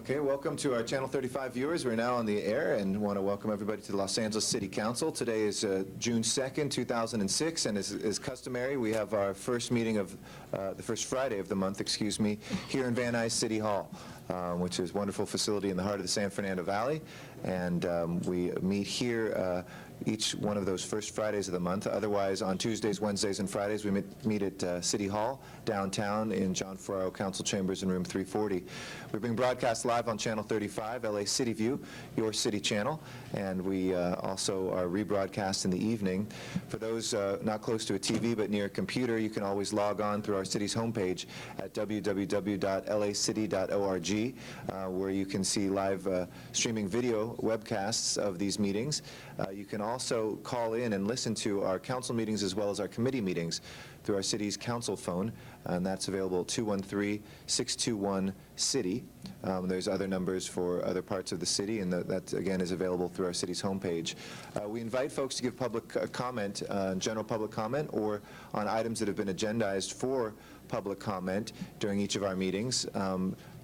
Okay, welcome to our Channel 35 viewers. We're now on the air and want to welcome everybody to the Los Angeles City Council. Today is June 2nd, 2006, and as customary, we have our first meeting of, the first Friday of the month, excuse me, here in Van Nuys City Hall, which is a wonderful facility in the heart of the San Fernando Valley. And we meet here each one of those first Fridays of the month. Otherwise, on Tuesdays, Wednesdays, and Fridays, we meet at City Hall, downtown in John Ferraro Council Chambers in room 340. We're being broadcast live on Channel 35, LA City View, your city channel, and we also are rebroadcast in the evening. For those not close to a TV but near a computer, you can always log on through our city's homepage at www.lacity.org, where you can see live streaming video webcasts of these meetings. You can also call in and listen to our council meetings as well as our committee meetings through our city's council phone, and that's available at 213-621-CITY. There's other numbers for other parts of the city, and that again is available through our city's homepage. We invite folks to give public comment, general public comment, or on items that have been agendized for public comment during each of our meetings.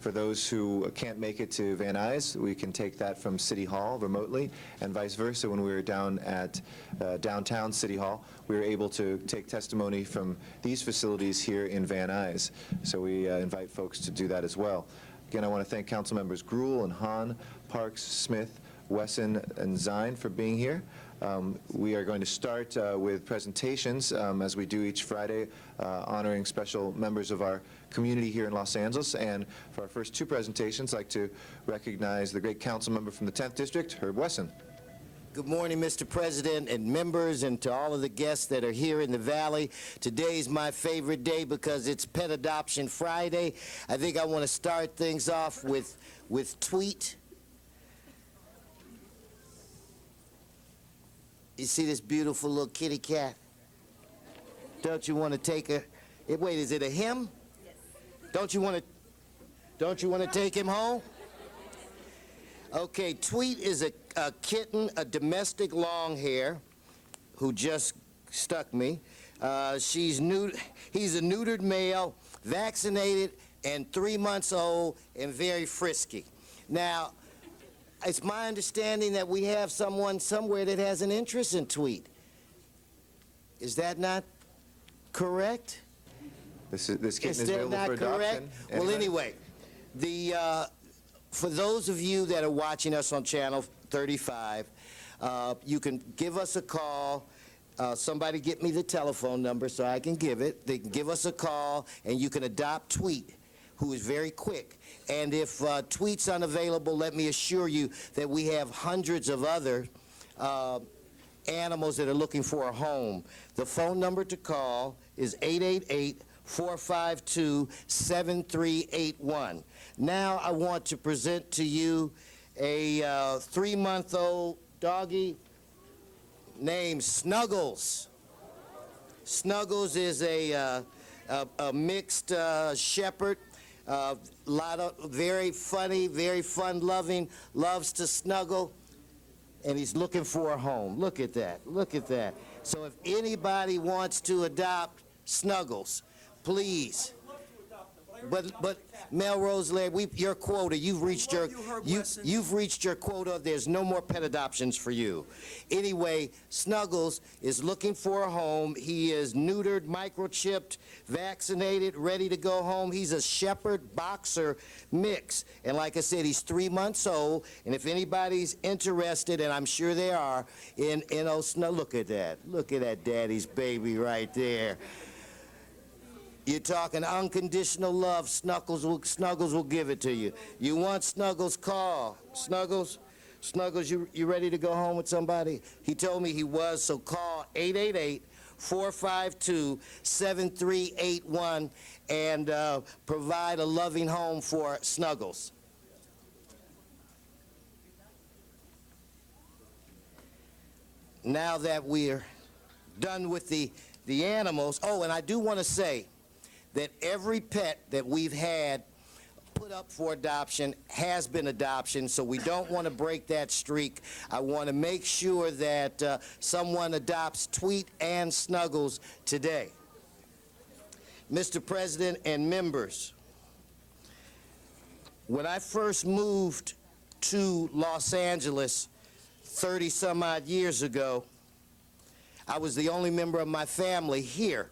For those who can't make it to Van Nuys, we can take that from City Hall remotely, and vice versa. When we were down at downtown City Hall, we were able to take testimony from these facilities here in Van Nuys. So we invite folks to do that as well. Again, I want to thank Council Members Gruhl and Hahn, Parks, Smith, Wesson, and Zine for being here. We are going to start with presentations, as we do each Friday, honoring special members of our community here in Los Angeles. And for our first two presentations, I'd like to recognize the great council member from the 10th District, Herb Wesson. Good morning, Mr. President and members, and to all of the guests that are here in the Valley. Today's my favorite day because it's Pet Adoption Friday. I think I want to start things off with Tweet. You see this beautiful little kitty cat? Don't you want to take her? Wait, is it a him? Yes. Don't you want to take him home? Okay, Tweet is a kitten, a domestic long hair, who just stuck me. He's a neutered male, vaccinated, and 3 months old, and very frisky. Now, it's my understanding that we have someone somewhere that has an interest in Tweet. Is that not correct? This kitten is available for adoption. Well, anyway, for those of you that are watching us on Channel 35, you can give us a call. Somebody get me the telephone number so I can give it. They can give us a call, and you can adopt Tweet, who is very quick. And if Tweet's unavailable, let me assure you that we have hundreds of other animals that are looking for a home. The phone number to call is 888-452-7381. Now I want to present to you a 3-month-old doggy named Snuggles. Snuggles is a mixed shepherd. Lot of very funny, very fun-loving, loves to snuggle, and he's looking for a home. Look at that. Look at that. So if anybody wants to adopt Snuggles, please. But Melrose Laird, your quota. You've reached your quota. There's no more pet adoptions for you. Anyway, Snuggles is looking for a home. He is neutered, microchipped, vaccinated, ready to go home. He's a shepherd boxer mix, and like I said, he's 3 months old. And if anybody's interested, and I'm sure they are, in look at that. Look at that daddy's baby right there. You're talking unconditional love, Snuggles will give it to you. You want Snuggles, call. Snuggles, you ready to go home with somebody? He told me he was, so call 888-452-7381 and provide a loving home for Snuggles. Now that we're done with the animals, oh, and I do want to say that every pet that we've had put up for adoption has been adoption, so we don't want to break that streak. I want to make sure that someone adopts Tweet and Snuggles today. Mr. President and members, When I first moved to Los Angeles 30-some-odd years ago, I was the only member of my family here.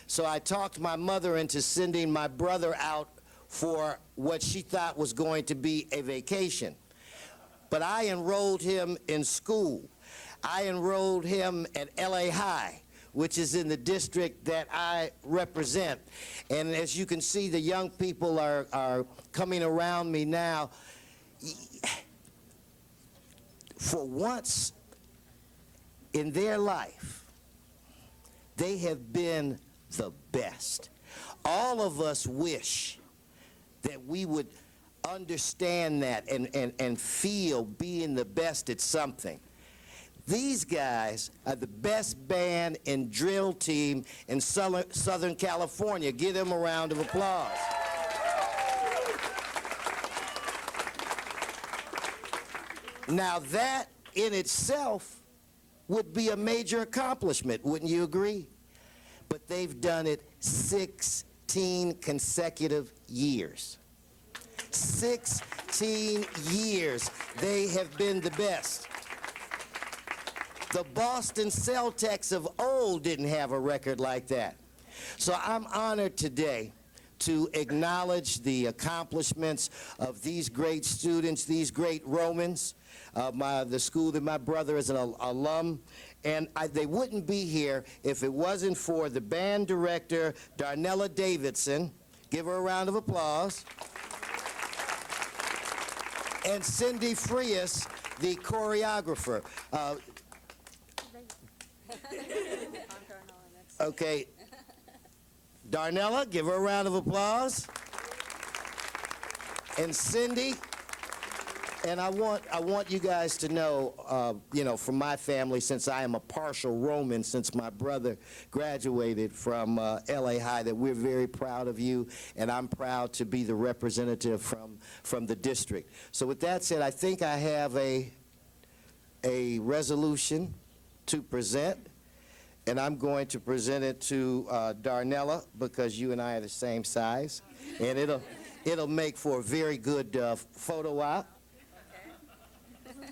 So I talked my mother into sending my brother out for what she thought was going to be a vacation. But I enrolled him in school. I enrolled him at LA High, which is in the district that I represent. And as you can see, the young people are coming around me now. For once in their life, they have been the best. All of us wish that we would understand that and feel being the best at something. These guys are the best band and drill team in Southern California. Give them a round of applause. Now that in itself would be a major accomplishment, wouldn't you agree? But they've done it 16 consecutive years. 16 years they have been the best. The Boston Celtics of old didn't have a record like that. So I'm honored today to acknowledge the accomplishments of these great students, these great Romans, the school that my brother is an alum. And they wouldn't be here if it wasn't for the band director, Darnella Davidson. Give her a round of applause. And Cindy Frias, the choreographer. Okay. Darnella, give her a round of applause. And Cindy, and I want you guys to know, from my family, since I am a partial Roman, since my brother graduated from LA High, that we're very proud of you, and I'm proud to be the representative from the district. So with that said, I think I have a resolution to present. And I'm going to present it to Darnella because you and I are the same size, and it'll make for a very good photo op.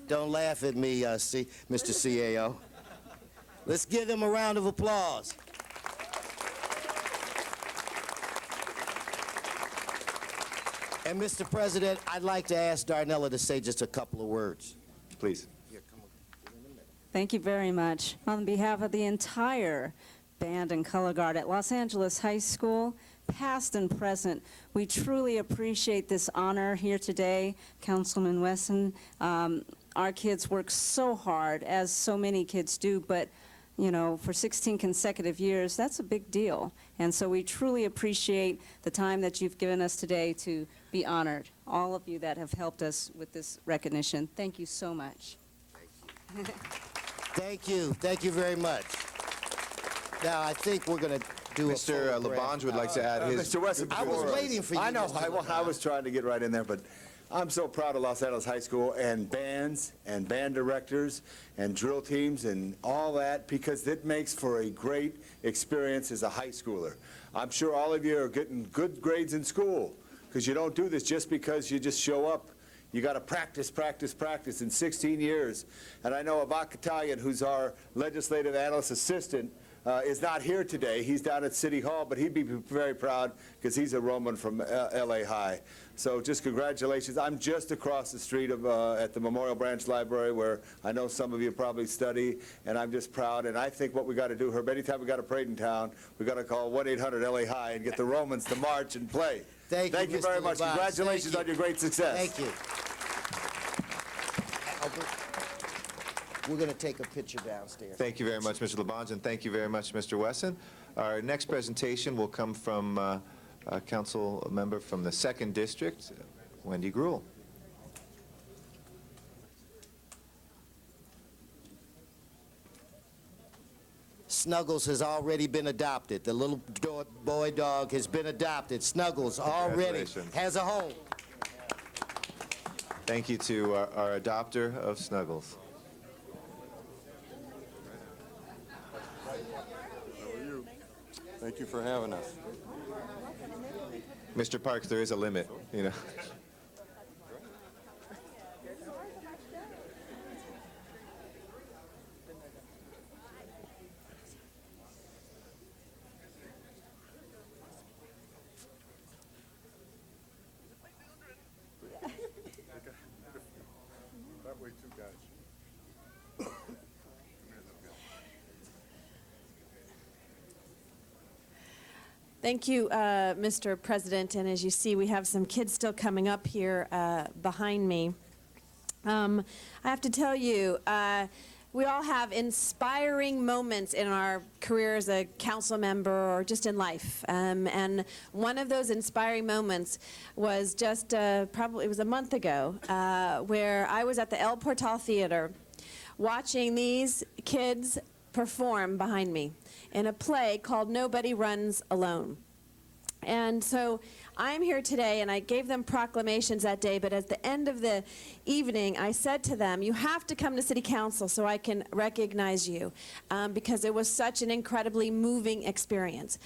Don't laugh at me, Mr. CAO. Let's give them a round of applause. And Mr. President, I'd like to ask Darnella to say just a couple of words. Please. Thank you very much. On behalf of the entire band and color guard at Los Angeles High School, past and present, we truly appreciate this honor here today. Councilman Wesson, our kids work so hard, as so many kids do, but for 16 consecutive years, that's a big deal. And so we truly appreciate the time that you've given us today to be honored. All of you that have helped us with this recognition. Thank you so much. Thank you. Thank you very much. Now, I think we're going to do Mr. a photograph. Labange would like to add his... Mr. Wesson, I was waiting for you. I know. Mr. I was trying to get right in there, but I'm so proud of Los Angeles High School and bands and band directors and drill teams and all that, because it makes for a great experience as a high schooler. I'm sure all of you are getting good grades in school, because you don't do this just because you just show up. You got to practice, practice, practice in 16 years. And I know Abac Italian, who's our legislative analyst assistant, is not here today. He's down at City Hall, but he'd be very proud because he's a Roman from LA High. So just congratulations. I'm just across the street at the Memorial Branch Library, where I know some of you probably study, and I'm just proud. And I think what we got to do, Herb, anytime we got a parade in town, we got to call 1-800-LA-HIGH and get the Romans to march and play. Thank you, you very Mr. much. Labange. Congratulations on your great success. Thank you. We're going to take a picture downstairs. Thank you very much, Mr. Labange, and thank you very much, Mr. Wesson. Our next presentation will come from a council member from the 2nd District, Wendy Gruhl. Snuggles has already been adopted. The little boy dog has been adopted. Snuggles already Congratulations. has a home. Thank you to our adopter of Snuggles. Thank you for having us. Mr. Parks, there is a limit, Thank you, Mr. President. And as you see, we have some kids still coming up here behind me. I have to tell you, we all have inspiring moments in our career as a council member or just in life. And one of those inspiring moments was just probably, it was a month ago, where I was at the El Portal Theater watching these kids perform behind me in a play called Nobody Runs Alone. And so I'm here today, and I gave them proclamations that day, but at the end of the evening, I said to them, you have to come to City Council so I can recognize you, because it was such an incredibly moving experience.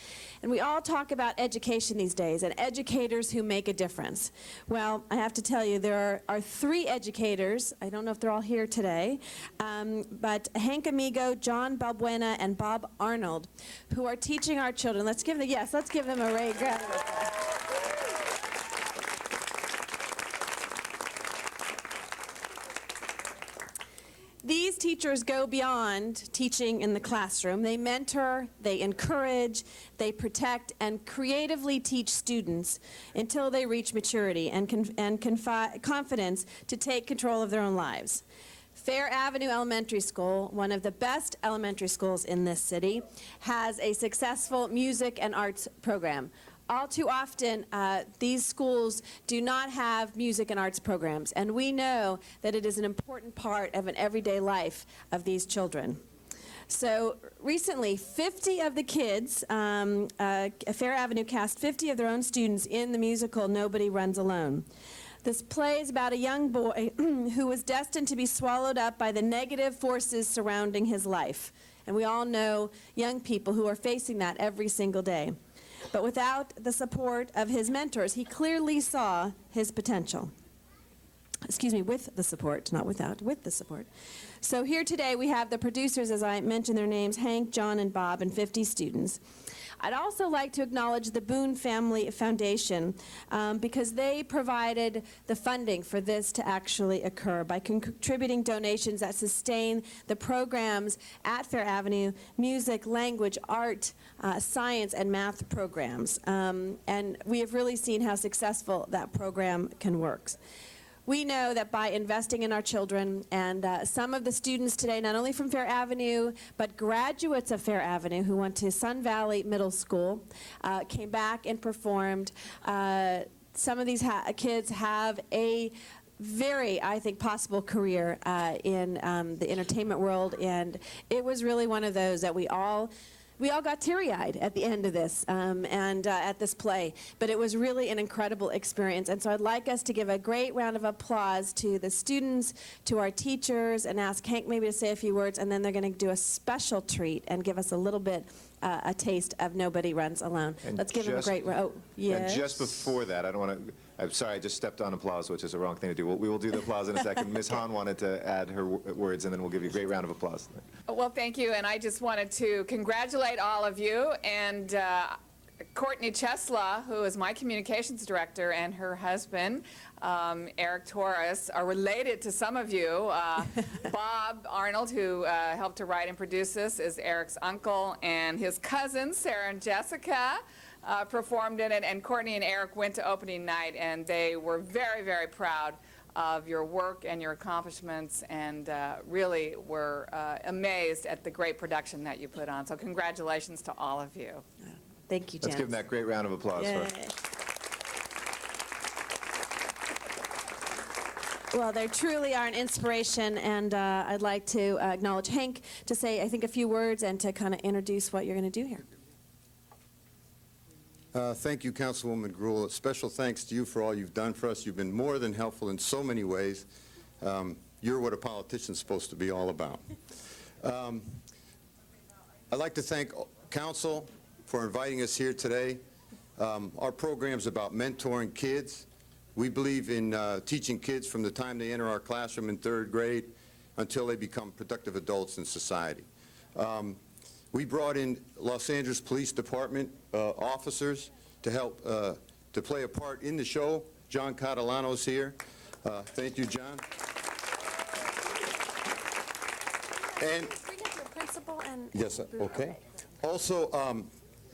And we all talk about education these days, and educators who make a difference. Well, I have to tell you, there are 3 educators, I don't know if they're all here today, but Hank Amigo, John Balbuena, and Bob Arnold, who are teaching our children. Let's give them, yes, let's give them a great round of applause. These teachers go beyond teaching in the classroom. They mentor, they encourage, they protect, and creatively teach students until they reach maturity and confidence to take control of their own lives. Fair Avenue Elementary School, one of the best elementary schools in this city, has a successful music and arts program. All too often, these schools do not have music and arts programs, and we know that it is an important part of an everyday life of these children. So recently, 50 of the kids, Fair Avenue cast 50 of their own students in the musical Nobody Runs Alone. This play is about a young boy who was destined to be swallowed up by the negative forces surrounding his life. And we all know young people who are facing that every single day. But without the support of his mentors, he clearly saw his potential. Excuse me, with the support, not without, with the support. So here today we have the producers, as I mentioned their names, Hank, John, and Bob, and 50 students. I'd also like to acknowledge the Boone Family Foundation because they provided the funding for this to actually occur by contributing donations that sustain the programs at Fair Avenue, music, language, art, science, and math programs. And we have really seen how successful that program can work. We know that by investing in our children, and some of the students today, not only from Fair Avenue, but graduates of Fair Avenue who went to Sun Valley Middle School, came back and performed. Some of these kids have a very, I think, possible career in the entertainment world, and it was really one of those that we all got teary-eyed at the end of this and at this play, but it was really an incredible experience. And so I'd like us to give a great round of applause to the students, to our teachers, and ask Hank maybe to say a few words, and then they're going to do a special treat and give us a little bit, a taste of Nobody Runs Alone. And let's give them a great round. Oh, yes. And just before that, I don't want to, I'm sorry, I just stepped on applause, which is the wrong thing to do. We will do the applause in a second. Ms. Hahn wanted to add her words, and then we'll give you a great round of applause. Well, thank you, and I just wanted to congratulate all of you, and Courtney Chesla, who is my communications director, and her husband, Eric Torres, are related to some of you. Bob Arnold, who helped to write and produce this, is Eric's uncle, and his cousins, Sarah and Jessica, performed in it, and Courtney and Eric went to opening night, and they were very, very proud of your work and your accomplishments, and really were amazed at the great production that you put on. So congratulations to all of you. Thank you, Jan. Let's give them that great round of applause. Well, they truly are an inspiration, and I'd like to acknowledge Hank to say, I think, a few words and to kind of introduce what you're going to do here. Thank you, Councilwoman Gruhl. Special thanks to you for all you've done for us. You've been more than helpful in so many ways. You're what a politician's supposed to be all about. I'd like to thank Council for inviting us here today. Our program's about mentoring kids. We believe in teaching kids from the time they enter our classroom in 3rd grade until they become productive adults in society. We brought in Los Angeles Police Department officers to help to play a part in the show. John Catalano's here. Thank you, John. And Bring up your principal and yes, okay. Also,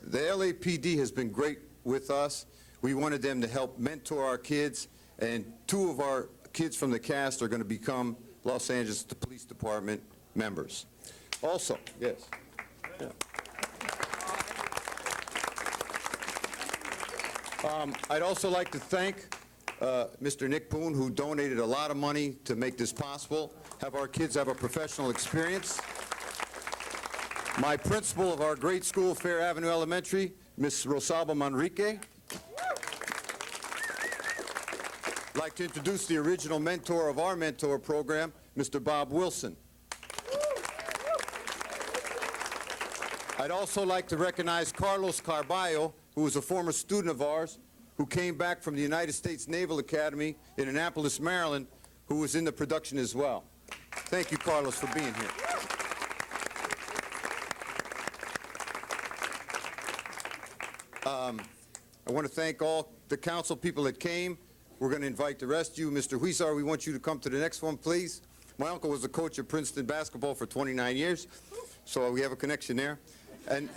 the LAPD has been great with us. We wanted them to help mentor our kids, and 2 of our kids from the cast are going to become Los Angeles Police Department members. Also, yes. Yeah. I'd also like to thank Mr. Nick Poon, who donated a lot of money to make this possible, have our kids have a professional experience. My principal of our great school, Fair Avenue Elementary, Ms. Rosalba Manrique. I'd like to introduce the original mentor of our mentor program, Mr. Bob Wilson. I'd also like to recognize Carlos Carballo, who was a former student of ours, who came back from the United States Naval Academy in Annapolis, Maryland, who was in the production as well. Thank you, Carlos, for being here. I want to thank all the council people that came. We're going to invite the rest of you. Mr. Huizar, we want you to come to the next one, please. My uncle was the coach of Princeton basketball for 29 years, so we have a connection there. And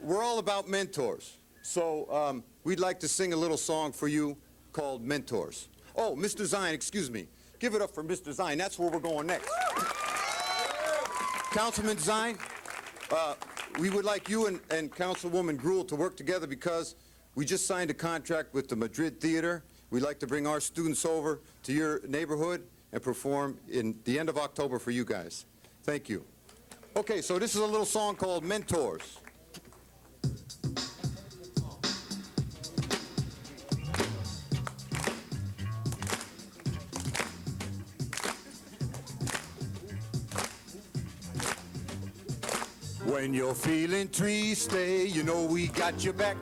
we're all about mentors. So we'd like to sing a little song for you called Mentors. Oh, Mr. Zine, excuse me. Give it up for Mr. Zine. That's where we're going next. Councilman Zine, we would like you and Councilwoman Gruhl to work together because we just signed a contract with the Madrid Theater. We'd like to bring our students over to your neighborhood and perform in the end of October for you guys. Thank you. Okay, so this is a little song called Mentors. When you're feeling triste, you know we got your back.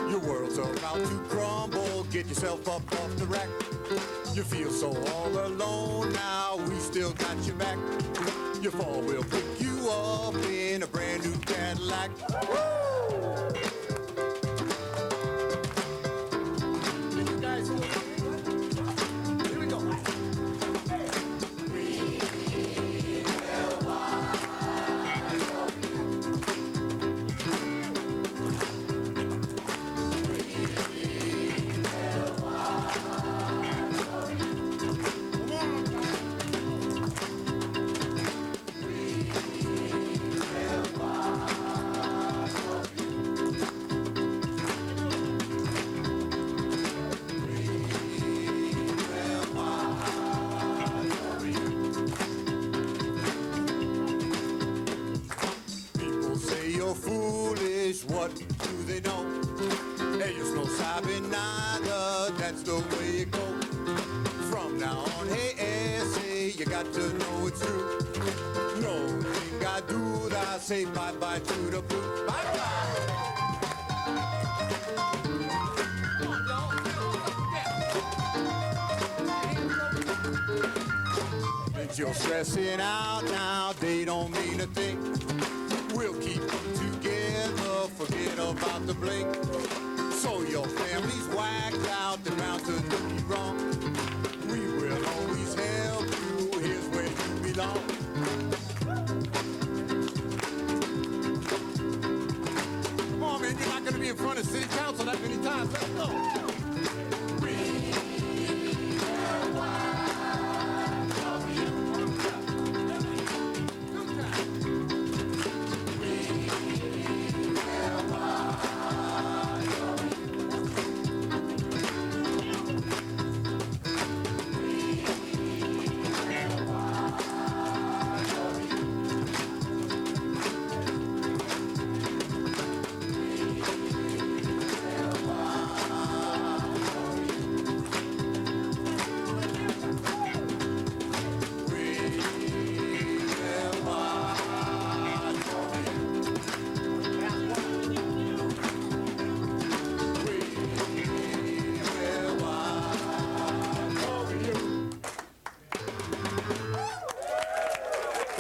Your world's about to crumble, get yourself up off the rack. You feel so all alone now, we still got your back. You fall, we'll pick you up in a brand new Cadillac. You guys, here we go. Foolish, what do they know? Ellos no saben nada, that's the way it goes. From now on, hey, essay, you got to know it's true. No tenga duda, say bye-bye to the blue. Bye-bye! You're stressing out now, they don't mean a thing. We'll keep them together, forget about the blink. So your family's whacked out, they're bound to do you wrong. We will always help you, here's where you belong. Come on, man, you're not going to be in front of city council that many times. Let's go.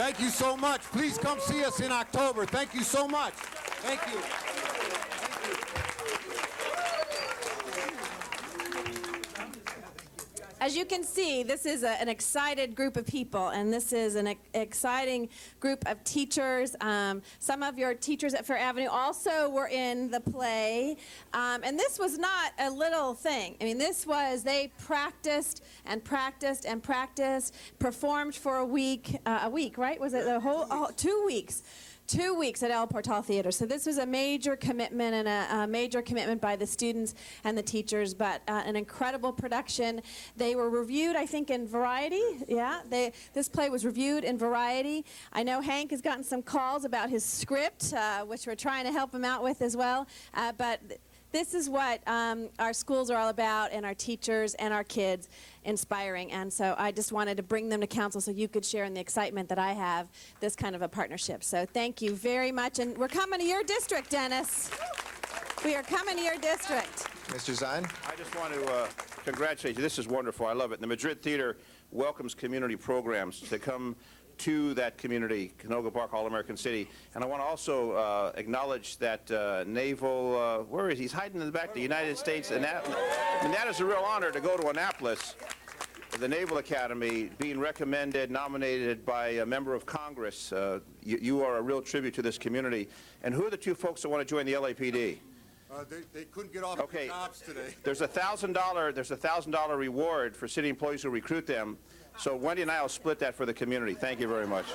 Thank you so much. Please come see us in October. Thank you so much. Thank you. As you can see, this is an excited group of people, and this is an exciting group of teachers. Some of your teachers at Fair Avenue also were in the play, and this was not a little thing. I mean, they practiced and practiced and practiced, performed for a week, right? Was it the whole, 2 weeks? 2 weeks at El Portal Theater. So this was a major commitment and a major commitment by the students and the teachers, but an incredible production. They were reviewed, I think, in Variety. Yeah, this play was reviewed in Variety. I know Hank has gotten some calls about his script, which we're trying to help him out with as well. But this is what our schools are all about, and our teachers and our kids, inspiring. And so I just wanted to bring them to council so you could share in the excitement that I have, this kind of a partnership. So thank you very much. And we're coming to your district, Dennis. We are coming to your district. Mr. Zine? I just want to congratulate you. This is wonderful. I love it. The Madrid Theater welcomes community programs to come to that community, Canoga Park, All-American City. And I want to also acknowledge that naval, where is he? He's hiding in the back, the United States. And that is a real honor to go to Annapolis, the Naval Academy, being recommended, nominated by a member of Congress. You are a real tribute to this community. And who are the two folks that want to join the LAPD? They couldn't get off their jobs today. There's a $1,000 reward for city employees who recruit them. So Wendy and I will split that for the community. Thank you very much.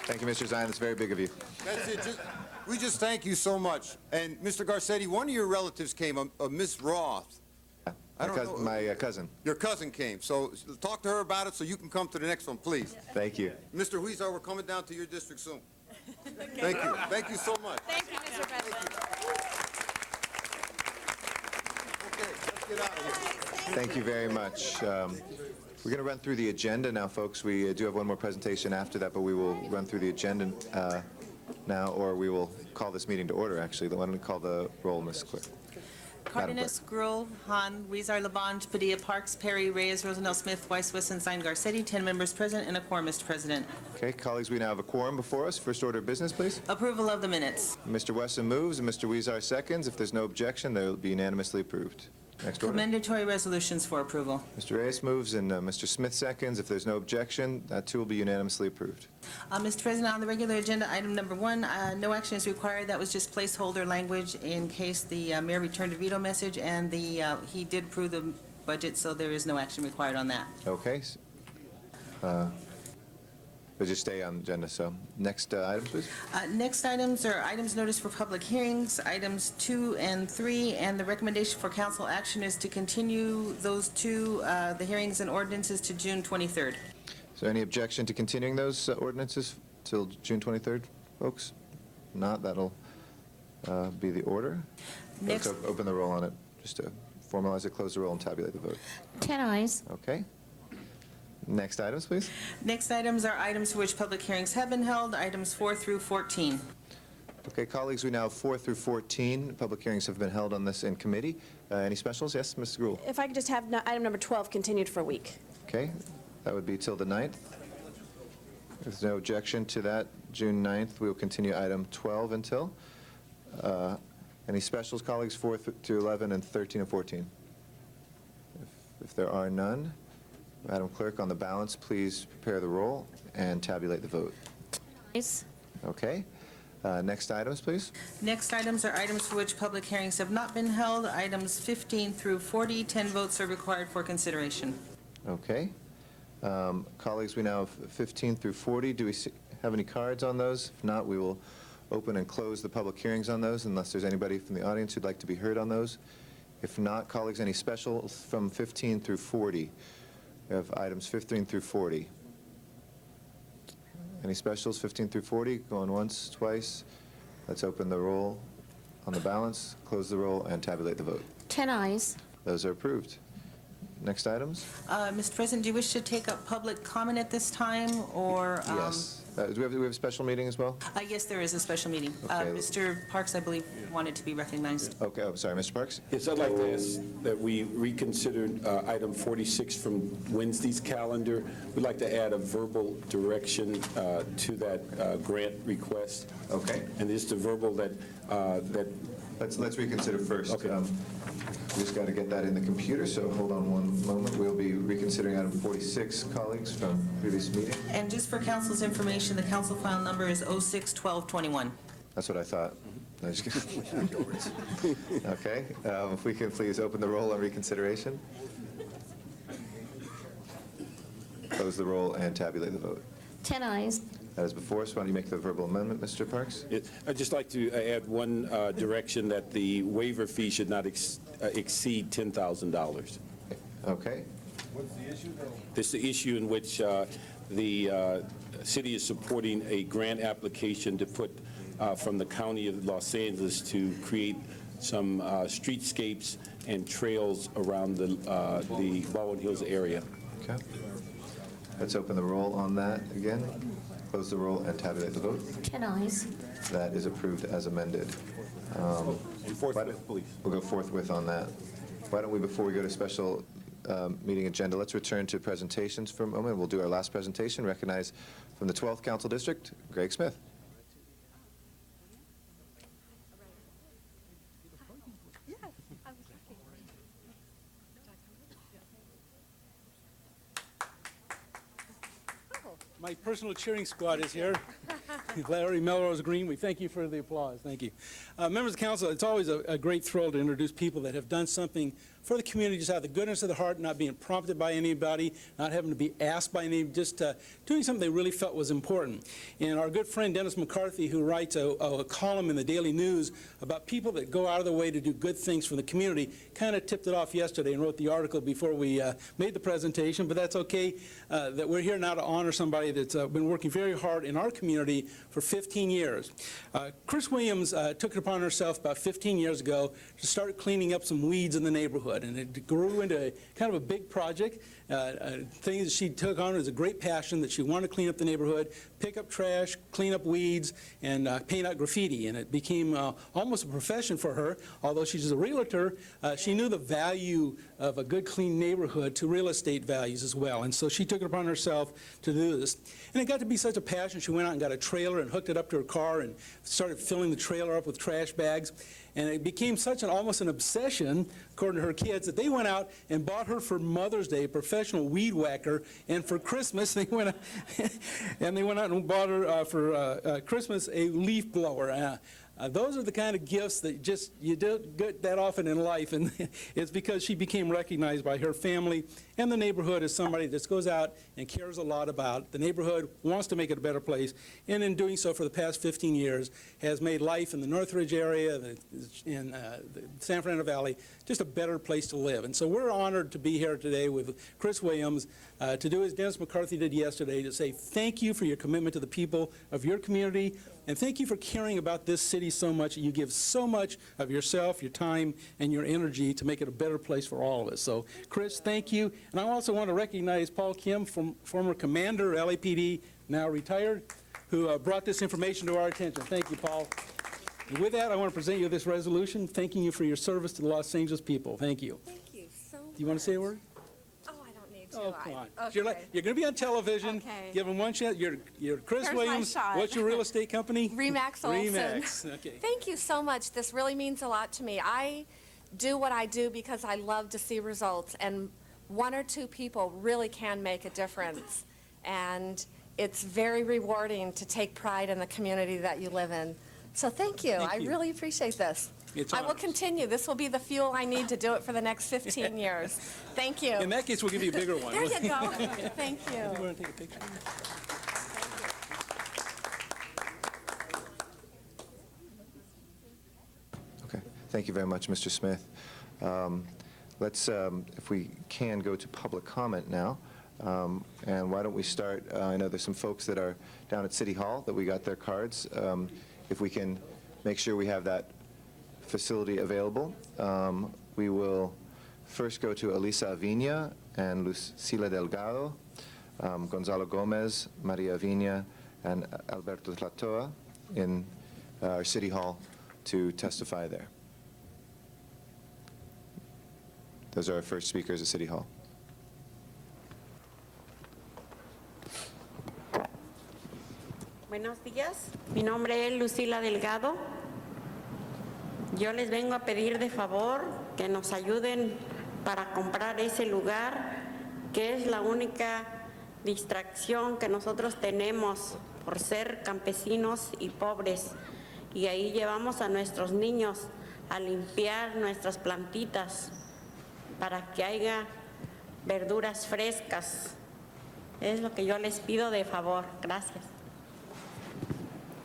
Thank you, Mr. Zine. That's very big of you. That's it. We just thank you so much. And Mr. Garcetti, one of your relatives came, Miss Roth. My cousin. Your cousin came. So talk to her about it so you can come to the next one, please. Thank you. Mr. Huizar, we're coming down to your district soon. Thank you. Thank you so much. Thank you, Mr. President. Okay, let's get out of here. Thank you very much. We're going to run through the agenda now, folks. We do have one more presentation after that, but we will run through the agenda now, or we will call this meeting to order, actually. Why don't we call the roll, Ms. Clerk? Cardenas, Gruhl, Han, Huizar, Labange, Padilla, Parks, Perry, Reyes, Rosendahl, Smith, Weiss, Wesson, Zine, Garcetti, 10 members present and a quorum, Mr. President. Okay, colleagues, we now have a quorum before us. First order of business, please. Approval of the minutes. Mr. Wesson moves and Mr. Huizar seconds. If there's no objection, they will be unanimously approved. Next order. Commendatory resolutions for approval. Mr. Reyes moves and Mr. Smith seconds. If there's no objection, that too will be unanimously approved. Mr. President, on the regular agenda, item number 1, no action is required. That was just placeholder language in case the mayor returned a veto message, and he did approve the budget, so there is no action required on that. Okay. But just stay on the agenda. So next item, please. Next items are items noticed for public hearings, items 2 and 3, and the recommendation for council action is to continue those two, the hearings and ordinances, to June 23rd. Is there any objection to continuing those ordinances till June 23rd, folks? Not, that'll be the order. Next. Let's open the roll on it, just to formalize it, close the roll, and tabulate the vote. 10 ayes. Okay. Next items, please. Next items are items for which public hearings have been held, items 4 through 14. Okay, colleagues, we now have 4 through 14. Public hearings have been held on this in committee. Any specials? Yes, Ms. Gruhl. If I could just have item number 12 continued for a week. Okay, that would be till the 9th. If there's no objection to that, June 9th, we will continue item 12 until. Any specials, colleagues, 4 to 11 and 13 and 14? If there are none, Madam Clerk, on the balance, please prepare the roll and tabulate the vote. Ayes. Okay. Next items, please. Next items are items for which public hearings have not been held, items 15 through 40. 10 votes are required for consideration. Okay. Colleagues, we now have 15 through 40. Do we have any cards on those? If not, we will open and close the public hearings on those, unless there's anybody from the audience who'd like to be heard on those. If not, colleagues, any specials from 15 through 40? We have items 15 through 40. Any specials, 15 through 40? Going once, twice. Let's open the roll on the balance, close the roll, and tabulate the vote. 10 ayes. Those are approved. Next items? Mr. President, do you wish to take up public comment at this time, or? Yes. Do we have a special meeting as well? Yes, there is a special meeting. Okay. Mr. Parks, I believe, wanted to be recognized. Okay, oh, sorry, Mr. Parks? Yes, I'd like to ask that we reconsider item 46 from Wednesday's calendar. We'd like to add a verbal direction to that grant request. Okay. And just a verbal that Let's reconsider first. Okay. We just got to get that in the computer, so hold on one moment. We'll be reconsidering item 46, colleagues, from previous meeting. And just for council's information, the council file number is 06-1221. That's what I thought. No, just kidding. Okay, if we can please open the roll on reconsideration. Close the roll and tabulate the vote. 10 eyes. That is before us. Why don't you make the verbal amendment, Mr. Parks? I'd just like to add one direction, that the waiver fee should not exceed $10,000. Okay. This is the issue in which the city is supporting a grant application to put from the County of Los Angeles to create some streetscapes and trails around the Baldwin Hills area. Okay. Let's open the roll on that again. Close the roll and tabulate the vote. 10 eyes. That is approved as amended. And forthwith, please. We'll go forthwith on that. Why don't we, before we go to special meeting agenda, let's return to presentations for a moment. We'll do our last presentation. Recognize from the 12th Council District, Greg Smith. My personal cheering squad is here. Larry, Melrose Green, we thank you for the applause. Thank you. Members of council, it's always a great thrill to introduce people that have done something for the community, just out of the goodness of the heart, not being prompted by anybody, not having to be asked by anybody, just doing something they really felt was important. And our good friend Dennis McCarthy, who writes a column in the Daily News about people that go out of their way to do good things for the community, kind of tipped it off yesterday and wrote the article before we made the presentation, but that's okay, that we're here now to honor somebody that's been working very hard in our community for 15 years. Chris Williams took it upon herself about 15 years ago to start cleaning up some weeds in the neighborhood, and it grew into kind of a big project. Thing that she took on was a great passion that she wanted to clean up the neighborhood, pick up trash, clean up weeds, and paint out graffiti. And it became almost a profession for her. Although she's a realtor, she knew the value of a good, clean neighborhood to real estate values as well. And so she took it upon herself to do this. And it got to be such a passion, she went out and got a trailer and hooked it up to her car and started filling the trailer up with trash bags. And it became such almost an obsession, according to her kids, that they went out and bought her for Mother's Day a professional weed whacker, and for Christmas they went out and bought her for Christmas a leaf blower. Those are the kind of gifts that just you don't get that often in life, and it's because she became recognized by her family and the neighborhood as somebody that goes out and cares a lot about the neighborhood, wants to make it a better place, and in doing so for the past 15 years has made life in the Northridge area, in the San Fernando Valley, just a better place to live. And so we're honored to be here today with Chris Williams to do as Dennis McCarthy did yesterday, to say thank you for your commitment to the people of your community, and thank you for caring about this city so much. You give so much of yourself, your time, and your energy to make it a better place for all of us. So, Chris, thank you. And I also want to recognize Paul Kim, former commander, LAPD, now retired, who brought this information to our attention. Thank you, Paul. And with that, I want to present you this resolution, thanking you for your service to the Los Angeles people. Thank you. Thank you so much. Do you want to say a word? Oh, I don't need to. Oh, come on. Okay. You're going to be on television. Okay. Give them one chance. You're Chris Here's my Williams. shot. What's your real estate company? Remax Olson. Remax. Okay. Thank you so much. This really means a lot to me. I do what I do because I love to see results, and one or two people really can make a difference. And it's very rewarding to take pride in the community that you live in. So thank you. I really appreciate this. I will continue. This will be the fuel I need to do it for the next 15 years. Thank you. In that case, we'll give you a bigger one. There you go. Thank you. You want to take a picture? Okay. Thank you very much, Mr. Smith. Let's, if we can, go to public comment now. And why don't we start, I know there's some folks that are down at City Hall that we got their cards. If we can make sure we have that facility available. We will first go to Elisa Avina and Lucila Delgado, Gonzalo Gomez, Maria Avina, and Alberto Tlatoa in our City Hall to testify there. Those are our first speakers at City Hall. Buenos días, mi nombre es Lucila Delgado. Yo les vengo a pedir de favor que nos ayuden para comprar ese lugar, que es la única distracción que nosotros tenemos por ser campesinos y pobres. Y ahí llevamos a nuestros niños a limpiar nuestras plantitas para que haya verduras frescas. Es lo que yo les pido de favor. Gracias.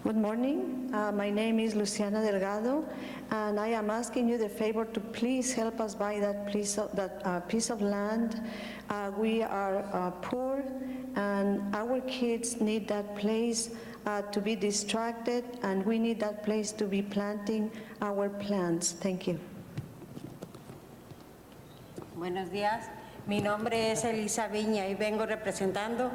Good morning. My name is Luciana Delgado, and I am asking you the favor to please help us buy that piece of land. We are poor, and our kids need that place to be distracted, and we need that place to be planting our plants. Thank you. Buenos días. Mi nombre es Elisa Viña y vengo representando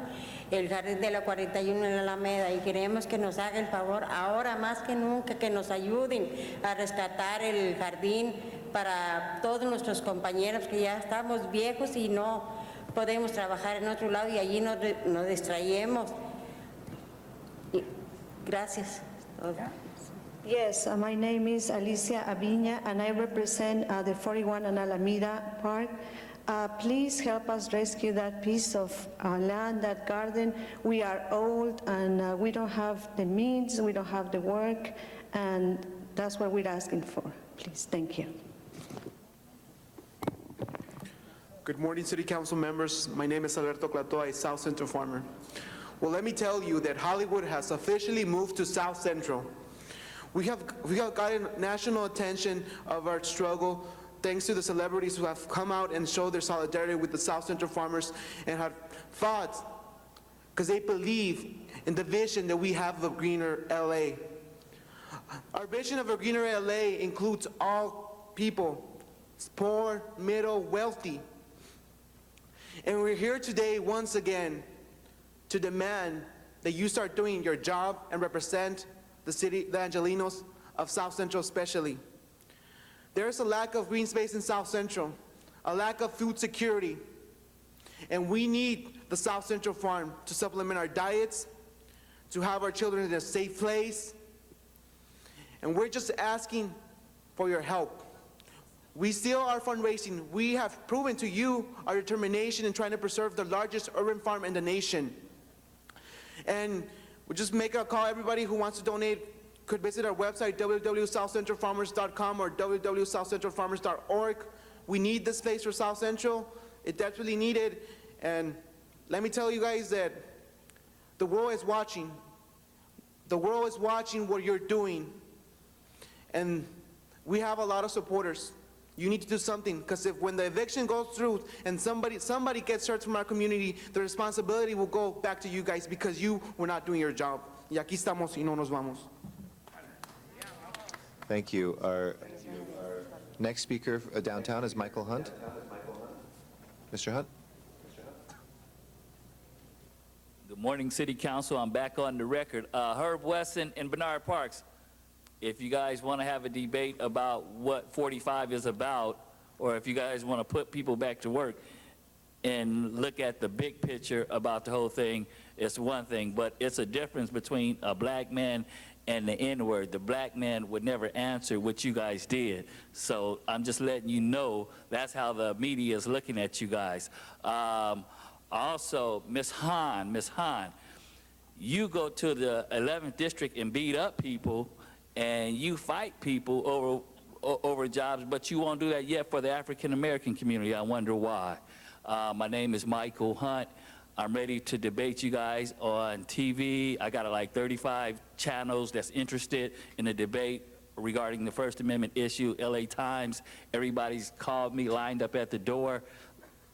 el Jardín de la 41 en la Alameda y queremos que nos haga el favor ahora más que nunca que nos ayuden a rescatar el jardín para todos nuestros compañeros que ya estamos viejos y no podemos trabajar en otro lado y allí nos distraemos. Gracias. Yes, my name is Alicia Aviña, and I represent the 41 and Alameda Park. Please help us rescue that piece of land, that garden. We are old, and we don't have the means, we don't have the work, and that's what we're asking for. Please, thank you. Good morning, City Council members. My name is Alberto Clatoa, a South Central farmer. Well, let me tell you that Hollywood has officially moved to South Central. We have gotten national attention of our struggle thanks to the celebrities who have come out and showed their solidarity with the South Central farmers and have fought because they believe in the vision that we have of a greener LA. Our vision of a greener LA includes all people, poor, middle, wealthy. And we're here today once again to demand that you start doing your job and represent the city, the Angelinos of South Central especially. There is a lack of green space in South Central, a lack of food security, and we need the South Central farm to supplement our diets, to have our children in a safe place, and we're just asking for your help. We still are fundraising. We have proven to you our determination in trying to preserve the largest urban farm in the nation. And we'll just make a call. Everybody who wants to donate could visit our website, www.southcentralfarmers.com or www.southcentralfarmers.org. We need this space for South Central. It's desperately needed. And let me tell you guys that the world is watching. The world is watching what you're doing. And we have a lot of supporters. You need to do something, because if when the eviction goes through and somebody gets hurt from our community, the responsibility will go back to you guys because you were not doing your job. Y aquí estamos y no nos vamos. Thank you. Our next speaker downtown is Michael Hunt. Mr. Hunt. Good morning, City Council. I'm back on the record. Herb Wesson and Bernard Parks. If you guys want to have a debate about what 45 is about, or if you guys want to put people back to work and look at the big picture about the whole thing, it's one thing, but it's a difference between a black man and the N-word. The black man would never answer what you guys did. So I'm just letting you know that's how the media is looking at you guys. Also, Ms. Hahn, you go to the 11th district and beat up people, and you fight people over jobs, but you won't do that yet for the African-American community. I wonder why. My name is Michael Hunt. I'm ready to debate you guys on TV. I got like 35 channels that's interested in the debate regarding the First Amendment issue. LA Times, everybody's called me, lined up at the door.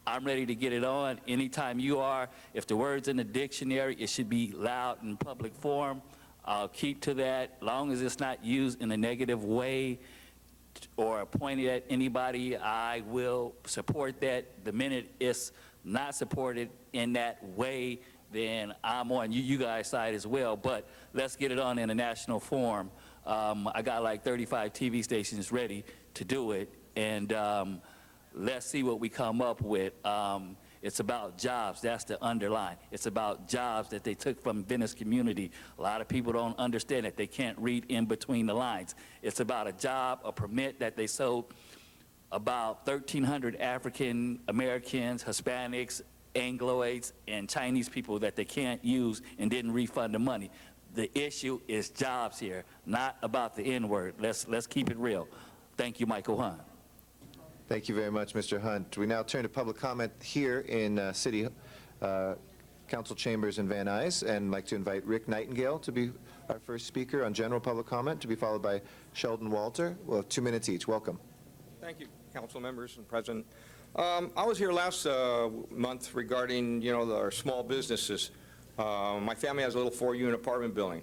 I'm ready to get it on anytime you are. If the word's in the dictionary, it should be loud in public forum. I'll keep to that, long as it's not used in a negative way or pointed at anybody. I will support that. The minute it's not supported in that way, then I'm on you guys' side as well. But let's get it on in a national forum. I got like 35 TV stations ready to do it, and let's see what we come up with. It's about jobs. That's the underline. It's about jobs that they took from Venice community. A lot of people don't understand it. They can't read in between the lines. It's about a job, a permit that they sold about 1,300 African Americans, Hispanics, Angloids, and Chinese people that they can't use and didn't refund the money. The issue is jobs here, not about the N-word. Let's keep it real. Thank you, Michael Hunt. Thank you very much, Mr. Hunt. We now turn to public comment here in City Council Chambers in Van Nuys, and I'd like to invite Rick Nightingale to be our first speaker on general public comment, to be followed by Sheldon Walter. We'll have 2 minutes each. Welcome. Thank you, council members and President. I was here last month regarding, our small businesses. My family has a little 4-unit apartment building.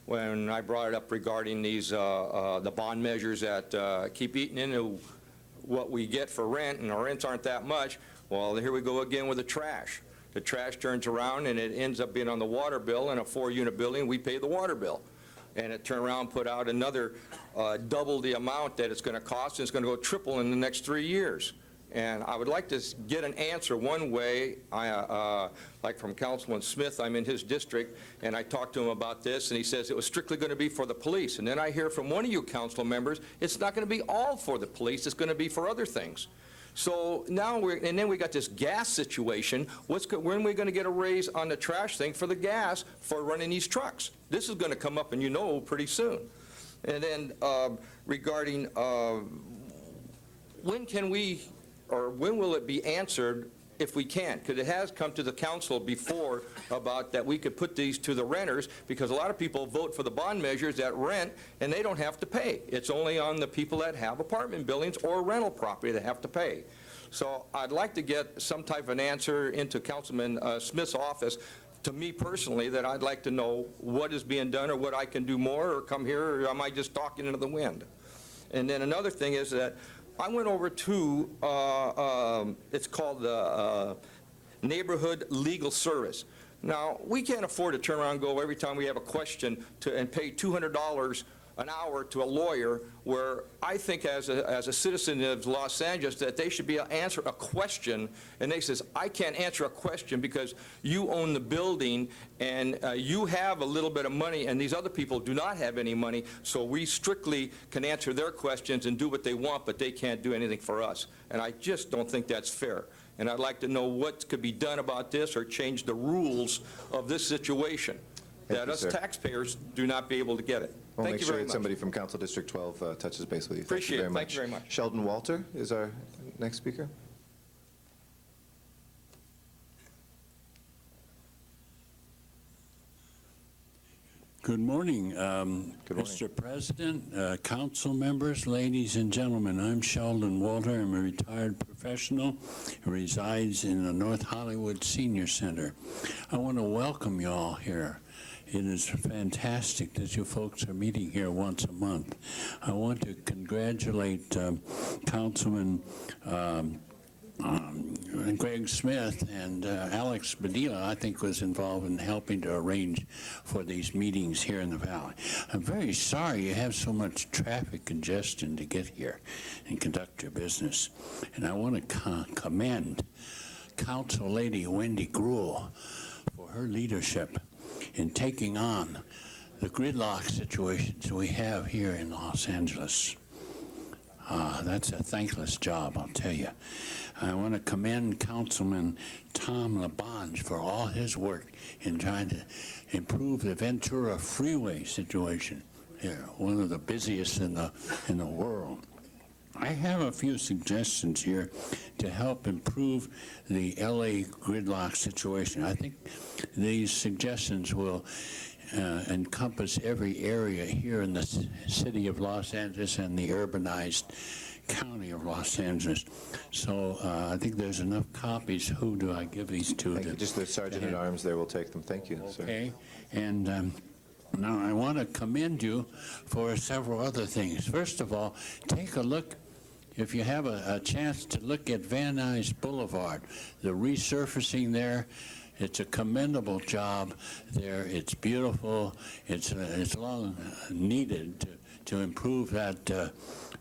When I brought it up regarding these, the bond measures that keep eating into what we get for rent, and our rents aren't that much, well, here we go again with the trash. The trash turns around and it ends up being on the water bill. In a 4-unit building, we pay the water bill. And it turned around and put out another double the amount that it's going to cost, and it's going to go triple in the next 3 years. And I would like to get an answer one way, like from Councilman Smith. I'm in his district, and I talked to him about this, and he says it was strictly going to be for the police. And then I hear from one of you council members, it's not going to be all for the police, it's going to be for other things. So now and then we got this gas situation. When are we going to get a raise on the trash thing for the gas for running these trucks? This is going to come up, and pretty soon. And then regarding when can we, or when will it be answered if we can? Because it has come to the council before about that we could put these to the renters, because a lot of people vote for the bond measures that rent and they don't have to pay. It's only on the people that have apartment buildings or rental property that have to pay. So I'd like to get some type of an answer into Councilman Smith's office, to me personally, that I'd like to know what is being done, or what I can do more, or come here, or am I just talking into the wind? And then another thing is that I went over to, it's called the Neighborhood Legal Service. Now, we can't afford to turn around and go every time we have a question and pay $200 an hour to a lawyer, where I think as a citizen of Los Angeles that they should be able to answer a question, and they says, I can't answer a question because you own the building and you have a little bit of money and these other people do not have any money, so we strictly can answer their questions and do what they want, but they can't do anything for us. And I just don't think that's fair. And I'd like to know what could be done about this, or change the rules of this situation, that us taxpayers do not be able to get it. We'll Thank make you sure very that much. somebody from Council District 12 touches base with you. Appreciate it. Thank Thank you very much. Sheldon Walter is our next speaker. Good morning, Mr. President, council members, ladies and gentlemen. I'm Sheldon Walter. I'm a retired professional who resides in the North Hollywood Senior Center. I want to welcome you all here. It is fantastic that you folks are meeting here once a month. I want to congratulate Councilman Greg Smith and Alex Badilla, I think, was involved in helping to arrange for these meetings here in the Valley. I'm very sorry you have so much traffic congestion to get here and conduct your business. And I want to commend Council Lady Wendy Gruhl for her leadership in taking on the gridlock situations we have here in Los Angeles. That's a thankless job, I'll tell you. I want to commend Councilman Tom LaBonge for all his work in trying to improve the Ventura Freeway situation here, one of the busiest in the world. I have a few suggestions here to help improve the LA gridlock situation. I think these suggestions will encompass every area here in the city of Los Angeles and the urbanized county of Los Angeles. So I think there's enough copies. Who do I give these to? Thank you. Just the Sergeant at Arms there will take them. Thank you, sir. Okay. And now I want to commend you for several other things. First of all, take a look. If you have a chance to look at Van Nuys Boulevard, the resurfacing there, it's a commendable job there. It's beautiful. It's long needed to improve that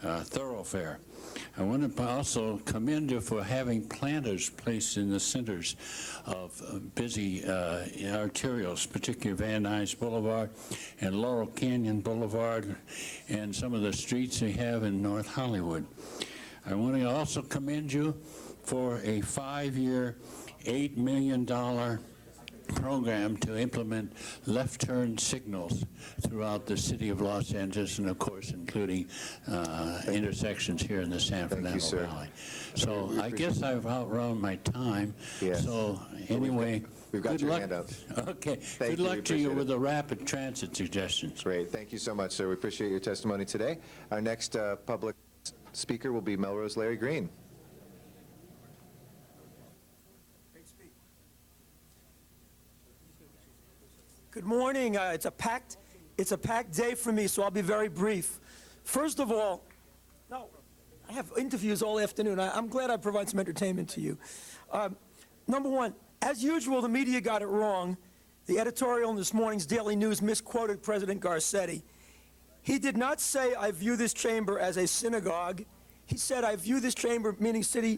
thoroughfare. I want to also commend you for having planters placed in the centers of busy arterials, particularly Van Nuys Boulevard and Laurel Canyon Boulevard and some of the streets they have in North Hollywood. I want to also commend you for a 5-year, $8 million program to implement left turn signals throughout the city of Los Angeles, and of course including intersections here in the San Fernando Valley. So I guess I've outrun my time. Yes. So anyway, We've got good your luck. hand up. Okay. Thank Good you. We luck to you appreciate with it. the rapid transit suggestions. Great. Thank you so much, sir. We appreciate your testimony today. Our next public speaker will be Melrose Larry Green. Good morning. It's a packed day for me, so I'll be very brief. First of all, no, I have interviews all afternoon. I'm glad I provide some entertainment to you. Number one, as usual, the media got it wrong. The editorial in this morning's Daily News misquoted President Garcetti. He did not say, I view this chamber as a synagogue. He said, I view this chamber, meaning city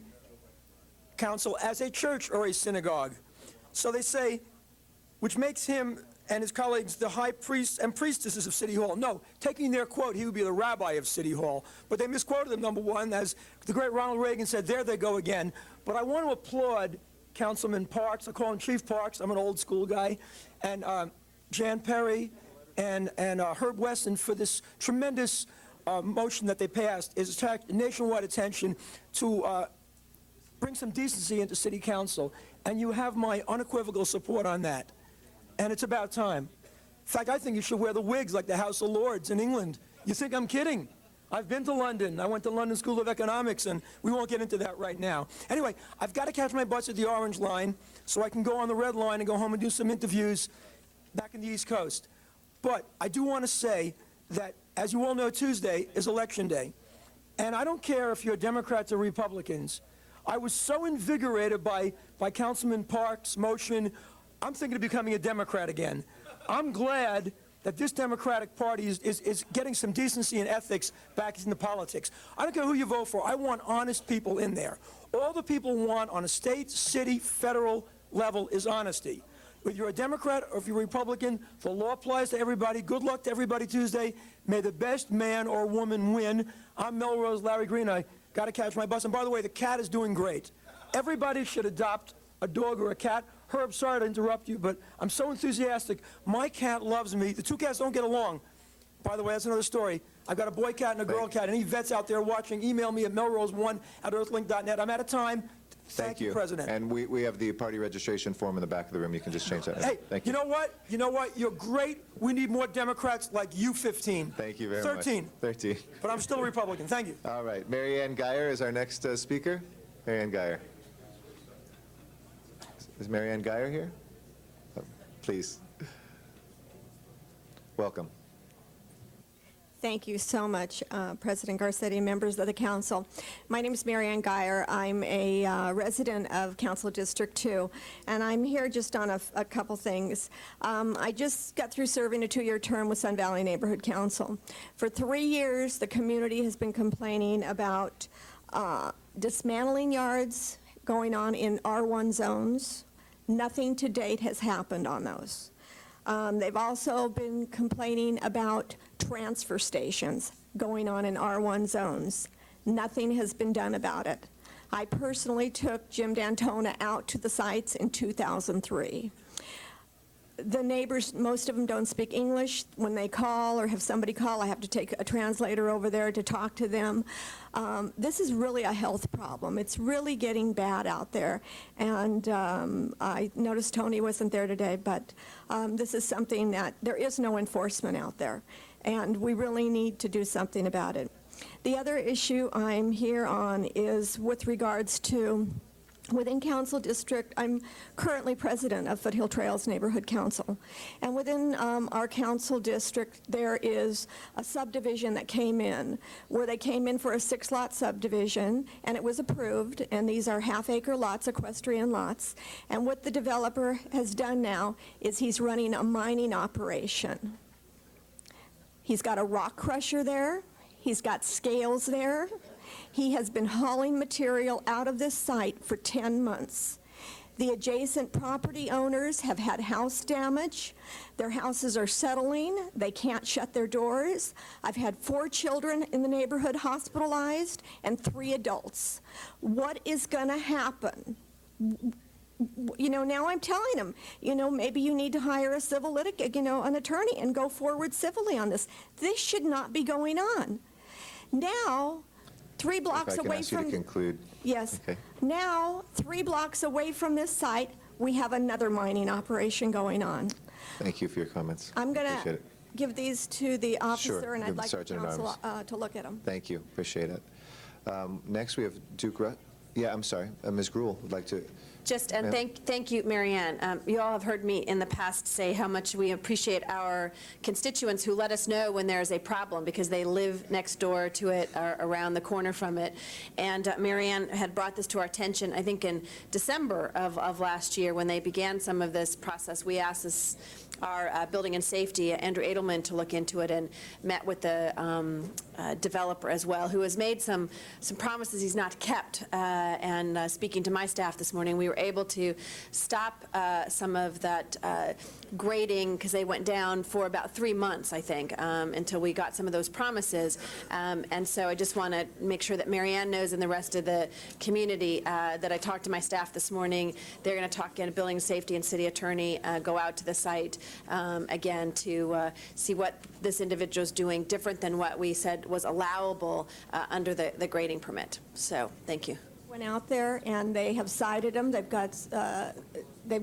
council, as a church or a synagogue. So they say, which makes him and his colleagues the high priests and priestesses of City Hall. No, taking their quote, he would be the rabbi of City Hall. But they misquoted him, number one, as the great Ronald Reagan said, there they go again. But I want to applaud Councilman Parks, I call him Chief Parks, I'm an old school guy, and Jan Perry and Herb Weston for this tremendous motion that they passed. It's attracted nationwide attention to bring some decency into City Council, and you have my unequivocal support on that. And it's about time. In fact, I think you should wear the wigs like the House of Lords in England. You think I'm kidding? I've been to London. I went to London School of Economics, and we won't get into that right now. Anyway, I've got to catch my bus at the Orange Line so I can go on the Red Line and go home and do some interviews back in the East Coast. But I do want to say that, as you all know, Tuesday is Election Day. And I don't care if you're Democrats or Republicans. I was so invigorated by Councilman Parks' motion. I'm thinking of becoming a Democrat again. I'm glad that this Democratic Party is getting some decency and ethics back into politics. I don't care who you vote for. I want honest people in there. All the people want on a state, city, federal level is honesty. Whether you're a Democrat or if you're a Republican, the law applies to everybody. Good luck to everybody Tuesday. May the best man or woman win. I'm Melrose Larry Green. I got to catch my bus. And by the way, the cat is doing great. Everybody should adopt a dog or a cat. Herb, sorry to interrupt you, but I'm so enthusiastic. My cat loves me. The two cats don't get along. By the way, that's another story. I've got a boy cat and a girl cat. Any vets out there watching, email me at melrose1@earthlink.net. I'm out of time. Thank you, President. And we have the party registration form in the back of the room. You can just change that. Hey, Thank you know what? You know what? You're great. We need more Democrats like you, 15. Thank you very 13. much. 13. But I'm still a Republican. Thank you. All right. Mary Ann Geyer is our next speaker. Mary Ann Geyer. Is Mary Ann Geyer here? Oh, please. Welcome. Thank you so much, President Garcetti and members of the council. My name is Mary Ann Geyer. I'm a resident of Council District 2, and I'm here just on a couple things. I just got through serving a 2-year term with Sun Valley Neighborhood Council. For 3 years, the community has been complaining about dismantling yards going on in R1 zones. Nothing to date has happened on those. They've also been complaining about transfer stations going on in R1 zones. Nothing has been done about it. I personally took Jim D'Antona out to the sites in 2003. The neighbors, most of them don't speak English. When they call or have somebody call, I have to take a translator over there to talk to them. This is really a health problem. It's really getting bad out there. And I noticed Tony wasn't there today, but this is something that there is no enforcement out there. And we really need to do something about it. The other issue I'm here on is with regards to within Council District, I'm currently president of Foothill Trails Neighborhood Council. And within our council district, there is a subdivision that came in, where they came in for a 6-lot subdivision, and it was approved, and these are half-acre lots, equestrian lots. And what the developer has done now is he's running a mining operation. He's got a rock crusher there. He's got scales there. He has been hauling material out of this site for 10 months. The adjacent property owners have had house damage. Their houses are settling. They can't shut their doors. I've had 4 children in the neighborhood hospitalized and 3 adults. What is going to happen? You know, now I'm telling them, you know, maybe you need to hire a civil an attorney and go forward civilly on this. This should not be going on. Now, 3 blocks If I can away ask you from... to conclude. Yes. Okay. Now, 3 blocks away from this site, we have another mining operation going on. Thank you for your comments. I'm going Appreciate to it. give these to the officer, Sure, and give I'd the like the Sergeant at council Arms. to look at them. Thank you, appreciate it. Next, we have Duke yeah, I'm sorry, Ms. Gruhl would like to... Just, and Ma'am? thank you, Marianne. You all have heard me in the past say how much we appreciate our constituents who let us know when there's a problem, because they live next door to it or around the corner from it. And Marianne had brought this to our attention, I think, in December of last year when they began some of this process. We asked our building and safety, Andrew Edelman, to look into it, and met with the developer as well, who has made some promises he's not kept. And speaking to my staff this morning, we were able to stop some of that grading, because they went down for about 3 months, I think, until we got some of those promises. And so I just want to make sure that Marianne knows, and the rest of the community, that I talked to my staff this morning. They're going to talk to building and safety and city attorney, go out to the site again to see what this individual is doing different than what we said was allowable under the grading permit. So, thank you. Went out there and they have cited them. They've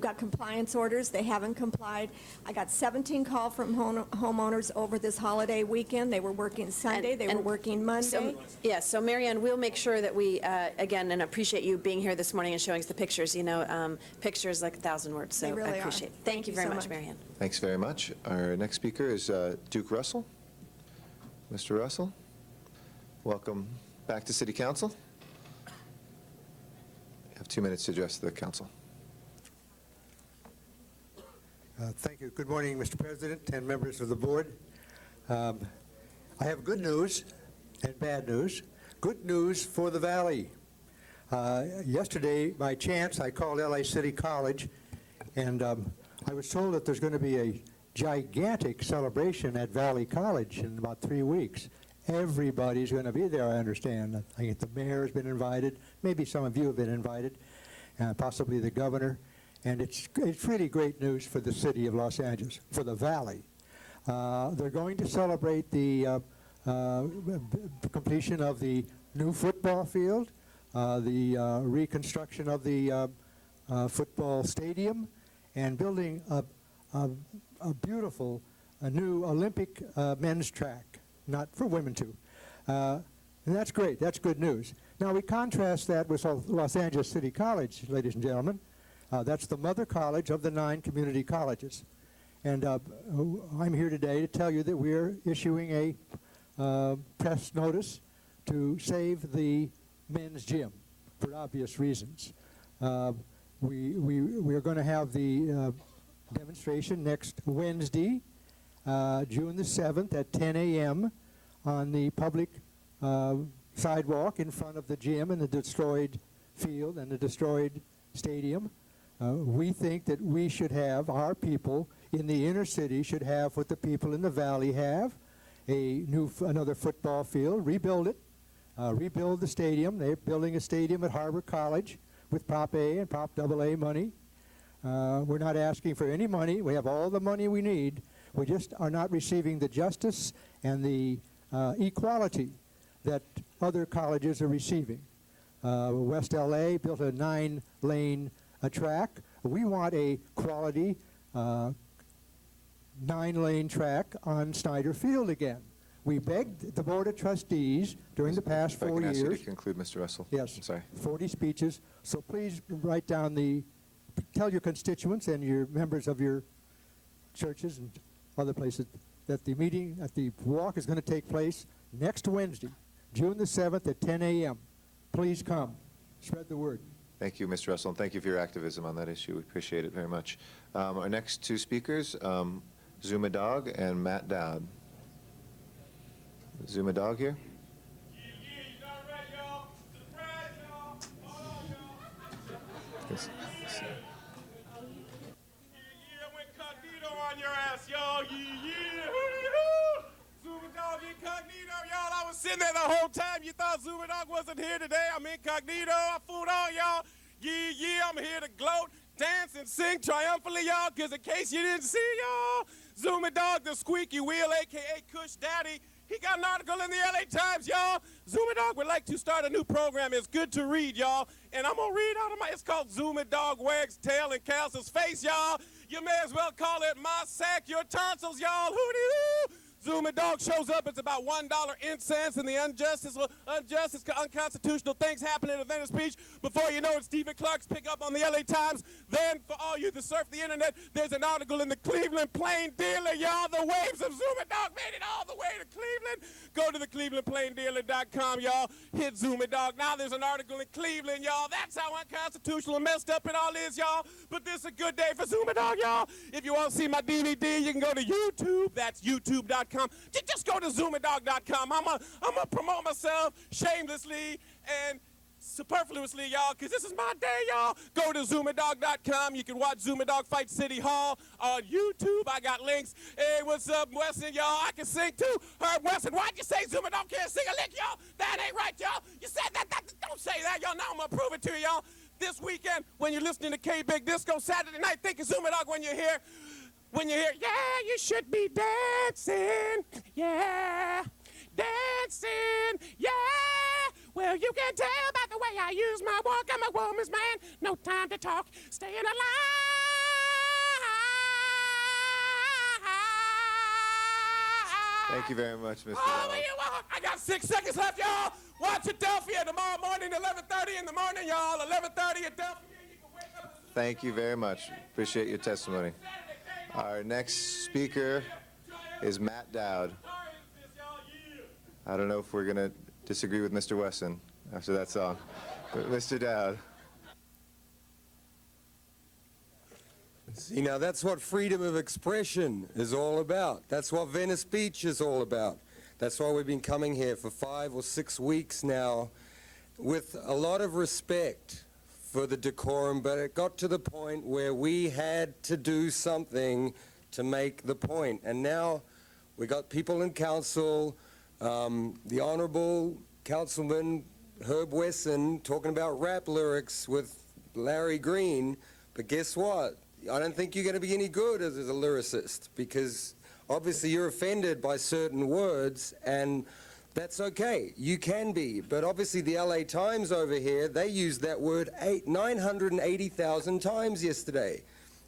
got compliance orders. They haven't complied. I got 17 calls from homeowners over this holiday weekend. They were working Sunday. They were working Monday. Yes, so Marianne, we'll make sure that we, again, and appreciate you being here this morning and showing us the pictures. You know, pictures like 1,000 words, so They really I appreciate are. it. Thank you very much, Marianne. Thanks very much. Our next speaker is Duke Russell. Mr. Russell, welcome back to City Council. You have 2 minutes to address the council. Thank you. Good morning, Mr. President and members of the board. I have good news and bad news. Good news for the Valley. Yesterday, by chance, I called LA City College, and I was told that there's going to be a gigantic celebration at Valley College in about 3 weeks. Everybody's going to be there, I understand. I think the mayor has been invited. Maybe some of you have been invited, possibly the governor. And it's really great news for the city of Los Angeles, for the Valley. They're going to celebrate the completion of the new football field, the reconstruction of the football stadium, and building a beautiful new Olympic men's track, not for women too. And that's great. That's good news. Now we contrast that with Los Angeles City College, ladies and gentlemen. That's the mother college of the 9 community colleges. And I'm here today to tell you that we're issuing a press notice to save the men's gym for obvious reasons. We're going to have the demonstration next Wednesday, June the 7th at 10 a.m. on the public sidewalk in front of the gym and the destroyed field and the destroyed stadium. We think that we should have, our people in the inner city should have what the people in the Valley have, another football field, rebuild it, rebuild the stadium. They're building a stadium at Harbor College with Prop A and Prop AA money. We're not asking for any money. We have all the money we need. We just are not receiving the justice and the equality that other colleges are receiving. West LA built a 9-lane track. We want a quality 9-lane track on Snyder Field again. We begged the Board of Trustees during the past 4 years. If I can ask you to conclude, Mr. Russell. Yes. I'm sorry. 40 speeches. So please write down tell your constituents and your members of your churches and other places that the meeting, that the walk is going to take place next Wednesday, June the 7th at 10 a.m. Please come. Spread the word. Thank you, Mr. Russell, and thank you for your activism on that issue. We appreciate it very much. Our next 2 speakers, Zuma Dog and Matt Dowd. Zuma Dog here? Yes. On your ass, y'all. Zuma Dog incognito, y'all. I was sitting there the whole time. You thought Zuma Dog wasn't here today. I'm incognito. I fooled all y'all. I'm here to gloat, dance, and sing triumphantly, y'all, because in case you didn't see, y'all, Zuma Dog, the squeaky wheel, a.k.a. Kush Daddy, he got an article in the LA Times, y'all. Zuma Dog would like to start a new program. It's good to read, y'all. And I'm going to read out of it's called Zuma Dog Wags Tail and Castle's Face, y'all. You may as well call it My Sack Your Tonsils, y'all. Hootie-hoo. Zuma Dog shows up. It's about $1 incense and the unconstitutional things happening in Venice Beach. Before you know it, Stephen Clark's pick up on the LA Times. Then, for all you that surf the internet, there's an article in the Cleveland Plain Dealer, y'all. The waves of Zuma Dog made it all the way to Cleveland. Go to the ClevelandPlainDealer.com, y'all. Hit Zuma Dog. Now there's an article in Cleveland, y'all. That's how unconstitutional and messed up it all is, y'all. But this is a good day for Zuma Dog, y'all. If you want to see my DVD, you can go to YouTube. That's YouTube.com. Just go to ZumaDog.com. I'm gonna promote myself shamelessly and superfluously, y'all, because this is my day, y'all. Go to ZumaDog.com. You can watch Zuma Dog fight City Hall on YouTube. I got links. Hey, what's up, Weston, y'all? I can sing, too. Weston, why'd you say Zuma Dog can't sing a lick, y'all? That ain't right, y'all. You said that. Don't say that, y'all. Now I'm gonna prove it to y'all. This weekend, when you're listening to K-Big Disco Saturday night, think of Zuma Dog when you're here. Yeah, you should be dancing, yeah, dancing, yeah. Well, you can tell by the way I use my walk. I'm a woman's man, no time to talk, staying alive. Thank you very much, Mr. Oh, Dog. I got 6 seconds left, y'all. Watch Adelphia tomorrow morning, 11:30 in the morning, y'all. 11:30 Adelphia. Thank you very much. Appreciate your testimony. Our next speaker is Matt Dowd. I don't know if we're going to disagree with Mr. Wesson after that song, but Mr. Dowd. See, now that's what freedom of expression is all about. That's what Venice Beach is all about. That's why we've been coming here for 5 or 6 weeks now with a lot of respect for the decorum, but it got to the point where we had to do something to make the point. And now we got people in council, the Honorable Councilman Herb Wesson talking about rap lyrics with Larry Green, but guess what? I don't think you're going to be any good as a lyricist, because obviously you're offended by certain words, and that's okay. You can be. But obviously the LA Times over here, they used that word 980,000 times yesterday.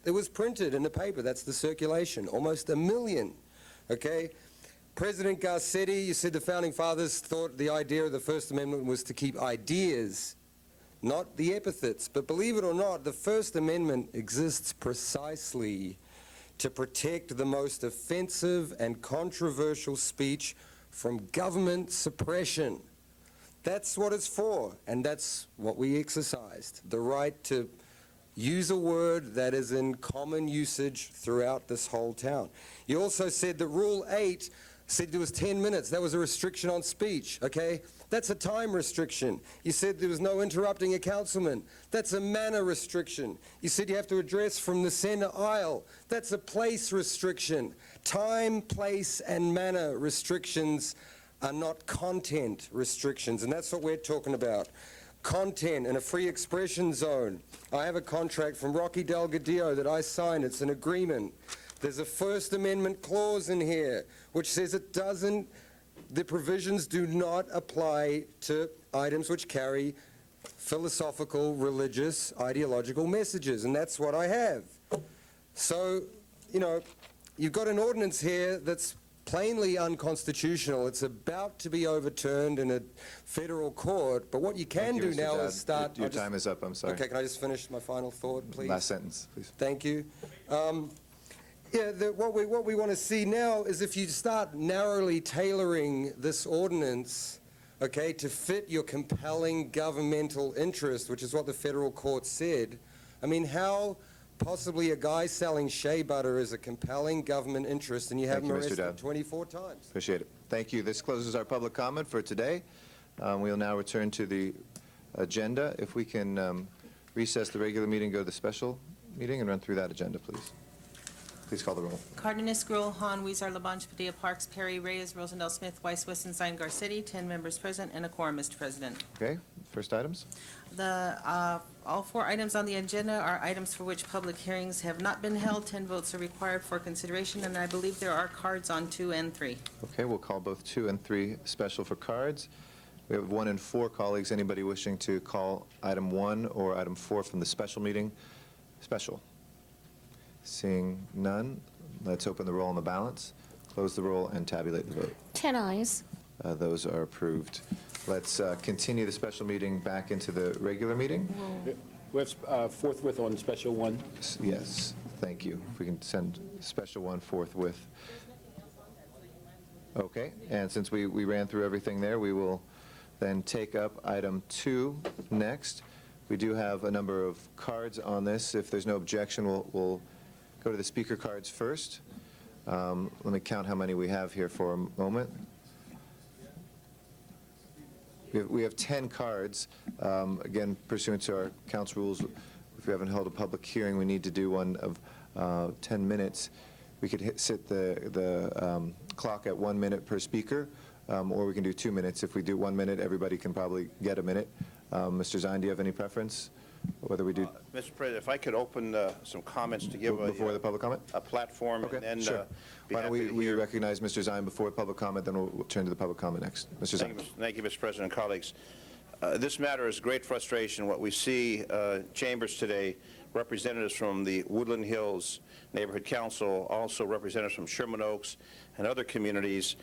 It was printed in the paper. That's the circulation. Almost 1 million. Okay? President Garcetti, you said the Founding Fathers thought the idea of the First Amendment was to keep ideas, not the epithets. But believe it or not, the First Amendment exists precisely to protect the most offensive and controversial speech from government suppression. That's what it's for, and that's what we exercised, the right to use a word that is in common usage throughout this whole town. You also said that Rule 8 said there was 10 minutes. That was a restriction on speech, okay? That's a time restriction. You said there was no interrupting a councilman. That's a manner restriction. You said you have to address from the center aisle. That's a place restriction. Time, place, and manner restrictions are not content restrictions, and that's what we're talking about. Content in a free expression zone. I have a contract from Rocky Delgadillo that I signed. It's an agreement. There's a First Amendment clause in here which says the provisions do not apply to items which carry philosophical, religious, ideological messages, and that's what I have. So, you know, you've got an ordinance here that's plainly unconstitutional. It's about to be overturned in a federal court, but what you can do now is start... Your time is up, I'm sorry. Okay, can I just finish my final thought, please? Last sentence, please. Thank you. Yeah, what we want to see now is if you start narrowly tailoring this ordinance, okay, to fit your compelling governmental interest, which is what the federal court said. I mean, how possibly a guy selling shea butter is a compelling government interest, and you have him arrested 24 times? Appreciate it. Thank you. This closes our public comment for today. We'll now return to the agenda. If we can recess the regular meeting, go to the special meeting, and run through that agenda, please. Please call the roll. Cardenas, Gruel, Han, Weezer, Labange, Padilla, Parks, Perry, Reyes, Rosendale, Smith, Weiss, Westenstein, Garcetti, 10 members present and a quorum, Mr. President. Okay, first items. All 4 items on the agenda are items for which public hearings have not been held. 10 votes are required for consideration, and I believe there are cards on 2 and 3. Okay, we'll call both 2 and 3 special for cards. We have 1 and 4 colleagues. Anybody wishing to call item 1 or item 4 from the special meeting? Special. Seeing none, let's open the roll on the balance, close the roll, and tabulate the vote. 10 ayes. Those are approved. Let's continue the special meeting back into the regular meeting. We have forthwith on special 1. Yes, thank you. If we can send special 1 forthwith. Okay, and since we ran through everything there, we will then take up item 2 next. We do have a number of cards on this. If there's no objection, we'll go to the speaker cards first. Let me count how many we have here for a moment. We have 10 cards. Again, pursuant to our council rules, if we haven't held a public hearing, we need to do one of 10 minutes. We could set the clock at 1 minute per speaker, or we can do 2 minutes. If we do 1 minute, everybody can probably get a minute. Mr. Zine, do you have any preference? Whether we do Mr. President, if I could open some comments to give before the public comment? a platform, Okay, and then sure. be Why don't happy to we hear. recognize Mr. Zine before public comment, then we'll turn to the public comment next. Mr. Zine. Thank you, Mr. President and colleagues. This matter is great frustration. What we see chambers today, representatives from the Woodland Hills Neighborhood Council, also representatives from Sherman Oaks and other communities.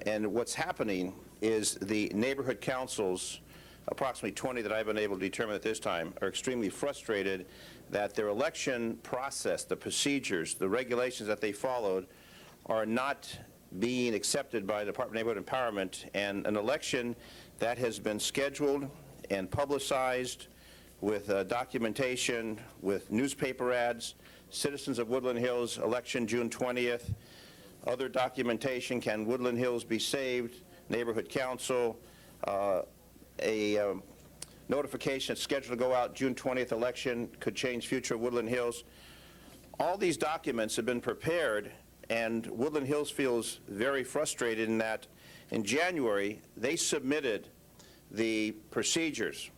And what's happening is the neighborhood councils, approximately 20 that I've been able to determine at this time, are extremely frustrated that their election process, the procedures, the regulations that they followed are not being accepted by the Department of Neighborhood Empowerment, and an election that has been scheduled and publicized with documentation, with newspaper ads, Citizens of Woodland Hills, election June 20th, other documentation, can Woodland Hills be saved, Neighborhood Council, a notification that's scheduled to go out June 20th election could change future Woodland Hills. All these documents have been prepared, and Woodland Hills feels very frustrated in that in January they submitted the procedures.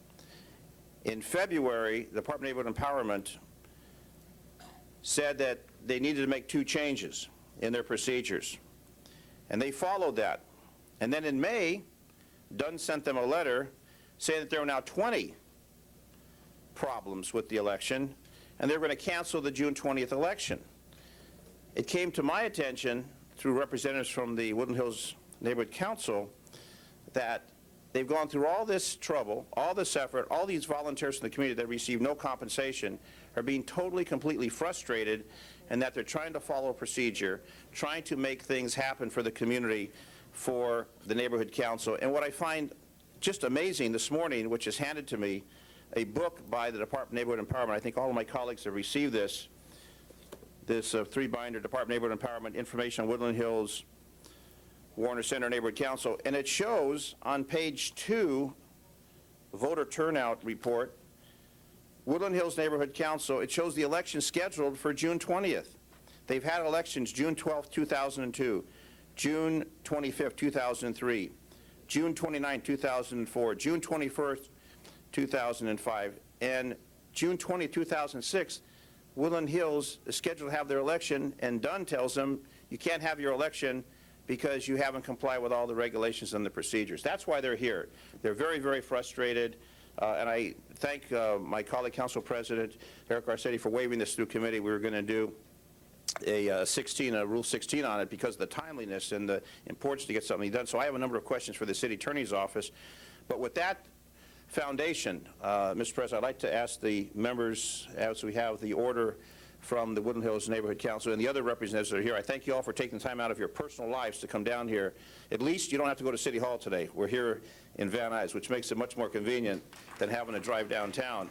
In February, the Department of Neighborhood Empowerment said that they needed to make 2 changes in their procedures, and they followed that. And then in May, Dunn sent them a letter saying that there are now 20 problems with the election, and they're going to cancel the June 20th election. It came to my attention through representatives from the Woodland Hills Neighborhood Council that they've gone through all this trouble, all this effort, all these volunteers from the community that receive no compensation are being totally, completely frustrated, and that they're trying to follow a procedure, trying to make things happen for the community, for the neighborhood council. And what I find just amazing this morning, which is handed to me, a book by the Department of Neighborhood Empowerment. I think all of my colleagues have received this 3-binder Department of Neighborhood Empowerment, Information on Woodland Hills, Warner Center Neighborhood Council, and it shows on page 2, voter turnout report, Woodland Hills Neighborhood Council, it shows the election scheduled for June 20th. They've had elections June 12th, 2002, June 25th, 2003, June 29th, 2004, June 21st, 2005, and June 20th, 2006, Woodland Hills is scheduled to have their election, and Dunn tells them you can't have your election because you haven't complied with all the regulations and the procedures. That's why they're here. They're very, very frustrated, and I thank my colleague, Council President Eric Garcetti, for waiving this through committee. We were going to do a Rule 16 on it because of the timeliness and the importance to get something done. So I have a number of questions for the City Attorney's Office. But with that foundation, Mr. President, I'd like to ask the members, as we have the order from the Woodland Hills Neighborhood Council and the other representatives that are here, I thank you all for taking time out of your personal lives to come down here. At least you don't have to go to City Hall today. We're here in Van Nuys, which makes it much more convenient than having to drive downtown.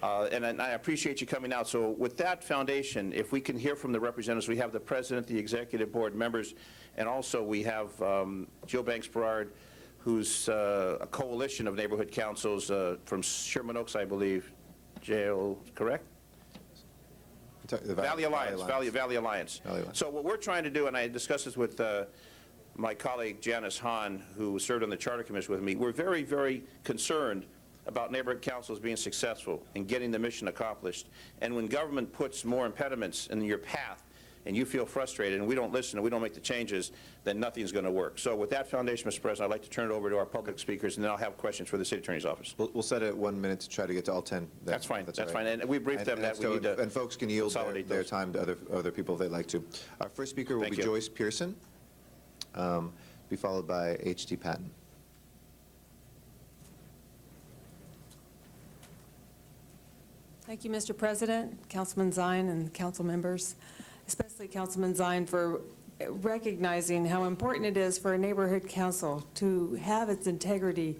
And I appreciate you coming out. So with that foundation, if we can hear from the representatives, we have the President, the Executive Board members, And also, we have Jill Banks-Berard, who's a coalition of neighborhood councils from Sherman Oaks, I believe. Jill, correct? Valley Alliance. Valley Alliance. So what we're trying to do, and I discussed this with my colleague Janice Hahn, who served on the Charter Commission with me, we're very, very concerned about neighborhood councils being successful in getting the mission accomplished. And when government puts more impediments in your path, and you feel frustrated, and we don't listen, and we don't make the changes, then nothing's going to work. So with that foundation, Mr. President, I'd like to turn it over to our public speakers, and then I'll have questions for the City Attorney's Office. We'll set it 1 minute to try to get to all 10. That's fine. That's all right. fine. And we briefed them that we need to and folks can yield their time to other people if they'd like to. Our first speaker will be Joyce Pearson, be followed by H.D. Patton. Thank you, Mr. President, Councilman Zine, and council members, especially Councilman Zine, for recognizing how important it is for a neighborhood council to have its integrity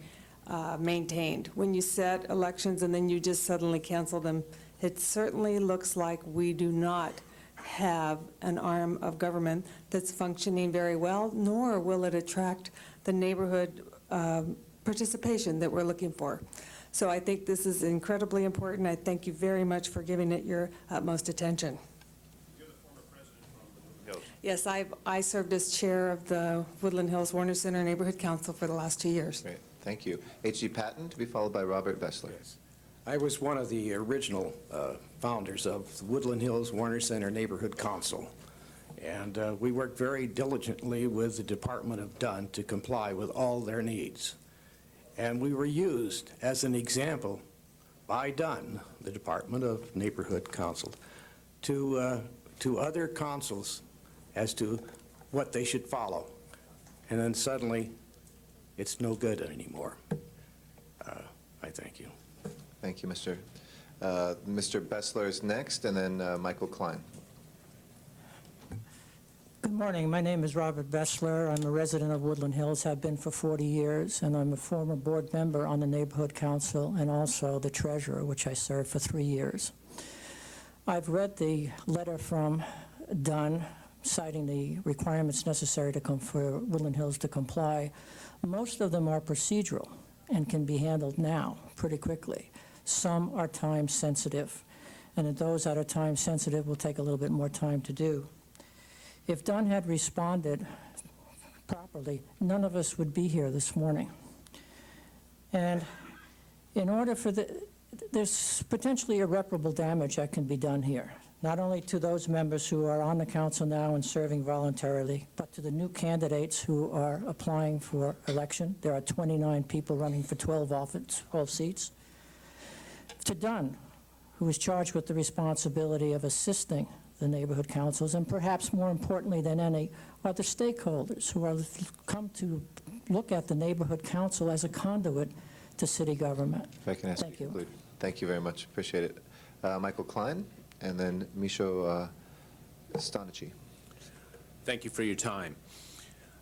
maintained. When you set elections and then you just suddenly cancel them, it certainly looks like we do not have an arm of government that's functioning very well, nor will it attract the neighborhood participation that we're looking for. So I think this is incredibly important. I thank you very much for giving it your utmost attention. You're the former president from Woodland Hills. Yes, I served as chair of the Woodland Hills Warner Center Neighborhood Council for the last 2 years. Great, thank you. H.D. Patton, to be followed by Robert Bessler. Yes. I was one of the original founders of the Woodland Hills Warner Center Neighborhood Council. And we worked very diligently with the Department of Dunn to comply with all their needs. And we were used as an example by Dunn, the Department of Neighborhood Council, to other councils as to what they should follow. And then suddenly, it's no good anymore. I thank you. Thank you, Mr. Bessler is next, and then Michael Klein. Good morning. My name is Robert Bessler. I'm a resident of Woodland Hills, have been for 40 years, and I'm a former board member on the Neighborhood Council and also the treasurer, which I served for 3 years. I've read the letter from Dunn citing the requirements necessary to come for Woodland Hills to comply. Most of them are procedural and can be handled now pretty quickly. Some are time sensitive, and those that are time sensitive will take a little bit more time to do. If Dunn had responded properly, none of us would be here this morning. And in order for there's potentially irreparable damage that can be done here, not only to those members who are on the council now and serving voluntarily, but to the new candidates who are applying for election. There are 29 people running for 12 seats. To Dunn, who is charged with the responsibility of assisting the neighborhood councils, and perhaps more importantly than any, are the stakeholders who are come to look at the neighborhood council as a conduit to city government. If I can ask you to conclude. Thank you very much. Appreciate it. Michael Klein, and then Misho Stanici. Thank you for your time.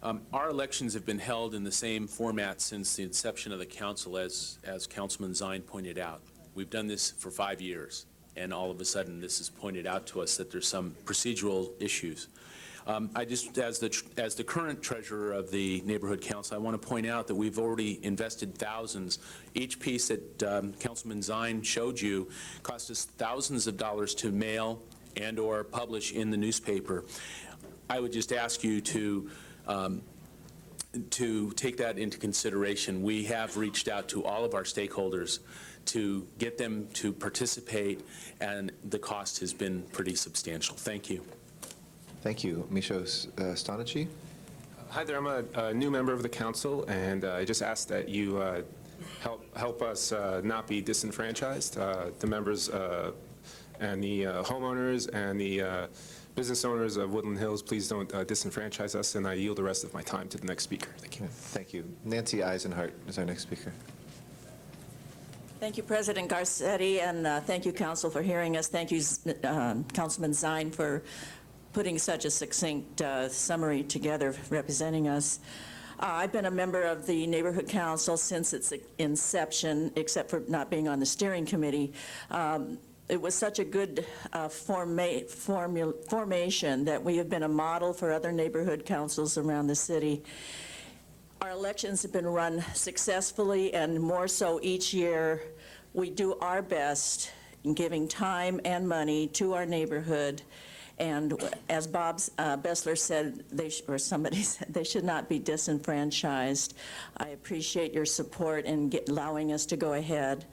Our elections have been held in the same format since the inception of the council, as Councilman Zine pointed out. We've done this for 5 years. And all of a sudden, this is pointed out to us that there's some procedural issues. I just, as the current treasurer of the Neighborhood Council, I want to point out that we've already invested thousands. Each piece that Councilman Zine showed you cost us thousands of dollars to mail and/or publish in the newspaper. I would just ask you to take that into consideration. We have reached out to all of our stakeholders to get them to participate, and the cost has been pretty substantial. Thank you. Thank you. Misho Stanici. Hi there. I'm a new member of the council, and I just ask that you help us not be disenfranchised. The members and the homeowners and the business owners of Woodland Hills, please don't disenfranchise us, and I yield the rest of my time to the next speaker. Thank you. Thank you. Nancy Eisenhart is our next speaker. Thank you, President Garcetti, and thank you, Council, for hearing us. Thank you, Councilman Zine, for putting such a succinct summary together representing us. I've been a member of the Neighborhood Council since its inception, except for not being on the steering committee. it was such a good formation that we have been a model for other neighborhood councils around the city. Our elections have been run successfully, and more so each year. We do our best in giving time and money to our neighborhood. And as Bob Bessler said, or somebody said, they should not be disenfranchised. I appreciate your support in allowing us to go ahead.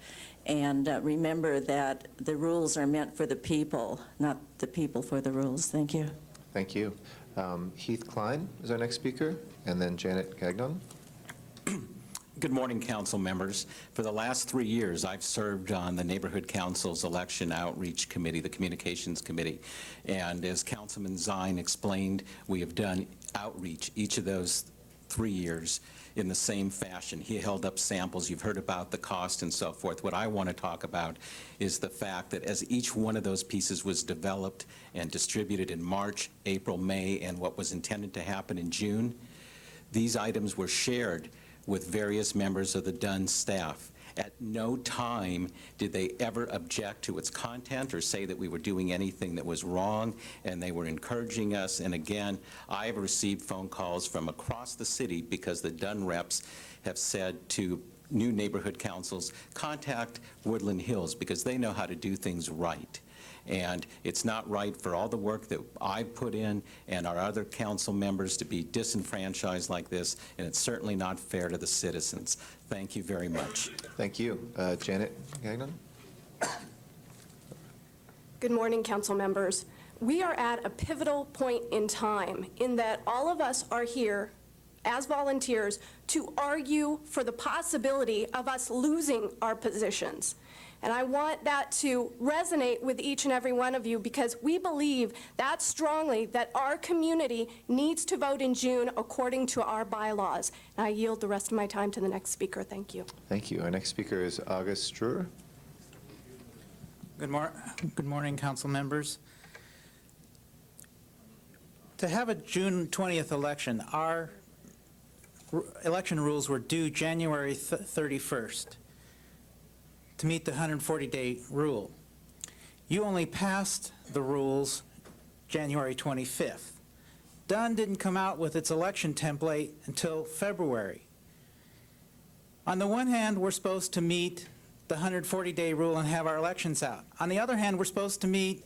And remember that the rules are meant for the people, not the people for the rules. Thank you. Thank you. Heath Klein is our next speaker, and then Janet Gagnon. Good morning, council members. For the last 3 years, I've served on the Neighborhood Council's Election Outreach Committee, the Communications Committee. And as Councilman Zine explained, we have done outreach each of those 3 years in the same fashion. He held up samples. You've heard about the cost and so forth. What I want to talk about is the fact that as each one of those pieces was developed and distributed in March, April, May, and what was intended to happen in June, these items were shared with various members of the Dunn staff. At no time did they ever object to its content or say that we were doing anything that was wrong, and they were encouraging us. And again, I have received phone calls from across the city because the Dunn reps have said to new neighborhood councils, contact Woodland Hills because they know how to do things right. And it's not right for all the work that I've put in and our other council members to be disenfranchised like this, and it's certainly not fair to the citizens. Thank you very much. Thank you. Janet Gagnon? Good morning, council members. We are at a pivotal point in time in that all of us are here as volunteers to argue for the possibility of us losing our positions. And I want that to resonate with each and every one of you because we believe that strongly that our community needs to vote in June according to our bylaws. And I yield the rest of my time to the next speaker. Thank you. Thank you. Our next speaker is August Struer. Good morning, council members. To have a June 20th election, our election rules were due January 31st. To meet the 140-day rule. You only passed the rules January 25th. Dunn didn't come out with its election template until February. On the one hand, we're supposed to meet the 140-day rule and have our elections out. On the other hand, we're supposed to meet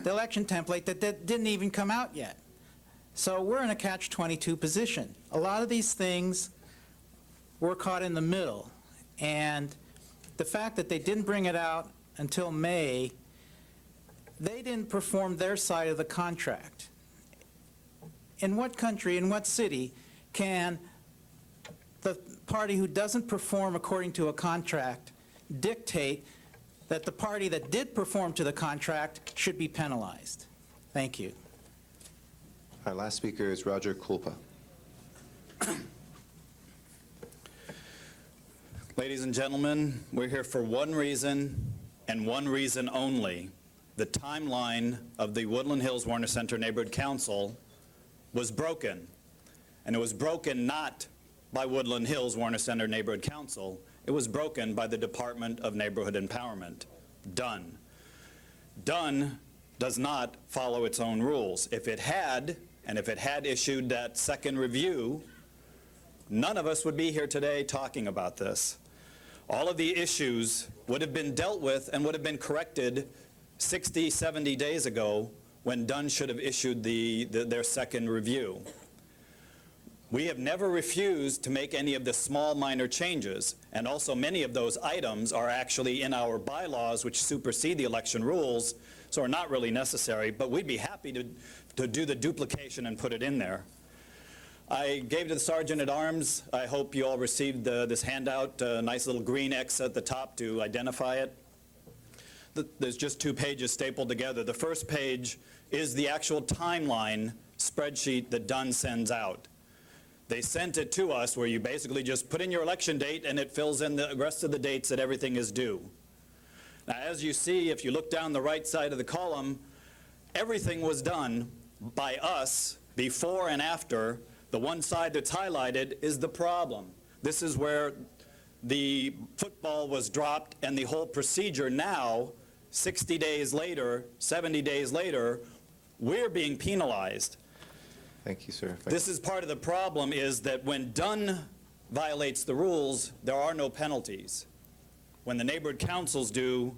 the election template that didn't even come out yet. So we're in a catch-22 position. A lot of these things we're caught in the middle, and the fact that they didn't bring it out until May, they didn't perform their side of the contract. In what country, in what city, can the party who doesn't perform according to a contract dictate that the party that did perform to the contract should be penalized? Thank you. Our last speaker is Roger Kulpa. Ladies and gentlemen, we're here for one reason and one reason only. The timeline of the Woodland Hills Warner Center Neighborhood Council was broken. And it was broken not by Woodland Hills Warner Center Neighborhood Council. It was broken by the Department of Neighborhood Empowerment, Dunn. Dunn does not follow its own rules. If it had, and if it had issued that second review, none of us would be here today talking about this. All of the issues would have been dealt with and would have been corrected 60, 70 days ago when Dunn should have issued their second review. We have never refused to make any of the small minor changes, and also many of those items are actually in our bylaws which supersede the election rules, so are not really necessary, but we'd be happy to do the duplication and put it in there. I gave to the Sergeant at Arms. I hope you all received this handout, a nice little green X at the top to identify it. There's just 2 pages stapled together. The first page is the actual timeline spreadsheet that Dunn sends out. They sent it to us where you basically just put in your election date and it fills in the rest of the dates that everything is due. Now, as you see, if you look down the right side of the column, everything was done by us before and after. The one side that's highlighted is the problem. This is where the football was dropped, and the whole procedure now 60 days later, 70 days later, we're being penalized. Thank you, sir. This is part of the problem, is that when Dunn violates the rules, there are no penalties. When the neighborhood councils do,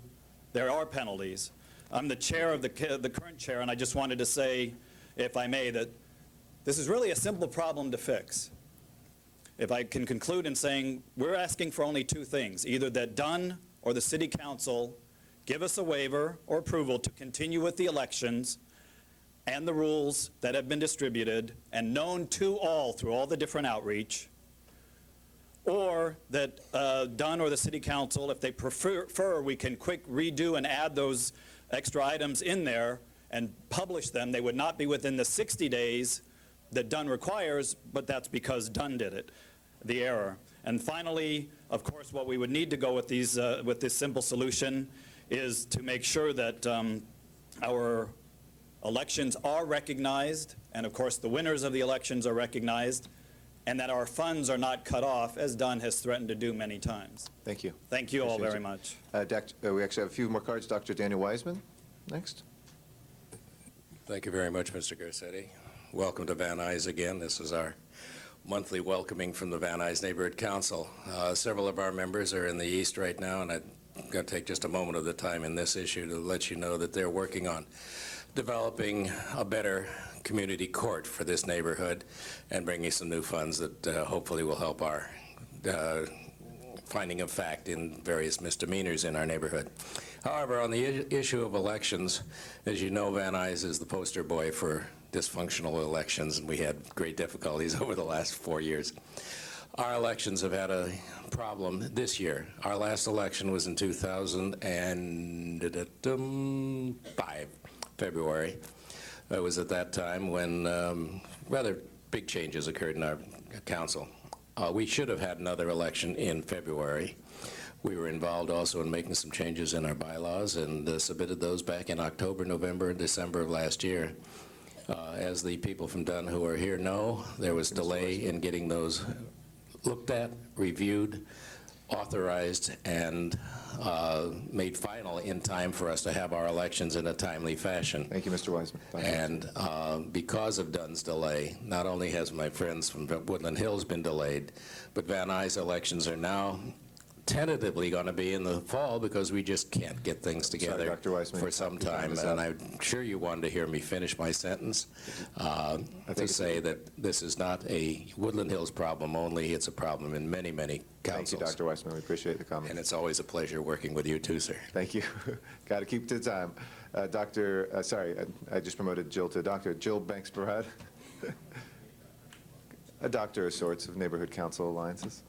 there are penalties. I'm the chair of the current chair, and I just wanted to say, if I may, that this is really a simple problem to fix. If I can conclude in saying, we're asking for only two things, either that Dunn or the city council give us a waiver or approval to continue with the elections and the rules that have been distributed and known to all through all the different outreach, or that Dunn or the city council, if they prefer, we can quick redo and add those extra items in there and publish them. They would not be within the 60 days that Dunn requires, but that's because Dunn did it, the error. And finally, of course, what we would need to go with these, with this simple solution is to make sure that our elections are recognized, and of course the winners of the elections are recognized, and that our funds are not cut off, as Dunn has threatened to do many times. Thank you. Thank you all Appreciate very it. much. We actually have a few more cards. Dr. Daniel Wiseman, next. Thank you very much, Mr. Garcetti. Welcome to Van Nuys again. This is our monthly welcoming from the Van Nuys Neighborhood Council. Several of our members are in the East right now, and I'm going to take just a moment of the time in this issue to let you know that they're working on developing a better community court for this neighborhood and bringing some new funds that hopefully will help our finding of fact in various misdemeanors in our neighborhood. However, on the issue of elections, as you know, Van Nuys is the poster boy for dysfunctional elections, and we had great difficulties over the last 4 years. Our elections have had a problem this year. Our last election was in 2005, February. It was at that time when rather big changes occurred in our council. We should have had another election in February. We were involved also in making some changes in our bylaws and submitted those back in October, November, and December of last year. As the people from Dunn who are here know, there was delay in getting those looked at, reviewed, authorized, and made final in time for us to have our elections in a timely fashion. Thank you, Mr. Wiseman. And because of Dunn's delay, not only has my friends from Woodland Hills been delayed, but Van Nuys elections are now tentatively going to be in the fall because we just can't get things together Dr. Wiseman, for some time. And I'm sure you wanted to hear me finish my sentence to say that this is not a Woodland Hills problem only. It's a problem in many, many councils. Thank you, Dr. Wiseman. We appreciate the comment. And it's always a pleasure working with you too, sir. Thank you. Got to keep to the time. I just promoted Jill to Dr. Jill Banks-Barad, a doctor of sorts of Neighborhood Council Alliances.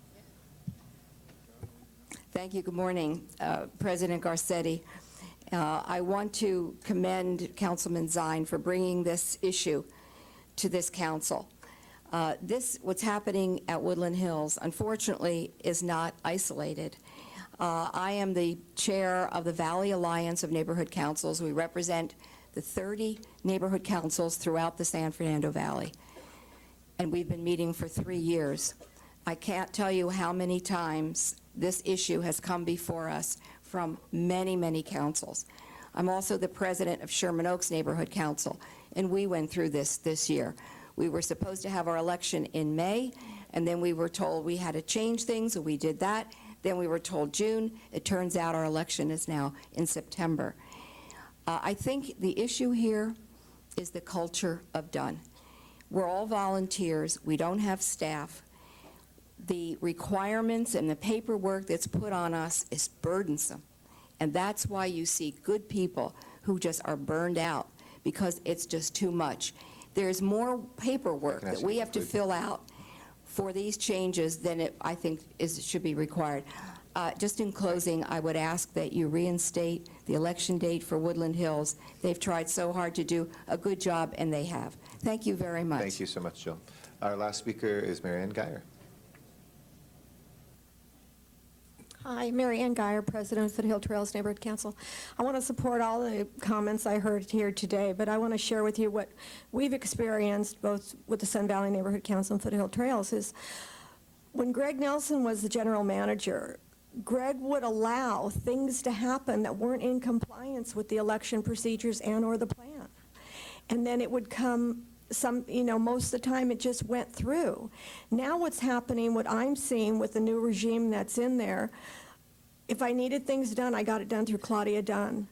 Thank you. Good morning, President Garcetti. I want to commend Councilman Zine for bringing this issue to this council. What's happening at Woodland Hills, unfortunately, is not isolated. I am the chair of the Valley Alliance of Neighborhood Councils. We represent the 30 neighborhood councils throughout the San Fernando Valley, and we've been meeting for 3 years. I can't tell you how many times this issue has come before us from many, many councils. I'm also the president of Sherman Oaks Neighborhood Council, and we went through this year. We were supposed to have our election in May, and then we were told we had to change things, and we did that. Then we were told June. It turns out our election is now in September. I think the issue here is the culture of Dunn. We're all volunteers. We don't have staff. The requirements and the paperwork that's put on us is burdensome. And that's why you see good people who just are burned out, because it's just too much. There's more paperwork that we have to fill out for these changes than I think should be required. Just in closing, I would ask that you reinstate the election date for Woodland Hills. They've tried so hard to do a good job, and they have. Thank you very much. Thank you so much, Jill. Our last speaker is Marianne Geyer. Hi, Mary Ann Geyer, President of Foothill Trails Neighborhood Council. I want to support all the comments I heard here today, but I want to share with you what we've experienced both with the Sun Valley Neighborhood Council and Foothill Trails is when Greg Nelson was the general manager, Greg would allow things to happen that weren't in compliance with the election procedures and/or the plan. And then it would come most of the time it just went through. Now what's happening, what I'm seeing with the new regime that's in there, if I needed things done, I got it done through Claudia Dunn.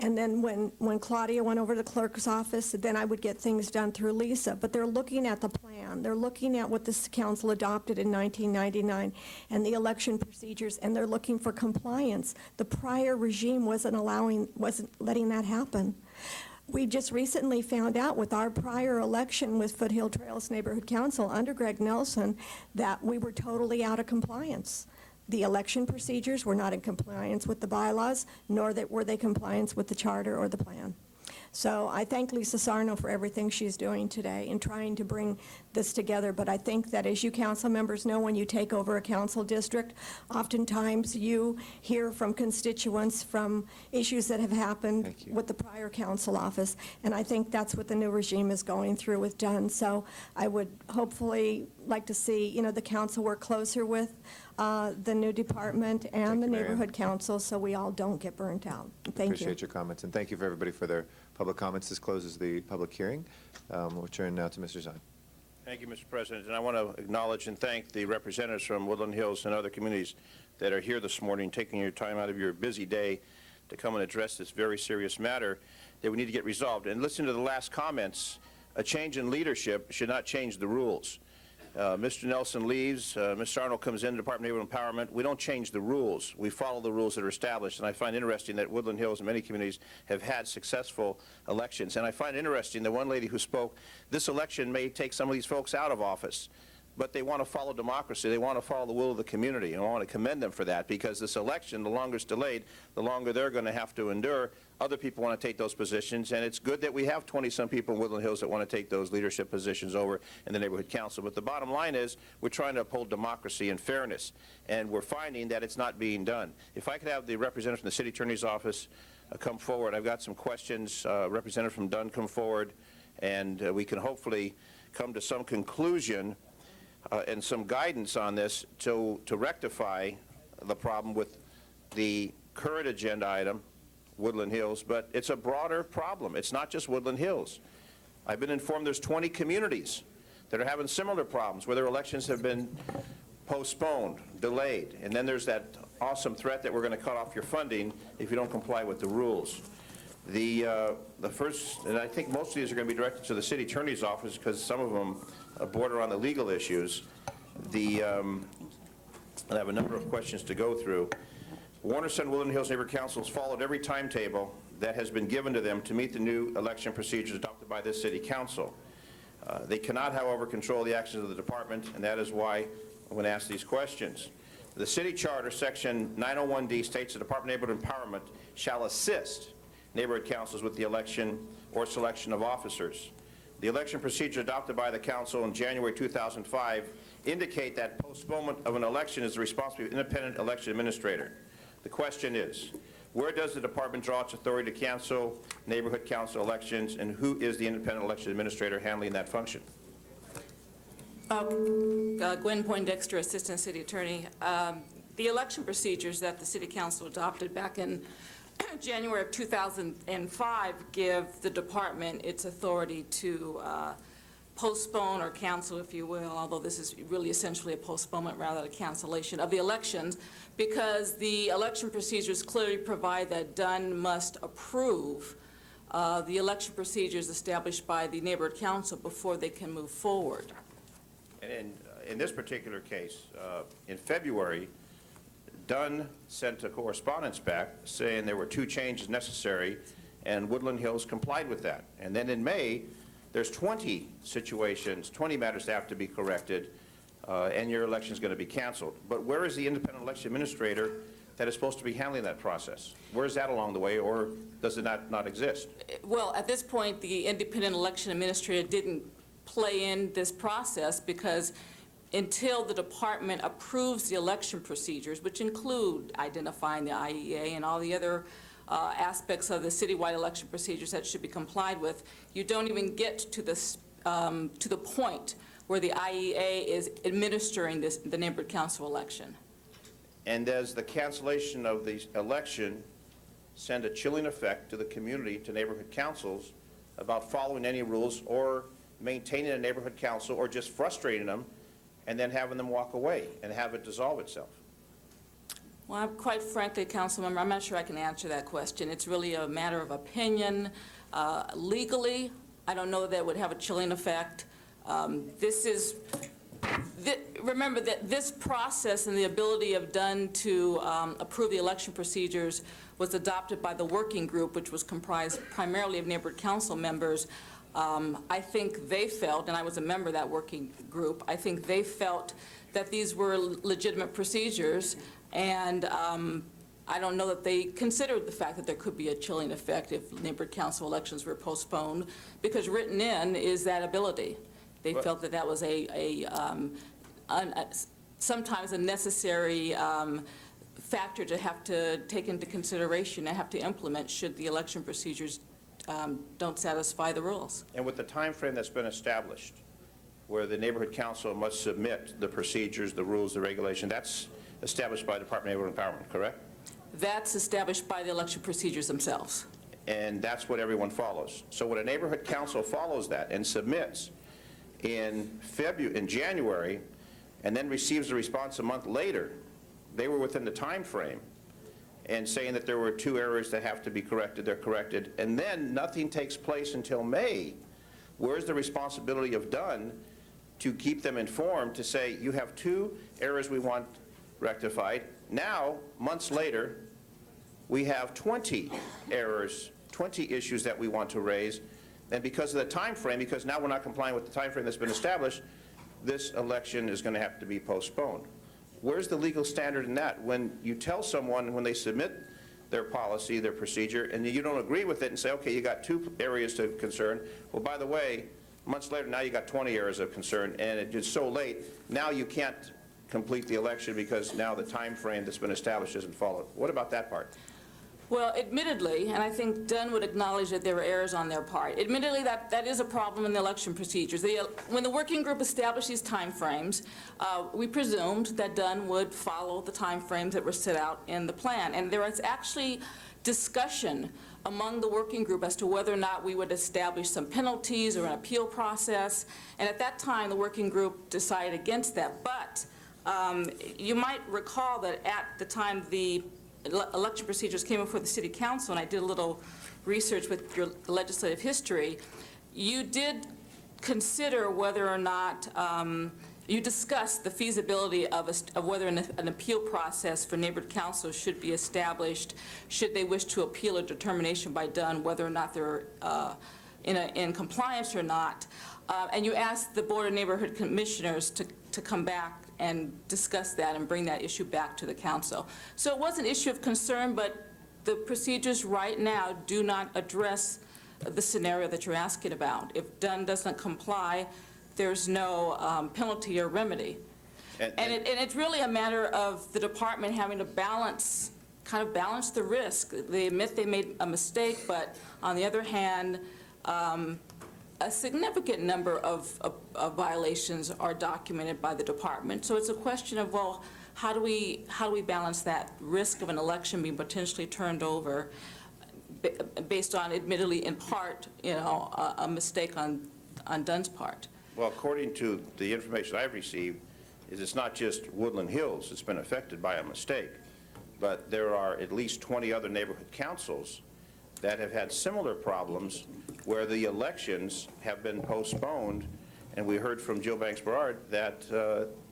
And then when Claudia went over to the clerk's office, then I would get things done through Lisa. But they're looking at the plan. They're looking at what this council adopted in 1999 and the election procedures, and they're looking for compliance. The prior regime wasn't letting that happen. We just recently found out with our prior election with Foothill Trails Neighborhood Council under Greg Nelson that we were totally out of compliance. The election procedures were not in compliance with the bylaws, nor were they compliance with the charter or the plan. So I thank Lisa Sarno for everything she's doing today in trying to bring this together. But I think that, as you council members know, when you take over a council district, oftentimes you hear from constituents from issues that have happened with the prior council office. And I think that's what the new regime is going through with Dunn. So I would hopefully like to see, the council work closer with the new department and the neighborhood council so we all don't get burnt out. Thank you. Appreciate your comments, and thank you for everybody for their public comments. This closes the public hearing. We'll turn now to Mr. Zine. Thank you, Mr. President. And I want to acknowledge and thank the representatives from Woodland Hills and other communities that are here this morning, taking your time out of your busy day to come and address this very serious matter that we need to get resolved. And listen to the last comments. A change in leadership should not change the rules. Mr. Nelson leaves, Mr. Arnold comes in, Department of Neighborhood Empowerment. We don't change the rules. We follow the rules that are established. And I find interesting that Woodland Hills and many communities have had successful elections. And I find interesting that one lady who spoke, this election may take some of these folks out of office, but they want to follow democracy. They want to follow the will of the community. And I want to commend them for that, because this election, the longer it's delayed, the longer they're going to have to endure. Other people want to take those positions, and it's good that we have 20-some people in Woodland Hills that want to take those leadership positions over in the neighborhood council. But the bottom line is we're trying to uphold democracy and fairness, and we're finding that it's not being done. If I could have the representative from the city attorney's office come forward. I've got some questions. Representative from Dunn, come forward, and we can hopefully come to some conclusion and some guidance on this to rectify the problem with the current agenda item, Woodland Hills, but it's a broader problem. It's not just Woodland Hills. I've been informed there's 20 communities that are having similar problems where their elections have been postponed, delayed, and then there's that awesome threat that we're going to cut off your funding if you don't comply with the rules. The first, and I think most of these are going to be directed to the city attorney's office because some of them border on the legal issues. I have a number of questions to go through. Warner Center Woodland Hills Neighborhood Council has followed every timetable that has been given to them to meet the new election procedures adopted by this city council. They cannot, however, control the actions of the department, and that is why I'm going to ask these questions. The city charter, section 901D, states the Department of Neighborhood Empowerment shall assist neighborhood councils with the election or selection of officers. The election procedure adopted by the council in January 2005 indicate that postponement of an election is the responsibility of an independent election administrator. The question is, where does the department draw its authority to cancel neighborhood council elections, and who is the independent election administrator handling that function? Gwen Poindexter, Assistant City Attorney. The election procedures that the City Council adopted back in January of 2005 give the department its authority to postpone or cancel, if you will, although this is really essentially a postponement rather than a cancellation of the elections, because the election procedures clearly provide that Dunn must approve the election procedures established by the neighborhood council before they can move forward. And in this particular case, in February, Dunn sent a correspondence back saying there were 2 changes necessary, and Woodland Hills complied with that. And then in May, there's 20 situations, 20 matters that have to be corrected, and your election is going to be canceled. But where is the independent election administrator that is supposed to be handling that process? Where is that along the way, or does it not exist? Well, at this point, the independent election administrator didn't play in this process because until the department approves the election procedures, which include identifying the IEA and all the other aspects of the citywide election procedures that should be complied with, you don't even get to this to the point where the IEA is administering the neighborhood council election. And does the cancellation of the election send a chilling effect to the community, to neighborhood councils, about following any rules or maintaining a neighborhood council, or just frustrating them and then having them walk away and have it dissolve itself? Well, quite frankly, Councilmember, I'm not sure I can answer that question. It's really a matter of opinion. Legally, I don't know that it would have a chilling effect. Remember that this process and the ability of Dunn to approve the election procedures was adopted by the working group, which was comprised primarily of neighborhood council members. I think they felt, and I was a member of that working group, I think they felt that these were legitimate procedures, and I don't know that they considered the fact that there could be a chilling effect if neighborhood council elections were postponed, because written in is that ability. They felt that that was sometimes a necessary factor to have to take into consideration and have to implement should the election procedures don't satisfy the rules. And with the time frame that's been established, where the neighborhood council must submit the procedures, the rules, the regulation, that's established by the Department of Neighborhood Empowerment, correct? That's established by the election procedures themselves. And that's what everyone follows. So when a neighborhood council follows that and submits in January, and then receives a response a month later, they were within the time frame, and saying that there were 2 errors that have to be corrected, they're corrected, and then nothing takes place until May. Where's the responsibility of Dunn to keep them informed, to say, you have 2 errors we want rectified. Now, months later, we have 20 errors, 20 issues that we want to raise, and because of the time frame, because now we're not complying with the time frame that's been established, this election is going to have to be postponed. Where's the legal standard in that? When you tell someone, when they submit their policy, their procedure, and you don't agree with it and say, okay, you got 2 areas of concern. Well, by the way, months later, now you got 20 areas of concern, and it's so late, now you can't complete the election because now the time frame that's been established isn't followed. What about that part? Well, admittedly, and I think Dunn would acknowledge that there were errors on their part, admittedly that is a problem in the election procedures. When the working group established these timeframes, we presumed that Dunn would follow the timeframes that were set out in the plan. And there was actually discussion among the working group as to whether or not we would establish some penalties or an appeal process. And at that time, the working group decided against that. But you might recall that at the time the election procedures came before the City Council, and I did a little research with your legislative history, you did consider whether or not, you discussed the feasibility of whether an appeal process for neighborhood councils should be established, should they wish to appeal a determination by Dunn, whether or not they're in compliance or not. And you asked the Board of Neighborhood Commissioners to come back and discuss that and bring that issue back to the council. So it was an issue of concern, but the procedures right now do not address the scenario that you're asking about. If Dunn doesn't comply, there's no penalty or remedy. And it's really a matter of the department having to balance the risk. They admit they made a mistake, but on the other hand, a significant number of violations are documented by the department. So it's a question of, well, how do we balance that risk of an election being potentially turned over based on, admittedly, in part, a mistake on Dunn's part? Well, according to the information I've received, it's not just Woodland Hills that's been affected by a mistake, but there are at least 20 other neighborhood councils that have had similar problems where the elections have been postponed. And we heard from Jill Banks-Berard that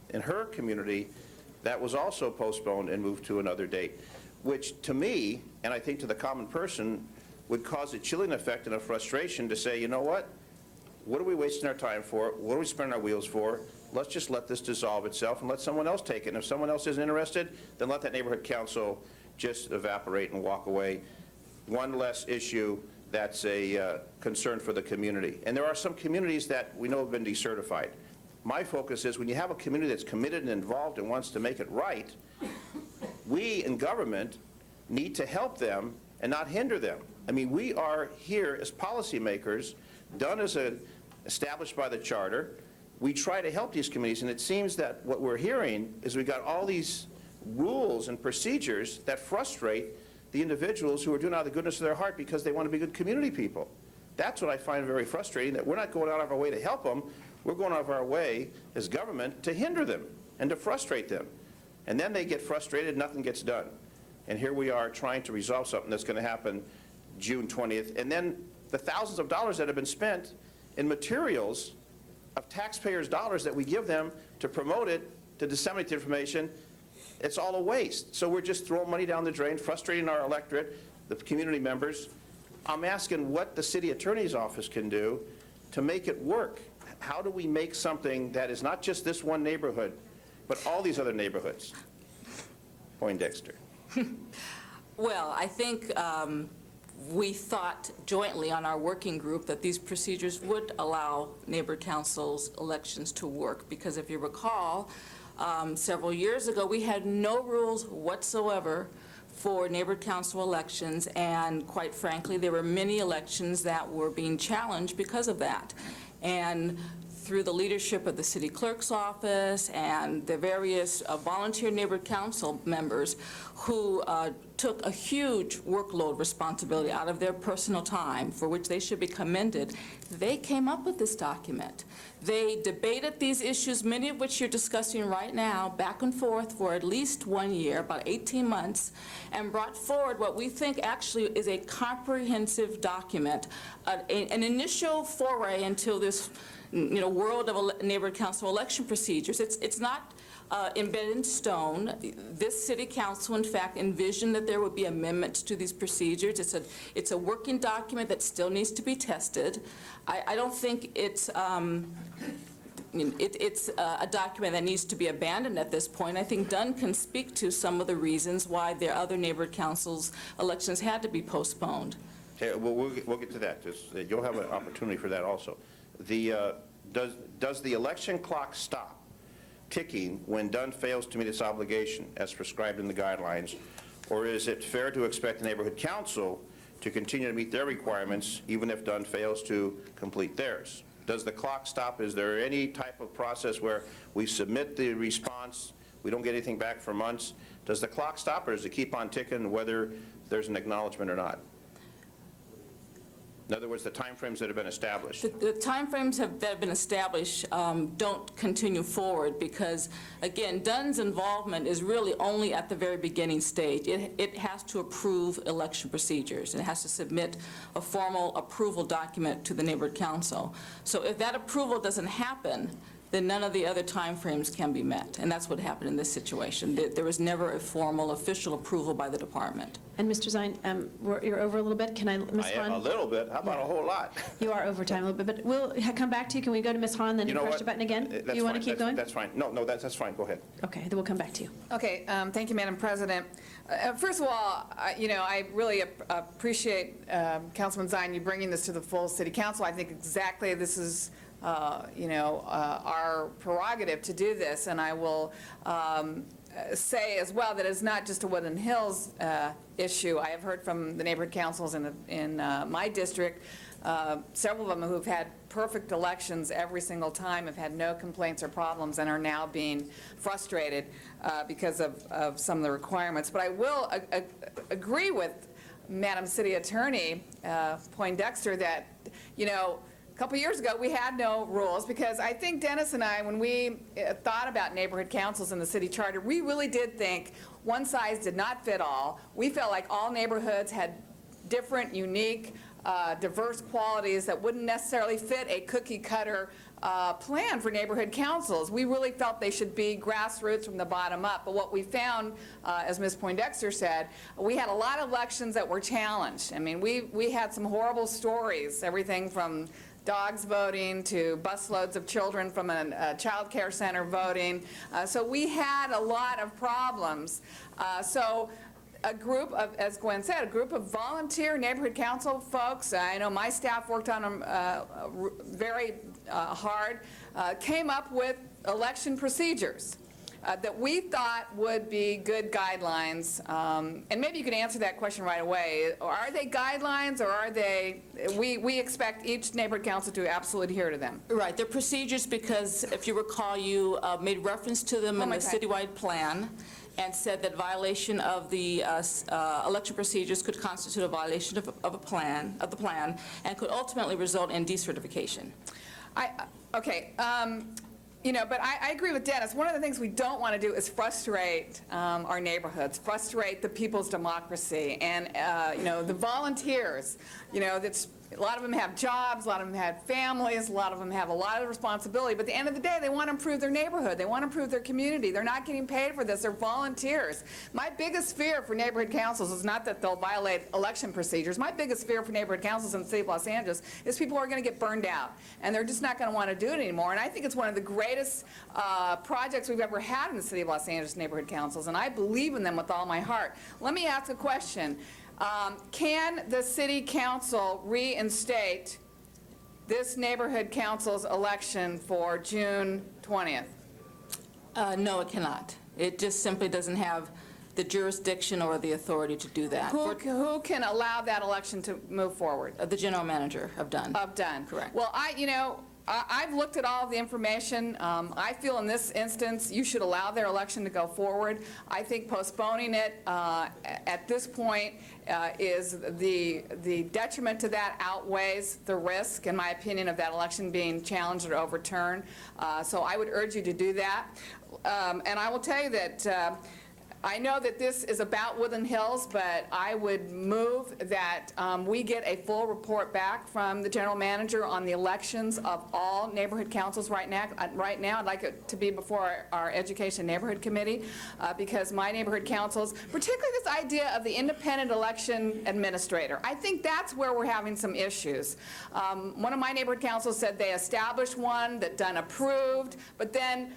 in her community, that was also postponed and moved to another date, which to me, and I think to the common person, would cause a chilling effect and a frustration to say, you know what are we wasting our time for? What are we spinning our wheels for? Let's just let this dissolve itself and let someone else take it. And if someone else isn't interested, then let that neighborhood council just evaporate and walk away. One less issue that's a concern for the community. And there are some communities that we know have been decertified. My focus is when you have a community that's committed and involved and wants to make it right, we in government need to help them and not hinder them. I mean, we are here as policymakers, Dunn is established by the charter. We try to help these communities, and it seems that what we're hearing is we got all these rules and procedures that frustrate the individuals who are doing it out of the goodness of their heart because they want to be good community people. That's what I find very frustrating, that we're not going out of our way to help them. We're going out of our way as government to hinder them and to frustrate them. And then they get frustrated, nothing gets done. And here we are trying to resolve something that's going to happen June 20th. And then the thousands of dollars that have been spent in materials of taxpayers' dollars that we give them to promote it, to disseminate the information, it's all a waste. So we're just throwing money down the drain, frustrating our electorate, the community members. I'm asking what the city attorney's office can do to make it work. How do we make something that is not just this one neighborhood, but all these other neighborhoods? Poindexter. Well, I think we thought jointly on our working group that these procedures would allow neighborhood councils elections to work, because if you recall, several years ago, we had no rules whatsoever for neighborhood council elections, and quite frankly, there were many elections that were being challenged because of that. And through the leadership of the city clerk's office and the various volunteer neighborhood council members who took a huge workload responsibility out of their personal time, for which they should be commended, they came up with this document. They debated these issues, many of which you're discussing right now, back and forth for at least 1 year, about 18 months, and brought forward what we think actually is a comprehensive document, an initial foray into this world of neighborhood council election procedures. It's not embedded in stone. This city council, in fact, envisioned that there would be amendments to these procedures. It's a working document that still needs to be tested. I don't think it's it's a document that needs to be abandoned at this point. I think Dunn can speak to some of the reasons why their other neighborhood councils elections had to be postponed. Okay, we'll get to that. You'll have an opportunity for that also. Does the election clock stop ticking when Dunn fails to meet its obligation as prescribed in the guidelines, or is it fair to expect the neighborhood council to continue to meet their requirements even if Dunn fails to complete theirs? Does the clock stop? Is there any type of process where we submit the response, we don't get anything back for months? Does the clock stop, or does it keep on ticking whether there's an acknowledgement or not? In other words, the timeframes that have been established. The timeframes that have been established don't continue forward because, again, Dunn's involvement is really only at the very beginning stage. It has to approve election procedures. It has to submit a formal approval document to the neighborhood council. So if that approval doesn't happen, then none of the other timeframes can be met. And that's what happened in this situation. There was never a formal official approval by the department. And Mr. Zine, you're over a little bit. Can I, Ms. I Hahn? am a little bit. How about a whole lot? You are over time a little bit, but we'll come back to you. Can we go to Ms. Hahn, then You know press what? your button again? That's You want to fine. keep going? That's fine. No, that's fine. Go ahead. Okay, then we'll come back to you. Okay, thank you, Madam President. First of all, I really appreciate Councilman Zine, you bringing this to the full city council. I think exactly this is our prerogative to do this, and I will say as well that it's not just a Woodland Hills issue. I have heard from the neighborhood councils in my district, several of them who've had perfect elections every single time, have had no complaints or problems, and are now being frustrated because of some of the requirements. But I will agree with Madam City Attorney Poindexter that, a couple years ago, we had no rules, because I think Dennis and I, when we thought about neighborhood councils in the city charter, we really did think one size did not fit all. We felt like all neighborhoods had different, unique, diverse qualities that wouldn't necessarily fit a cookie-cutter plan for neighborhood councils. We really felt they should be grassroots from the bottom up. But what we found, as Ms. Poindexter said, we had a lot of elections that were challenged. I mean, we had some horrible stories, everything from dogs voting to busloads of children from a child care center voting. So we had a lot of problems. So a group of, as Gwen said, a group of volunteer neighborhood council folks, I know my staff worked on them very hard, came up with election procedures that we thought would be good guidelines. And maybe you could answer that question right away. Are they guidelines, or are they, we expect each neighborhood council to absolutely adhere to them? Right, they're procedures because, if you recall, you made reference to them in the citywide plan. and said that violation of the election procedures could constitute a violation of the plan, and could ultimately result in decertification. But I agree with Dennis. One of the things we don't want to do is frustrate our neighborhoods, frustrate the people's democracy, and the volunteers. A lot of them have jobs, a lot of them have families, a lot of them have a lot of responsibility, but at the end of the day, they want to improve their neighborhood, they want to improve their community. They're not getting paid for this, they're volunteers. My biggest fear for neighborhood councils is not that they'll violate election procedures. My biggest fear for neighborhood councils in the city of Los Angeles is people are going to get burned out, and they're just not going to want to do it anymore. And I think it's one of the greatest projects we've ever had in the city of Los Angeles neighborhood councils, and I believe in them with all my heart. Let me ask a question. Can the city council reinstate this neighborhood council's election for June 20th? No, it cannot. It just simply doesn't have the jurisdiction or the authority to do that. Who can allow that election to move forward? The general manager of Dunn. Of Dunn. Correct. Well, I've looked at all of the information. I feel in this instance you should allow their election to go forward. I think postponing it at this point is the detriment to that outweighs the risk, in my opinion, of that election being challenged or overturned. So I would urge you to do that. And I will tell you that I know that this is about Woodland Hills, but I would move that we get a full report back from the general manager on the elections of all neighborhood councils right now. I'd like it to be before our Education Neighborhood Committee, because my neighborhood councils, particularly this idea of the independent election administrator, I think that's where we're having some issues. One of my neighborhood councils said they established one that Dunn approved, but then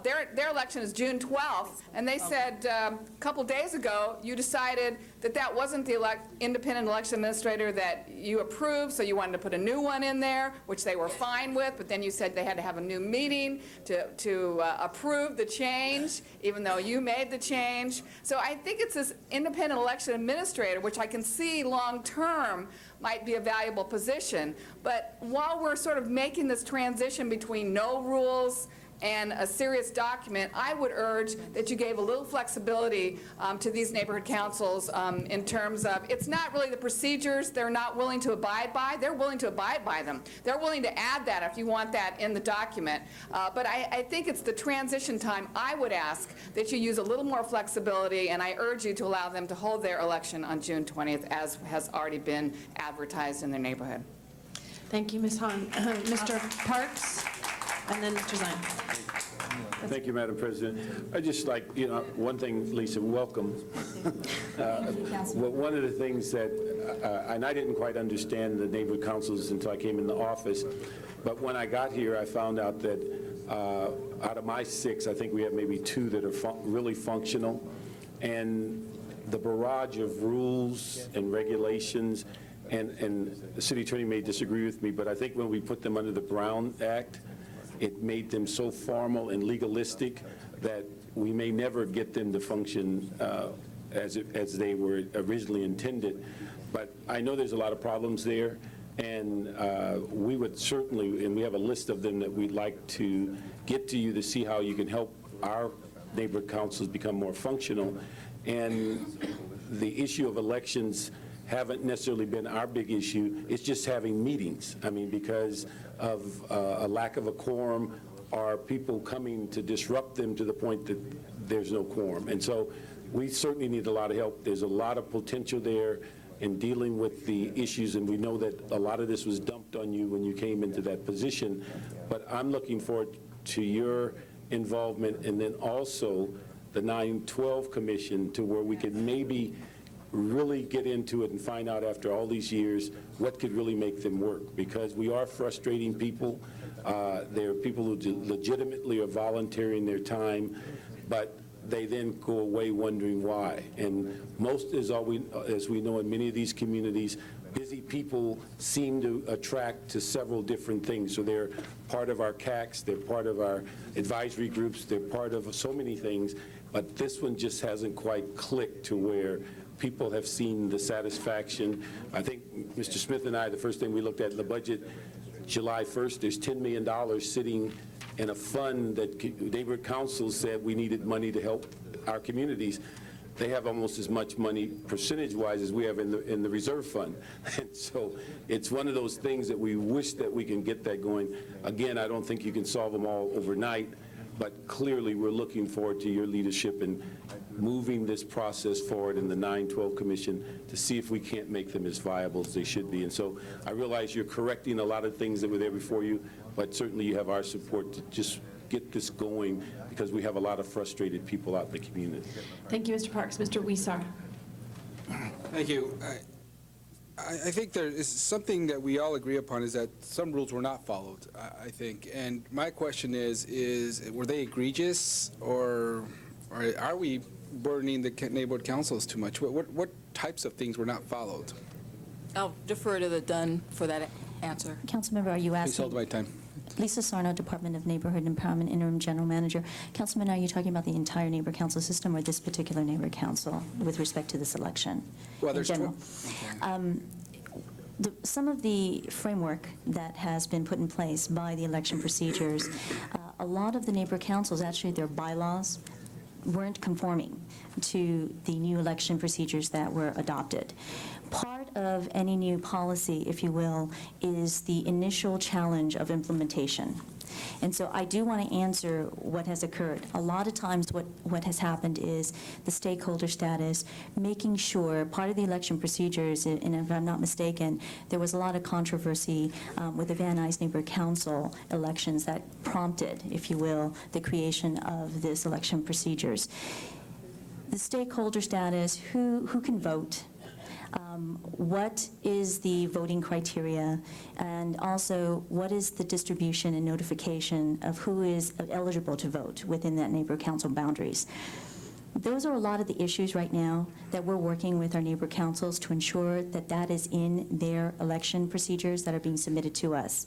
their election is June 12th, and they said a couple days ago you decided that that wasn't the independent election administrator that you approved, so you wanted to put a new one in there, which they were fine with, but then you said they had to have a new meeting to approve the change, even though you made the change. So I think it's this independent election administrator, which I can see long-term might be a valuable position. But while we're sort of making this transition between no rules and a serious document, I would urge that you gave a little flexibility to these neighborhood councils in terms of, it's not really the procedures they're not willing to abide by, they're willing to abide by them. They're willing to add that if you want that in the document. But I think it's the transition time. I would ask that you use a little more flexibility, and I urge you to allow them to hold their election on June 20th, as has already been advertised in their neighborhood. Thank you, Ms. Hahn. Mr. Parks, and then Mr. Zine. Thank you, Madam President. I just like, one thing, Lisa, welcome. Well, one of the things that, and I didn't quite understand the neighborhood councils until I came in the office, but when I got here, I found out that out of my 6, I think we have maybe 2 that are really functional, and the barrage of rules and regulations, and the city attorney may disagree with me, but I think when we put them under the Brown Act, it made them so formal and legalistic that we may never get them to function as they were originally intended. But I know there's a lot of problems there, and we would certainly, and we have a list of them that we'd like to get to you to see how you can help our neighborhood councils become more functional. And the issue of elections haven't necessarily been our big issue. It's just having meetings. I mean, because of a lack of a quorum, or people coming to disrupt them to the point that there's no quorum. And so we certainly need a lot of help. There's a lot of potential there in dealing with the issues, and we know that a lot of this was dumped on you when you came into that position. But I'm looking forward to your involvement, and then also the 9/12 Commission, to where we could maybe really get into it and find out after all these years what could really make them work, because we are frustrating people. There are people who legitimately are volunteering their time, but they then go away wondering why. And most, as we know in many of these communities, busy people seem to attract to several different things. So they're part of our CACs, they're part of our advisory groups, they're part of so many things, but this one just hasn't quite clicked to where people have seen the satisfaction. I think Mr. Smith and I, the first thing we looked at in the budget, July 1st, there's $10 million sitting in a fund that neighborhood councils said we needed money to help our communities, they have almost as much money percentage-wise as we have in the reserve fund. And so it's one of those things that we wish that we can get that going. Again, I don't think you can solve them all overnight, but clearly we're looking forward to your leadership in moving this process forward in the 9/12 Commission to see if we can't make them as viable as they should be. And so I realize you're correcting a lot of things that were there before you, but certainly you have our support to just get this going, because we have a lot of frustrated people out in the community. Thank you, Mr. Parks. Mr. Weissar. Thank you. I think there is something that we all agree upon, is that some rules were not followed, I think. And my question is were they egregious, or are we burdening the neighborhood councils too much? What types of things were not followed? I'll defer to the Dunn for that answer. Councilmember, are you asking? Please hold my time. Lisa Sarno, Department of Neighborhood Empowerment, Interim General Manager. Councilman, are you talking about the entire neighbor council system or this particular neighbor council with respect to this election? Well, there's in general? Some of the framework that has been put in place by the election procedures, a lot of the neighbor councils, actually their bylaws, weren't conforming to the new election procedures that were adopted. Part of any new policy, if you will, is the initial challenge of implementation. And so I do want to answer what has occurred. A lot of times what has happened is the stakeholder status, making sure part of the election procedures, and if I'm not mistaken, there was a lot of controversy with the Van Nuys Neighborhood Council elections that prompted, if you will, the creation of this election procedures. The stakeholder status, who can vote, what is the voting criteria, and also what is the distribution and notification of who is eligible to vote within that neighbor council boundaries. Those are a lot of the issues right now that we're working with our neighbor councils to ensure that that is in their election procedures that are being submitted to us.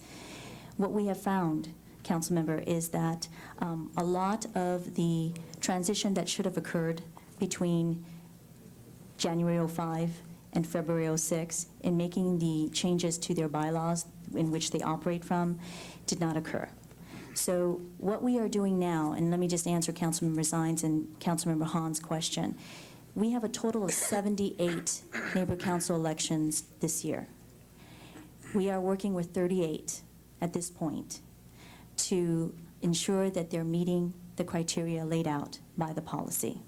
What we have found, Councilmember, is that a lot of the transition that should have occurred between January 05 and February 06 in making the changes to their bylaws in which they operate from did not occur. So what we are doing now, and let me just answer Councilmember Zines and Councilmember Hahn's question, we have a total of 78 neighbor council elections this year. We are working with 38 at this point to ensure that they're meeting the criteria laid out by the policy.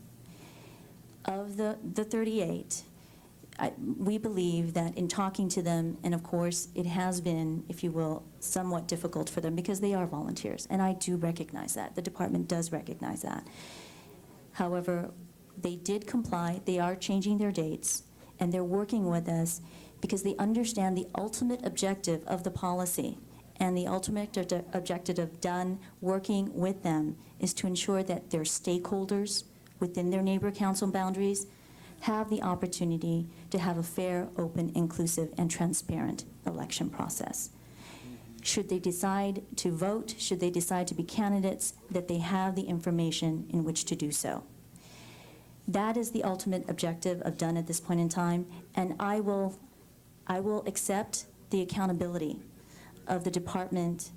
Of the 38, we believe that in talking to them, and of course it has been, if you will, somewhat difficult for them because they are volunteers, and I do recognize that. The department does recognize that. However, they did comply, they are changing their dates, and they're working with us because they understand the ultimate objective of the policy, and the ultimate objective of Dunn working with them is to ensure that their stakeholders within their neighbor council boundaries have the opportunity to have a fair, open, inclusive, and transparent election process. Should they decide to vote, should they decide to be candidates, that they have the information in which to do so. That is the ultimate objective of Dunn at this point in time, and I will accept the accountability of the department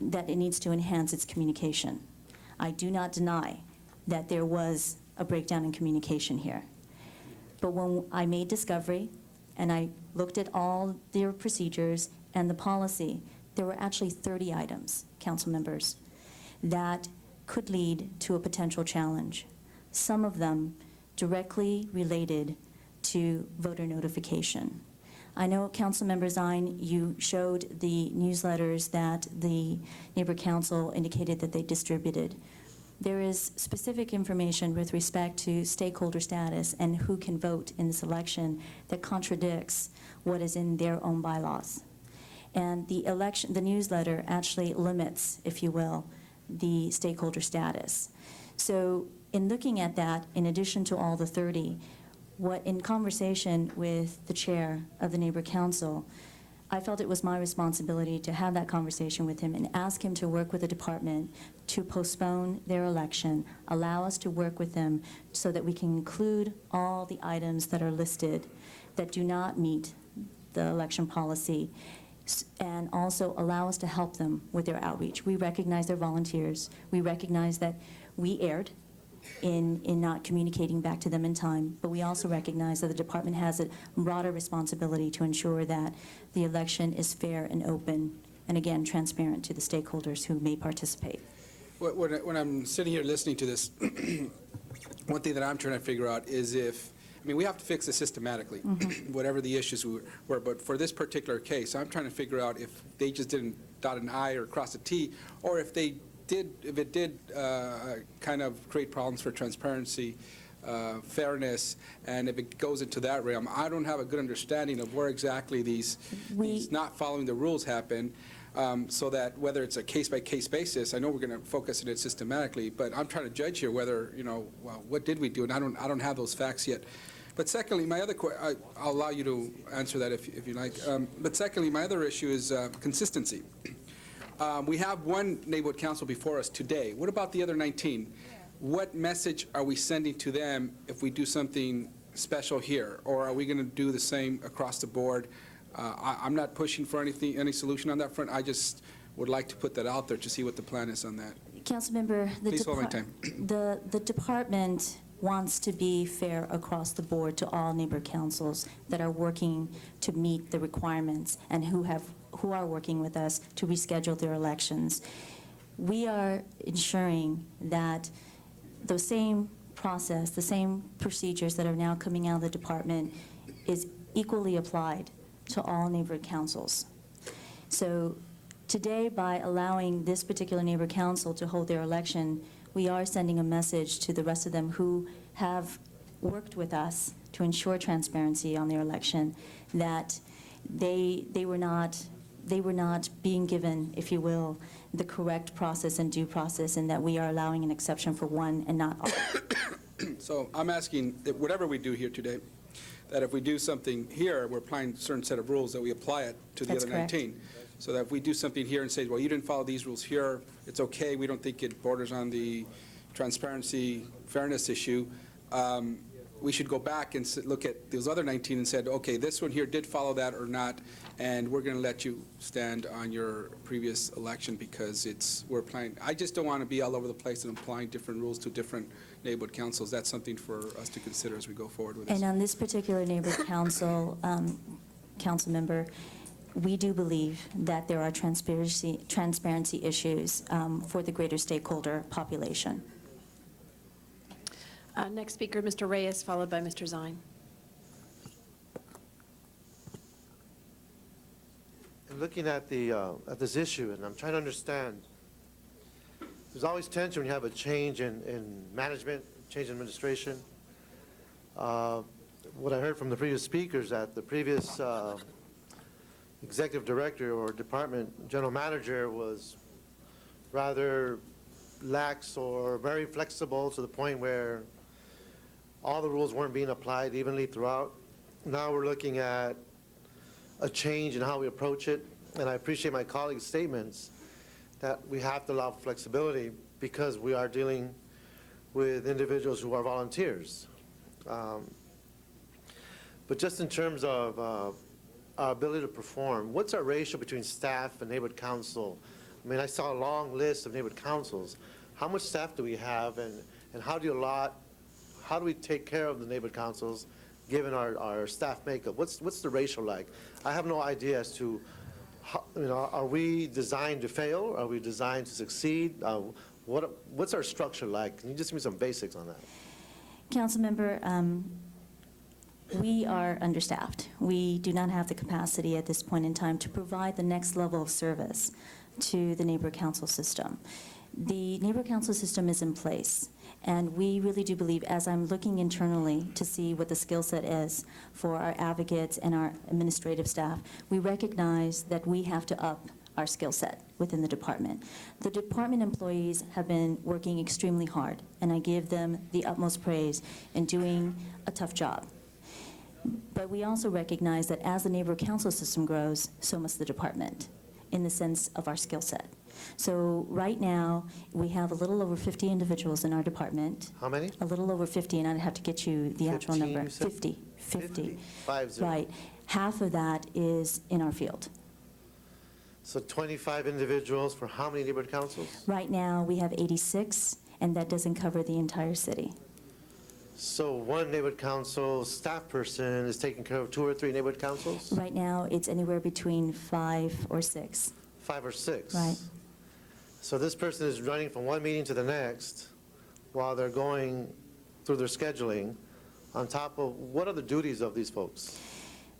that it needs to enhance its communication. I do not deny that there was a breakdown in communication here. But when I made discovery and I looked at all their procedures and the policy, there were actually 30 items, council members, that could lead to a potential challenge. Some of them directly related to voter notification. I know, Councilmember Zine, you showed the newsletters that the neighbor council indicated that they distributed. There is specific information with respect to stakeholder status and who can vote in this election that contradicts what is in their own bylaws. And the newsletter actually limits, if you will, the stakeholder status. So in looking at that, in addition to all the 30, in conversation with the chair of the neighbor council, I felt it was my responsibility to have that conversation with him and ask him to work with the department to postpone their election, allow us to work with them so that we can include all the items that are listed that do not meet the election policy, and also allow us to help them with their outreach. We recognize they're volunteers. We recognize that we erred in not communicating back to them in time. But we also recognize that the department has a broader responsibility to ensure that the election is fair and open, and again, transparent to the stakeholders who may participate. When I'm sitting here listening to this, one thing that I'm trying to figure out is we have to fix this systematically, whatever the issues were, but for this particular case, I'm trying to figure out if they just didn't dot an I or cross a T, or if it did kind of create problems for transparency, fairness, and if it goes into that realm. I don't have a good understanding of where exactly these not following the rules happen. So that whether it's a case-by-case basis, I know we're going to focus on it systematically, but I'm trying to judge here whether, well, what did we do? And I don't have those facts yet. But secondly, my other I'll allow you to answer that if you like. But secondly, my other issue is consistency. We have one neighborhood council before us today. What about the other 19? What message are we sending to them if we do something special here? Or are we going to do the same across the board? I'm not pushing for any solution on that front. I just would like to put that out there to see what the plan is on that. Councilmember, Please hold my time. the department wants to be fair across the board to all neighbor councils that are working to meet the requirements and who are working with us to reschedule their elections. We are ensuring that the same process, the same procedures that are now coming out of the department is equally applied to all neighborhood councils. So today, by allowing this particular neighbor council to hold their election, we are sending a message to the rest of them who have worked with us to ensure transparency on their election, that they were not being given, if you will, the correct process and due process, and that we are allowing an exception for one and not all. So I'm asking that whatever we do here today, that if we do something here, we're applying a certain set of rules, that we apply it to the That's other correct. 19. So that if we do something here and say, well, you didn't follow these rules here, it's okay, we don't think it borders on the transparency, fairness issue, we should go back and look at those other 19 and said, okay, this one here did follow that or not, and we're going to let you stand on your previous election because we're applying. I just don't want to be all over the place and applying different rules to different neighborhood councils. That's something for us to consider as we go forward with this. And on this particular neighborhood council, council member, we do believe that there are transparency issues for the greater stakeholder population. Next speaker, Mr. Reyes, followed by Mr. Zine. I'm looking at this issue, and I'm trying to understand. There's always tension when you have a change in management, change in administration. What I heard from the previous speakers, that the previous executive director or department general manager was rather lax or very flexible to the point where all the rules weren't being applied evenly throughout. Now we're looking at a change in how we approach it, and I appreciate my colleagues' statements that we have to allow flexibility because we are dealing with individuals who are volunteers. But just in terms of our ability to perform, what's our ratio between staff and neighborhood council? I mean, I saw a long list of neighborhood councils. How much staff do we have, and how do we take care of the neighborhood councils given our staff makeup? What's the ratio like? I have no idea as to how, are we designed to fail? Are we designed to succeed? What's our structure like? Can you just give me some basics on that? Councilmember, we are understaffed. We do not have the capacity at this point in time to provide the next level of service to the neighborhood council system. The neighborhood council system is in place, and we really do believe, as I'm looking internally to see what the skill set is for our advocates and our administrative staff, we recognize that we have to up our skill set within the department. The department employees have been working extremely hard, and I give them the utmost praise in doing a tough job. But we also recognize that as the neighborhood council system grows, so must the department, in the sense of our skill set. So right now, we have a little over 50 individuals in our department. How many? A little over 50, and I'd have to get you the actual 15, number. you said? 50. 50. Right. Half of that is in our field. So 25 individuals for how many neighborhood councils? Right now, we have 86, and that doesn't cover the entire city. So one neighborhood council staff person is taking care of 2 or 3 neighborhood councils? Right now, it's anywhere between 5 or 6. 5 or 6? Right. So this person is running from one meeting to the next while they're going through their scheduling, on top of, what are the duties of these folks?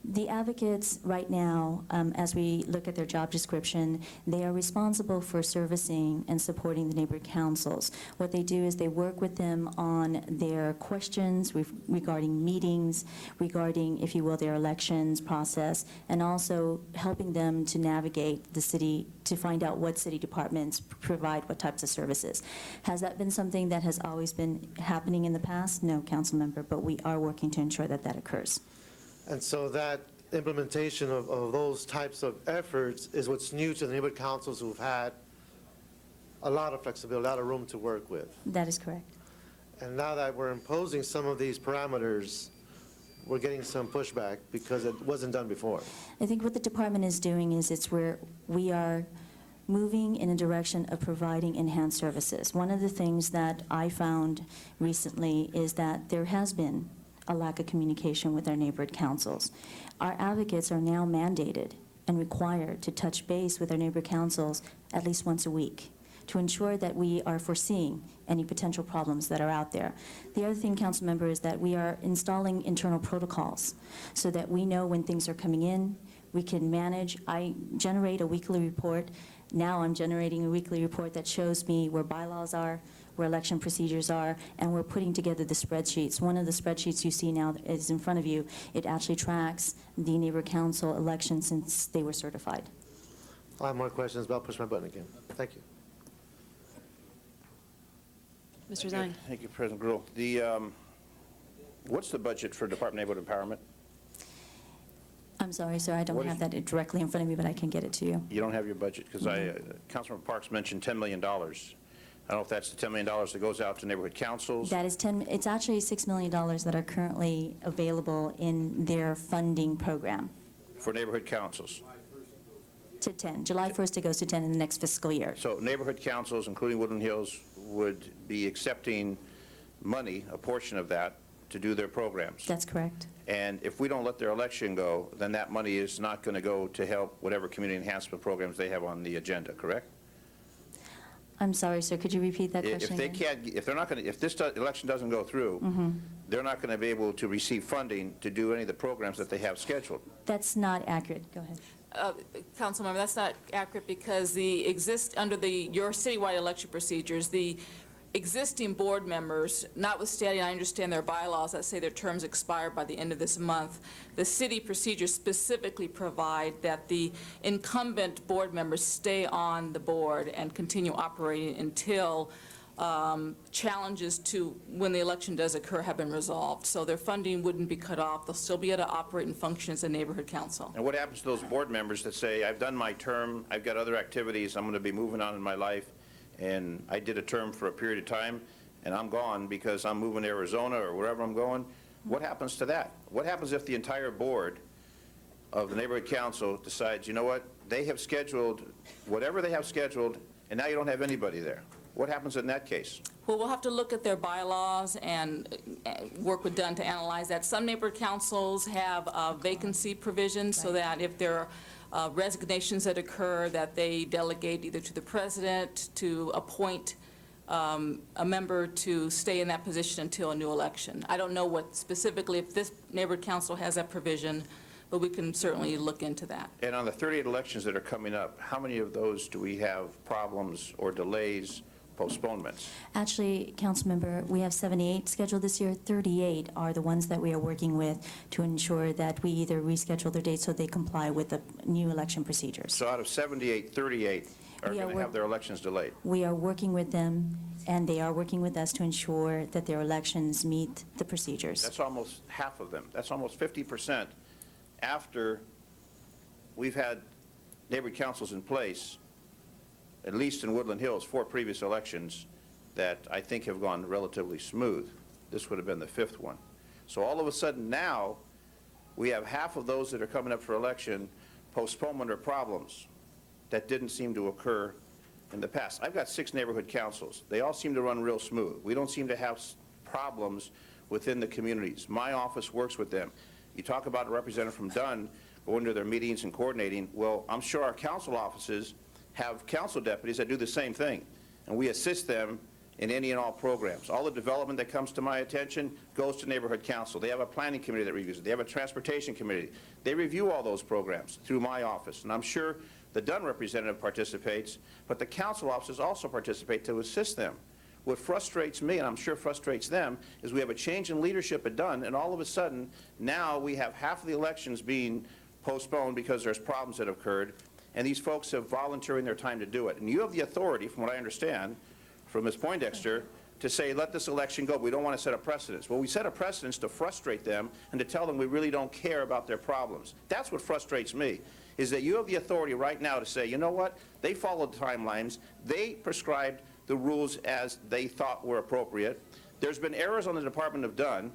The advocates right now, as we look at their job description, they are responsible for servicing and supporting the neighborhood councils. What they do is they work with them on their questions regarding meetings, regarding, if you will, their elections process, and also helping them to navigate the city to find out what city departments provide what types of services. Has that been something that has always been happening in the past? No, council member, but we are working to ensure that that occurs. And so that implementation of those types of efforts is what's new to the neighborhood councils who've had a lot of flexibility, a lot of room to work with. That is correct. And now that we're imposing some of these parameters, we're getting some pushback because it wasn't done before. I think what the department is doing is it's where we are moving in a direction of providing enhanced services. One of the things that I found recently is that there has been a lack of communication with our neighborhood councils. Our advocates are now mandated and required to touch base with our neighborhood councils at least once a week to ensure that we are foreseeing any potential problems that are out there. The other thing, council member, is that we are installing internal protocols so that we know when things are coming in, we can manage. I generate a weekly report. Now I'm generating a weekly report that shows me where bylaws are, where election procedures are, and we're putting together the spreadsheets. One of the spreadsheets you see now is in front of you. It actually tracks the neighborhood council elections since they were certified. I have more questions, but I'll push my button again. Thank you. Mr. Zine. Thank you, President Gruhl. What's the budget for Department of Neighborhood Empowerment? I'm sorry, sir, I don't What have is- that directly in front of me, but I can get it to you. You don't have your budget, because Councilman Parks mentioned $10 million. I don't know if that's the $10 million that goes out to neighborhood councils. That is it's actually $6 million that are currently available in their funding program For neighborhood councils. to 10. July 1st, it goes to 10 in the next fiscal year. So neighborhood councils, including Woodland Hills, would be accepting money, a portion of that, to do their programs. That's correct. And if we don't let their election go, then that money is not going to go to help whatever community enhancement programs they have on the agenda, correct? I'm sorry, sir, could you repeat that question If they again? can't, if they're not going to, if this election doesn't go through, they're not going to be able to receive funding to do any of the programs that they have scheduled. That's not accurate. Go ahead. Councilmember, that's not accurate because under your citywide election procedures, the existing board members, notwithstanding I understand their bylaws that say their terms expire by the end of this month, the city procedures specifically provide that the incumbent board members stay on the board and continue operating until challenges to when the election does occur have been resolved. So their funding wouldn't be cut off. They'll still be able to operate and function as a neighborhood council. And what happens to those board members that say, I've done my term, I've got other activities, I'm going to be moving on in my life, and I did a term for a period of time, and I'm gone because I'm moving to Arizona or wherever I'm going? What happens to that? What happens if the entire board of the neighborhood council decides, you know what, they have scheduled whatever they have scheduled, and now you don't have anybody there? What happens in that case? Well, we'll have to look at their bylaws and work with Dunn to analyze that. Some neighborhood councils have vacancy provisions so that if there are resignations that occur, that they delegate either to the president to appoint a member to stay in that position until a new election. I don't know what specifically, if this neighborhood council has that provision, but we can certainly look into that. And on the 38 elections that are coming up, how many of those do we have problems or delays, postponements? Actually, council member, we have 78 scheduled this year. 38 are the ones that we are working with to ensure that we either reschedule their dates so they comply with the new election procedures. So out of 78, 38 are We are going to have their elections delayed. We are working with them, and they are working with us to ensure that their elections meet the procedures. That's almost half of them. That's almost 50% after we've had neighborhood councils in place, at least in Woodland Hills, 4 previous elections that I think have gone relatively smooth. This would have been the 5th one. So all of a sudden now, we have half of those that are coming up for election, postponement or problems that didn't seem to occur in the past. I've got 6 neighborhood councils. They all seem to run real smooth. We don't seem to have problems within the communities. My office works with them. You talk about a representative from Dunn going to their meetings and coordinating. Well, I'm sure our council offices have council deputies that do the same thing, and we assist them in any and all programs. All the development that comes to my attention goes to neighborhood council. They have a planning committee that reviews it. They have a transportation committee. They review all those programs through my office, and I'm sure the Dunn representative participates, but the council offices also participate to assist them. What frustrates me, and I'm sure frustrates them, is we have a change in leadership at Dunn, and all of a sudden, now we have half of the elections being postponed because there's problems that have occurred, and these folks have volunteering their time to do it. And you have the authority, from what I understand, from Ms. Poindexter, to say, let this election go. We don't want to set a precedence. Well, we set a precedence to frustrate them and to tell them we really don't care about their problems. That's what frustrates me, is that you have the authority right now to say, you know what, they followed timelines, they prescribed the rules as they thought were appropriate. There's been errors on the Department of Dunn,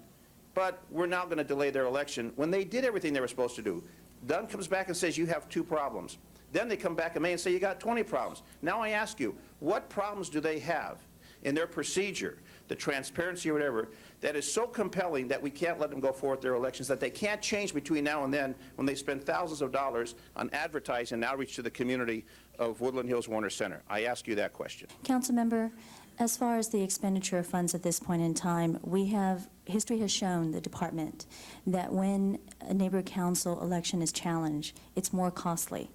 but we're now going to delay their election when they did everything they were supposed to do. Dunn comes back and says, you have 2 problems. Then they come back in May and say, you got 20 problems. Now I ask you, what problems do they have in their procedure, the transparency or whatever, that is so compelling that we can't let them go forward with their elections, that they can't change between now and then when they spend thousands of dollars on advertising and outreach to the community of Woodland Hills Warner Center? I ask you that question. Councilmember, as far as the expenditure of funds at this point in time, history has shown the department that when a neighborhood council election is challenged, it's more costly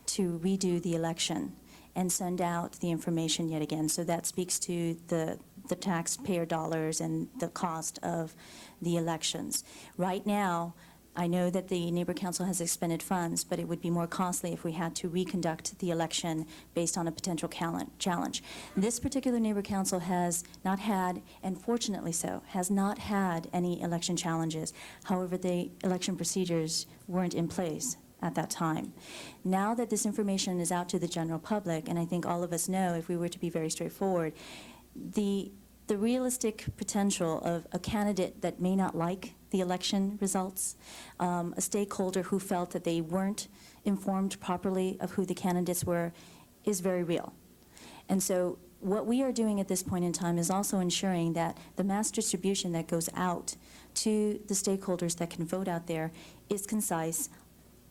to redo the election and send out the information yet again. So that speaks to the taxpayer dollars and the cost of the elections. Right now, I know that the neighborhood council has expended funds, but it would be more costly if we had to reconduct the election based on a potential challenge. This particular neighborhood council has not had, and fortunately so, has not had any election challenges. However, the election procedures weren't in place at that time. Now that this information is out to the general public, and I think all of us know, if we were to be very straightforward, the realistic potential of a candidate that may not like the election results, a stakeholder who felt that they weren't informed properly of who the candidates were, is very real. And so what we are doing at this point in time is also ensuring that the mass distribution that goes out to the stakeholders that can vote out there is concise,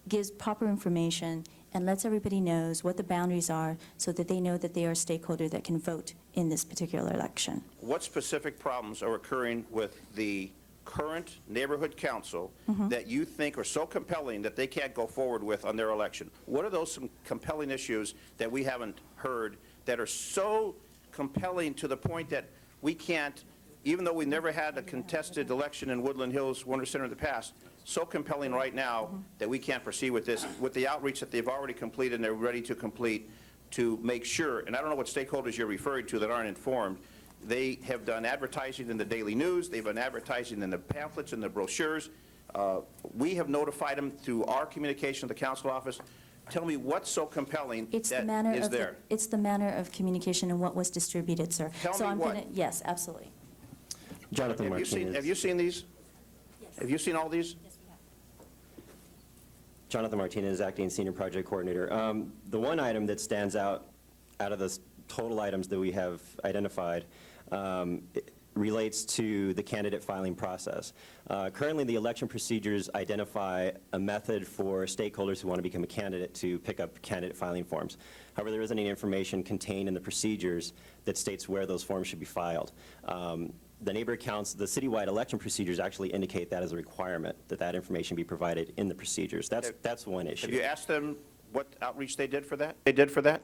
gives proper information, and lets everybody knows what the boundaries are so that they know that they are a stakeholder that can vote in this particular election. What specific problems are occurring with the current neighborhood council that you think are so compelling that they can't go forward with on their election? What are those some compelling issues that we haven't heard that are so compelling to the point that we can't, even though we never had a contested election in Woodland Hills Warner Center in the past, so compelling right now that we can't proceed with this, with the outreach that they've already completed and they're ready to complete, to make sure, and I don't know what stakeholders you're referring to that aren't informed, they have done advertising in the Daily News, they've done advertising in the pamphlets and the brochures. We have notified them through our communication with the council office. Tell me what's so compelling that is there. It's the manner of communication and what was distributed, sir. Tell so me I'm what. Gonna, yes, absolutely. Jonathan Martinez. Have you seen these? Yes. Have you seen all these? Jonathan Martinez, Acting Senior Project Coordinator. The one item that stands out of the total items that we have identified relates to the candidate filing process. Currently, the election procedures identify a method for stakeholders who want to become a candidate to pick up candidate filing forms. However, there isn't any information contained in the procedures that states where those forms should be filed. The neighborhood counts, the citywide election procedures actually indicate that as a requirement, that information be provided in the procedures. That's one issue. Have you asked them what outreach they did for that? They did for that?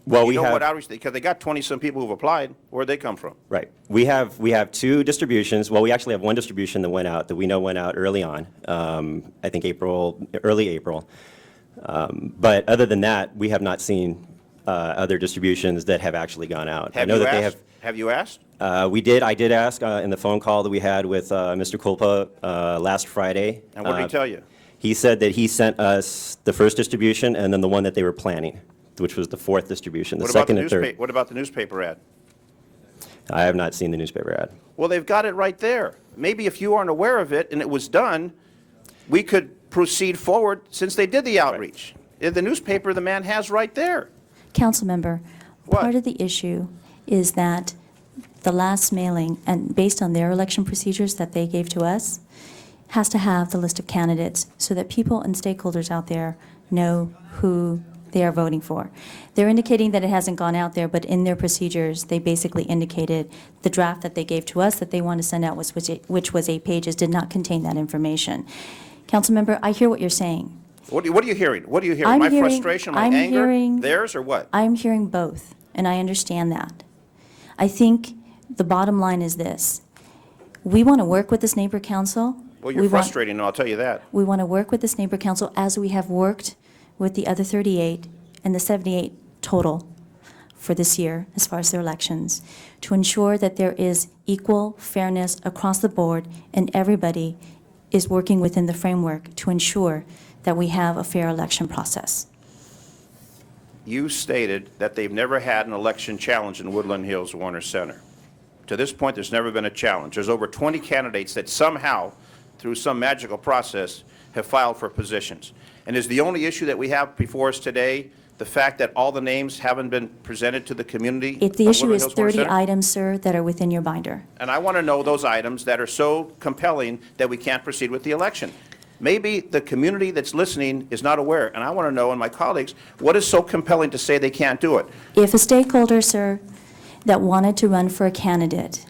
Well, you we know have, what outreach, because they got 20-some people who've applied. Where'd they come from? right. We have 2 distributions. Well, we actually have 1 distribution that went out, that we know went out early on, I think early April. But other than that, we have not seen other distributions that have actually gone out. Have you asked? Have you asked? We did. I did ask in the phone call that we had with Mr. Kulpa last Friday. And what did he tell you? He said that he sent us the first distribution and then the one that they were planning, which was the 4th distribution, the second and third. What about the newspaper ad? I have not seen the newspaper ad. Well, they've got it right there. Maybe if you aren't aware of it and it was done, we could proceed forward since they did the outreach. In the newspaper, the man has right there. Councilmember, Part of the issue is that the last mailing, and based on their election procedures that they gave to us, has to have the list of candidates so that people and stakeholders out there know who they are voting for. They're indicating that it hasn't gone out there, but in their procedures, they basically indicated the draft that they gave to us that they want to send out, which was 8 pages, did not contain that information. Councilmember, I hear what you're saying. What are you hearing? What are you hearing? I'm My hearing- frustration, my I'm anger, hearing- theirs, or what? I'm hearing both, and I understand that. I think the bottom line is this. We want to work with this neighbor council. Well, you're We want- frustrating, I'll tell you that. We want to work with this neighbor council as we have worked with the other 38 and the 78 total for this year as far as their elections, to ensure that there is equal fairness across the board and everybody is working within the framework to ensure that we have a fair election process. You stated that they've never had an election challenge in Woodland Hills Warner Center. To this point, there's never been a challenge. There's over 20 candidates that somehow, through some magical process, have filed for positions. And is the only issue that we have before us today the fact that all the names haven't been presented to the community? If the of issue Woodland is Hills Warner 30 Center? items, sir, that are within your binder. And I want to know those items that are so compelling that we can't proceed with the election. Maybe the community that's listening is not aware, and I want to know, and my colleagues, what is so compelling to say they can't do it? If a stakeholder, sir, that wanted to run for a candidate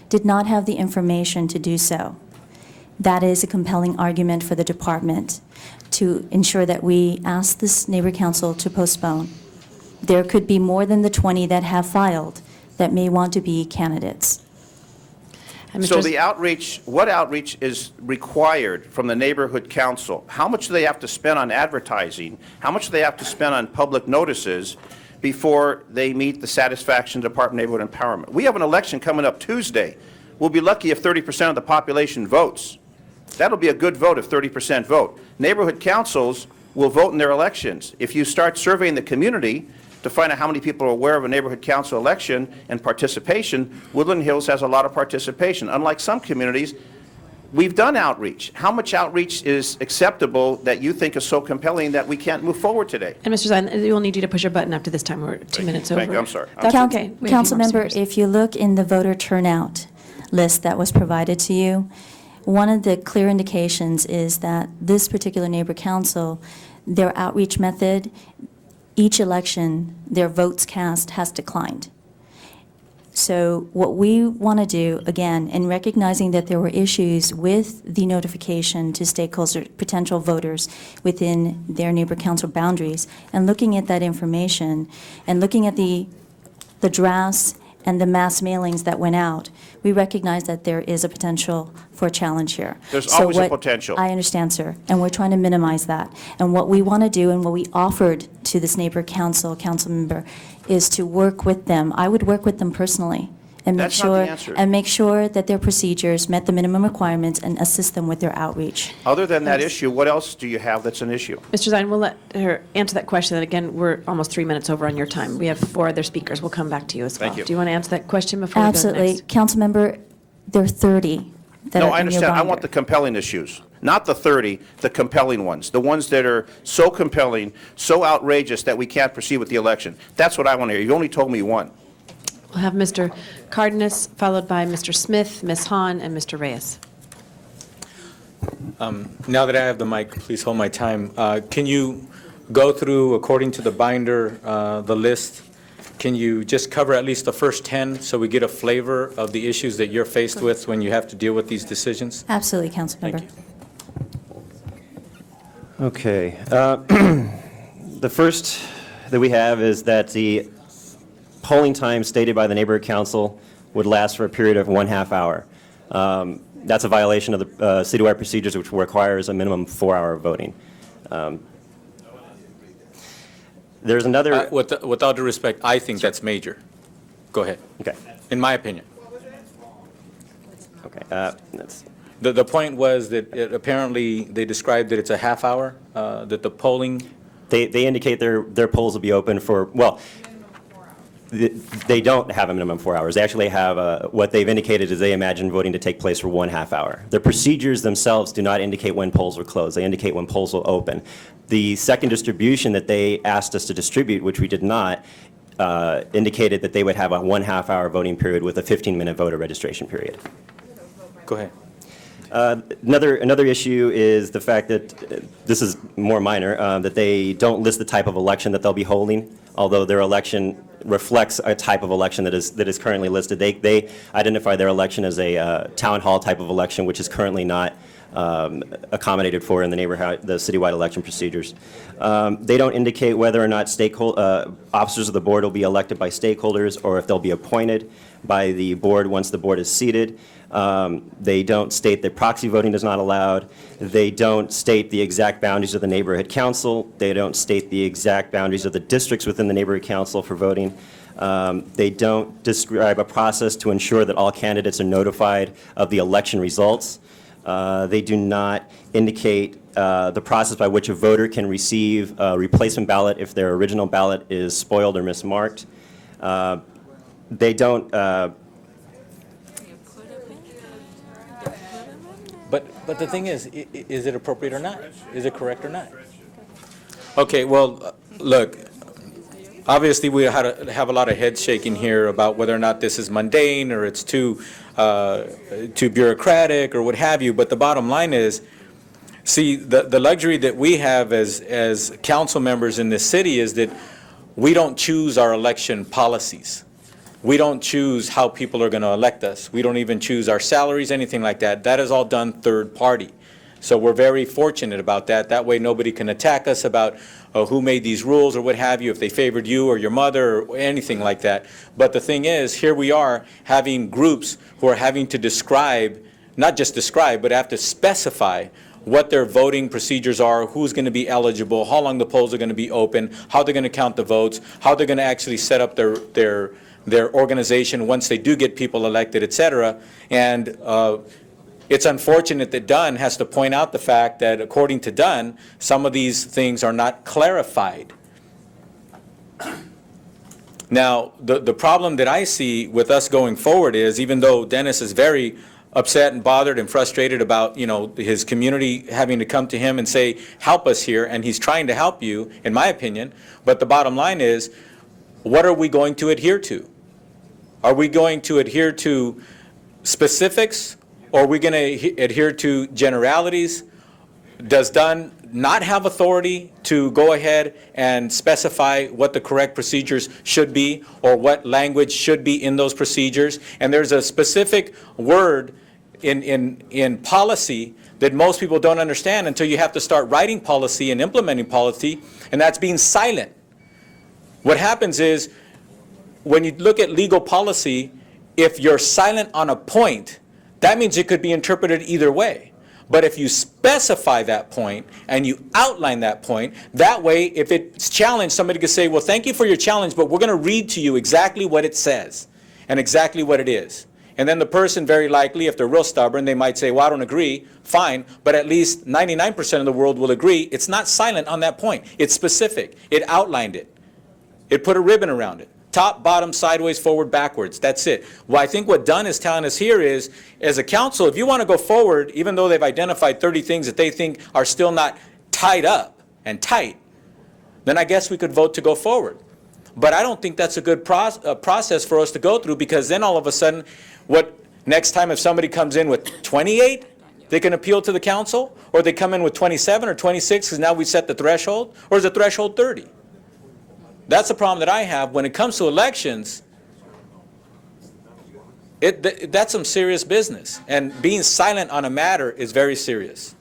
did not have the information to do so, that is a compelling argument for the department to ensure that we ask this neighbor council to postpone. There could be more than the 20 that have filed that may want to be candidates. So the outreach, what outreach is required from the neighborhood council? How much do they have to spend on advertising? How much do they have to spend on public notices before they meet the satisfaction Department of Neighborhood Empowerment? We have an election coming up Tuesday. We'll be lucky if 30% of the population votes. That'll be a good vote if 30% vote. Neighborhood councils will vote in their elections. If you start surveying the community to find out how many people are aware of a neighborhood council election and participation, Woodland Hills has a lot of participation. Unlike some communities, we've done outreach. How much outreach is acceptable that you think is so compelling that we can't move forward today? And Mr. Zine, we will need you to push your button after this time. We're 2 minutes over. Thank you. I'm sorry. That's Council- okay. We have a few more Councilmember, speakers. if you look in the voter turnout list that was provided to you, one of the clear indications is that this particular neighbor council, their outreach method, each election, their votes cast has declined. So what we want to do, again, in recognizing that there were issues with the notification to stakeholders, potential voters within their neighbor council boundaries, and looking at that information, and looking at the drafts and the mass mailings that went out, we recognize that there is a potential for a challenge here. There's So always a what- potential. I understand, sir, and we're trying to minimize that. And what we want to do, and what we offered to this neighbor council member, is to work with them. I would work with them personally and make That's not the sure, answer. and make sure that their procedures met the minimum requirements and assist them with their outreach. Other than that issue, what else do you have that's an issue? Mr. Zine, we'll let her answer that question. And again, we're almost 3 minutes over on your time. We have 4 other speakers. We'll come back to you as well. Thank you. Do you want to answer that question before we go Absolutely. next? Councilmember, there are 30 that No, are I in your understand. I binder. want the compelling issues, not the 30, the compelling ones, the ones that are so compelling, so outrageous that we can't proceed with the election. That's what I want to hear. You only told me one. We'll have Mr. Cardenas, followed by Mr. Smith, Ms. Hahn, and Mr. Reyes. Now that I have the mic, please hold my time. Can you go through, according to the binder, the list? Can you just cover at least the first 10 so we get a flavor of the issues that you're faced with when you have to deal with these decisions? Absolutely, Councilmember. Okay. The first that we have is that the polling time stated by the neighborhood council would last for a period of 1/2 hour. That's a violation of the citywide procedures, which requires a minimum 4-hour voting. There's another. With all due respect, I think that's major. Go ahead. Okay. In my opinion. Okay. That's. The point was that apparently they described that it's a 1/2 hour, that the polling. They indicate their polls will be open for, well, they don't have a minimum 4 hours. They actually have, what they've indicated is they imagine voting to take place for 1/2 hour. The procedures themselves do not indicate when polls will close. They indicate when polls will open. The second distribution that they asked us to distribute, which we did not, indicated that they would have a 1/2-hour voting period with a 15-minute voter registration period. Go ahead. Another issue is the fact that, this is more minor, that they don't list the type of election that they'll be holding, although their election reflects a type of election that is currently listed. They identify their election as a town hall type of election, which is currently not accommodated for in the citywide election procedures. They don't indicate whether or not officers of the board will be elected by stakeholders or if they'll be appointed by the board once the board is seated. They don't state that proxy voting is not allowed. They don't state the exact boundaries of the neighborhood council. They don't state the exact boundaries of the districts within the neighborhood council for voting. They don't describe a process to ensure that all candidates are notified of the election results. They do not indicate the process by which a voter can receive a replacement ballot if their original ballot is spoiled or mismarked. They don't But the thing is it appropriate or not? Is it correct or not? Okay, well, look, obviously we have a lot of head shaking here about whether or not this is mundane or it's too bureaucratic or what have you, but the bottom line is, see, the luxury that we have as council members in this city is that we don't choose our election policies. We don't choose how people are going to elect us. We don't even choose our salaries, anything like that. That is all done third party. So we're very fortunate about that. That way nobody can attack us about who made these rules or what have you, if they favored you or your mother or anything like that. But the thing is, here we are having groups who are having to describe, not just describe, but have to specify what their voting procedures are, who's going to be eligible, how long the polls are going to be open, how they're going to count the votes, how they're going to actually set up their organization once they do get people elected, et cetera. And it's unfortunate that Dunn has to point out the fact that, according to Dunn, some of these things are not clarified. Now, the problem that I see with us going forward is, even though Dennis is very upset and bothered and frustrated about, his community having to come to him and say, help us here, and he's trying to help you, in my opinion, but the bottom line is, what are we going to adhere to? Are we going to adhere to specifics, or are we going to adhere to generalities? Does Dunn not have authority to go ahead and specify what the correct procedures should be, or what language should be in those procedures? And there's a specific word in policy that most people don't understand until you have to start writing policy and implementing policy, and that's being silent. What happens is, when you look at legal policy, if you're silent on a point, that means it could be interpreted either way. But if you specify that point and you outline that point, that way, if it's challenged, somebody could say, well, thank you for your challenge, but we're going to read to you exactly what it says and exactly what it is. And then the person, very likely, if they're real stubborn, they might say, well, I don't agree, fine, but at least 99% of the world will agree. It's not silent on that point. It's specific. It outlined it. It put a ribbon around it. Top, bottom, sideways, forward, backwards. That's it. Well, I think what Dunn is telling us here is, as a council, if you want to go forward, even though they've identified 30 things that they think are still not tied up and tight, then I guess we could vote to go forward. But I don't think that's a good process for us to go through, because then all of a sudden, next time if somebody comes in with 28, they can appeal to the council, or they come in with 27 or 26 because now we set the threshold, or is the threshold 30? That's the problem that I have. When it comes to elections, that's some serious business. And being silent on a matter is very serious.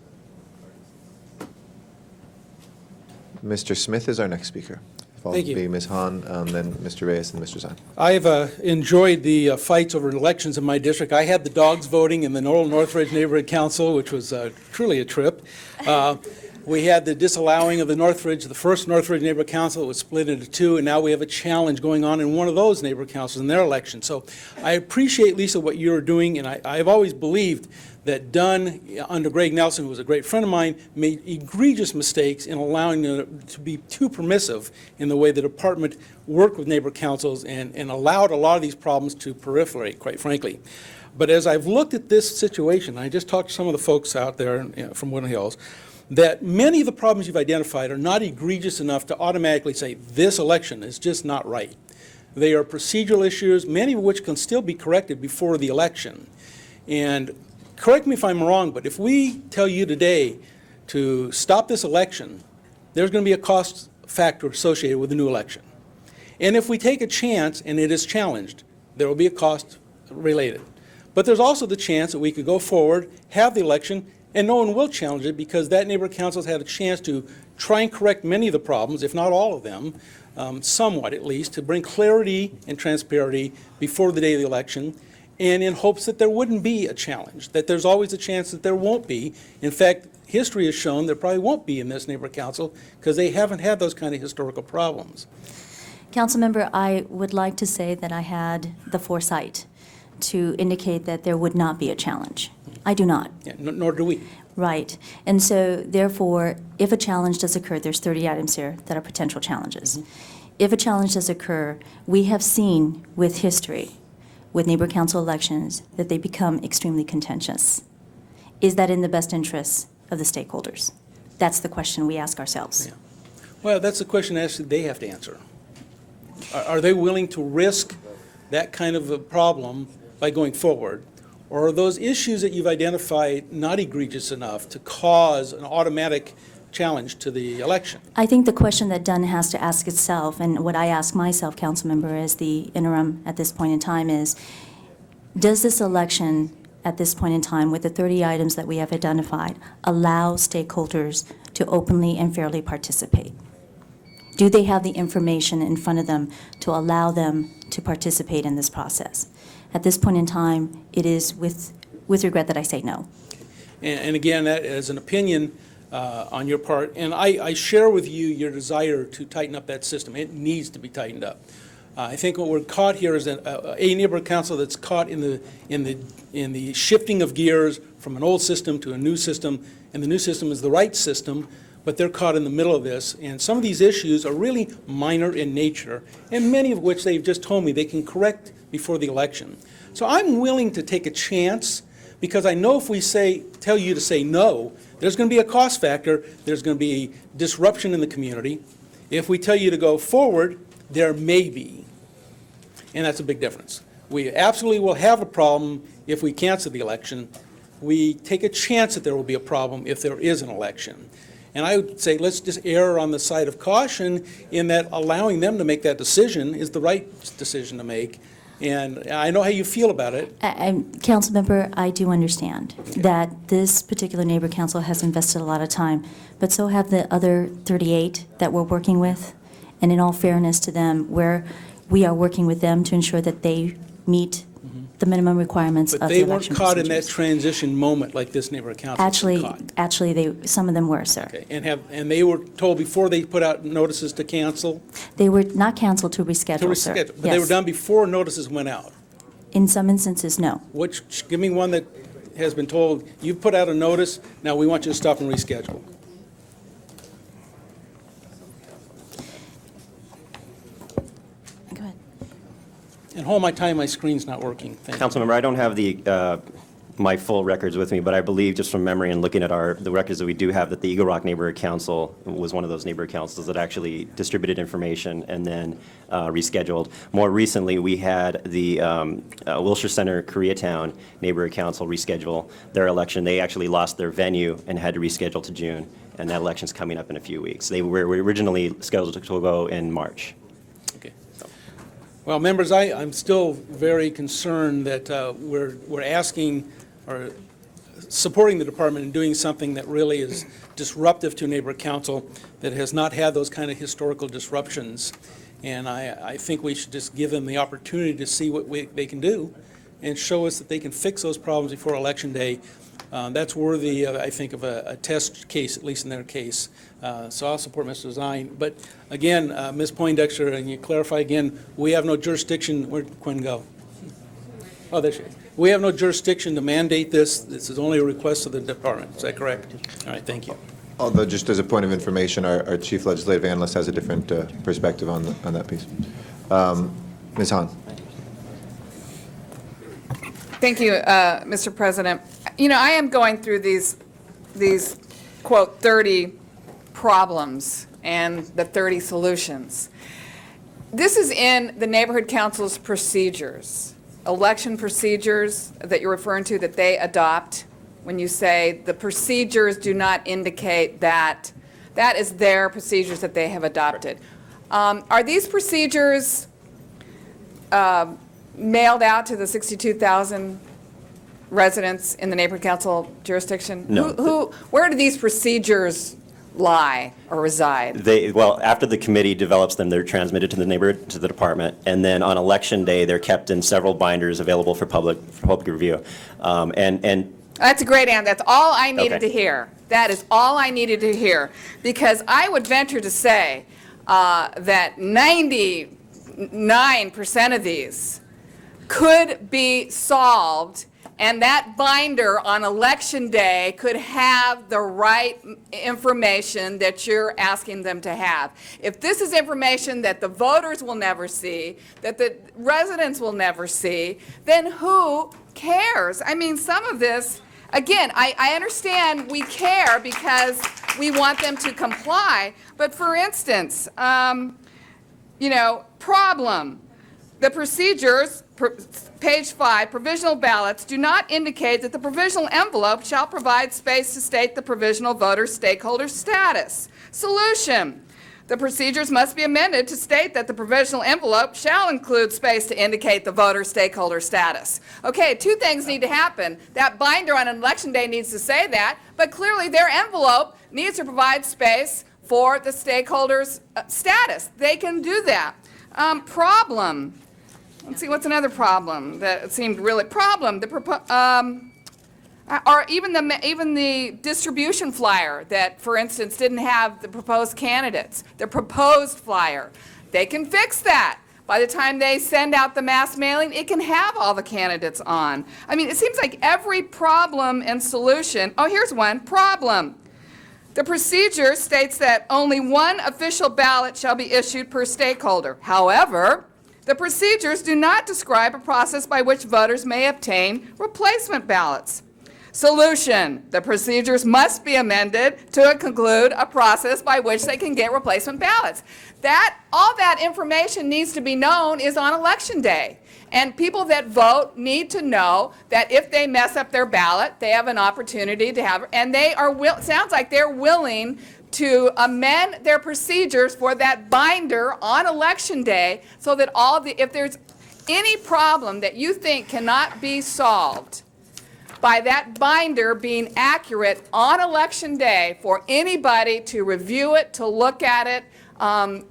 Mr. Smith is our next speaker. Followed Thank you. be Ms. Hahn, then Mr. Reyes, and Mr. Zahn. I've enjoyed the fights over elections in my district. I had the dogs voting in the Northridge Neighborhood Council, which was truly a trip. We had the disallowing of the first Northridge Neighborhood Council. It was split into two, and now we have a challenge going on in one of those neighborhood councils in their election. So I appreciate, Lisa, what you're doing, and I've always believed that Dunn, under Greg Nelson, who was a great friend of mine, made egregious mistakes in allowing them to be too permissive in the way the department worked with neighborhood councils and allowed a lot of these problems to proliferate, quite frankly. But as I've looked at this situation, I just talked to some of the folks out there from Woodland Hills, that many of the problems you've identified are not egregious enough to automatically say this election is just not right. They are procedural issues, many of which can still be corrected before the election. And correct me if I'm wrong, but if we tell you today to stop this election, there's going to be a cost factor associated with the new election. And if we take a chance and it is challenged, there will be a cost related. But there's also the chance that we could go forward, have the election, and no one will challenge it because that neighborhood council has had a chance to try and correct many of the problems, if not all of them, somewhat at least, to bring clarity and transparency before the day of the election, and in hopes that there wouldn't be a challenge, that there's always a chance that there won't be. In fact, history has shown there probably won't be in this neighborhood council because they haven't had those kind of historical problems. Councilmember, I would like to say that I had the foresight to indicate that there would not be a challenge. I do not. Yeah, nor do we. Right. And so therefore, if a challenge does occur, there's 30 items here that are potential challenges. If a challenge does occur, we have seen with history, with neighborhood council elections, that they become extremely contentious. Is that in the best interests of the stakeholders? That's the question we ask ourselves. Yeah. Well, that's the question actually they have to answer. Are they willing to risk that kind of a problem by going forward? Or are those issues that you've identified not egregious enough to cause an automatic challenge to the election? I think the question that Dunn has to ask itself, and what I ask myself, Councilmember, as the interim at this point in time is, does this election at this point in time, with the 30 items that we have identified, allow stakeholders to openly and fairly participate? Do they have the information in front of them to allow them to participate in this process? At this point in time, it is with regret that I say no. And again, that is an opinion on your part, and I share with you your desire to tighten up that system. It needs to be tightened up. I think what we're caught here is a neighborhood council that's caught in the shifting of gears from an old system to a new system, and the new system is the right system, but they're caught in the middle of this. And some of these issues are really minor in nature, and many of which they've just told me they can correct before the election. So I'm willing to take a chance, because I know if we tell you to say no, there's going to be a cost factor, there's going to be disruption in the community. If we tell you to go forward, there may be. And that's a big difference. We absolutely will have a problem if we cancel the election. We take a chance that there will be a problem if there is an election. And I would say let's just err on the side of caution in that allowing them to make that decision is the right decision to make. And I know how you feel about it. Councilmember, I do understand that this particular neighborhood council has invested a lot of time, but so have the other 38 that we're working with. And in all fairness to them, we are working with them to ensure that they meet the minimum requirements of But the they election weren't caught in that procedures. transition moment like this neighborhood council was caught. Actually, some of them were, sir. Okay. And they were told before they put out notices to cancel? They were not canceled, to To reschedule, sir. reschedule, but they were Yes. done before notices went out. In some instances, no. Give me one that has been told, you put out a notice, now we want you to stop and reschedule. Go ahead. And hold my time, my screen's not working. Thank you. Councilmember, I don't have my full records with me, but I believe just from memory and looking at the records that we do have, that the Eagle Rock Neighborhood Council was one of those neighborhood councils that actually distributed information and then rescheduled. More recently, we had the Wilshire Center Koreatown Neighborhood Council reschedule their election. They actually lost their venue and had to reschedule to June, and that election's coming up in a few weeks. They were originally scheduled to go in March. Well, members, I'm still very concerned that we're asking or supporting the department in doing something that really is disruptive to neighborhood council, that has not had those kind of historical disruptions. And I think we should just give them the opportunity to see what they can do and show us that they can fix those problems before Election Day. That's worthy, I think, of a test case, at least in their case. So I'll support Mr. Zine. But again, Ms. Poindexter, and you clarify again, we have no jurisdiction. Where'd Quinn go? Oh, there she is. We have no jurisdiction to mandate this. This is only a request of the department. Is that correct? All right, thank you. Although, just as a point of information, our chief legislative analyst has a different perspective on that piece. Ms. Hahn. Thank you, Mr. President. You know, I am going through these quote, 30 problems and the 30 solutions. This is in the neighborhood council's procedures, election procedures that you're referring to that they adopt when you say the procedures do not indicate that. That is their procedures that they have adopted. Are these procedures mailed out to the 62,000 residents in the neighborhood council jurisdiction? No. Where do these procedures lie or reside? Well, after the committee develops them, they're transmitted to the neighborhood, to the department, and then on election day, they're kept in several binders available for public review. And That's a great answer. That's all I needed Okay. to hear. That is all I needed to hear. Because I would venture to say that 99% of these could be solved, and that binder on election day could have the right information that you're asking them to have. If this is information that the voters will never see, that the residents will never see, then who cares? I mean, some of this, again, I understand we care because we want them to comply, but for instance, problem. The procedures, page 5, provisional ballots do not indicate that the provisional envelope shall provide space to state the provisional voter stakeholder status. Solution. The procedures must be amended to state that the provisional envelope shall include space to indicate the voter stakeholder status. Okay, two things need to happen. That binder on election day needs to say that, but clearly their envelope needs to provide space for the stakeholder's status. They can do that. Problem. Let's see, what's another problem that seemed really problem? Or even the distribution flyer that, for instance, didn't have the proposed candidates. The proposed flyer, they can fix that. By the time they send out the mass mailing, it can have all the candidates on. I mean, it seems like every problem and solution. Oh, here's one problem. The procedure states that only one official ballot shall be issued per stakeholder. However, the procedures do not describe a process by which voters may obtain replacement ballots. Solution, the procedures must be amended to include a process by which they can get replacement ballots. All that information needs to be known is on election day. And people that vote need to know that if they mess up their ballot, they have an opportunity to have, and they are, sounds like they're willing to amend their procedures for that binder on election day so that if there's any problem that you think cannot be solved by that binder being accurate on election day for anybody to review it, to look at it,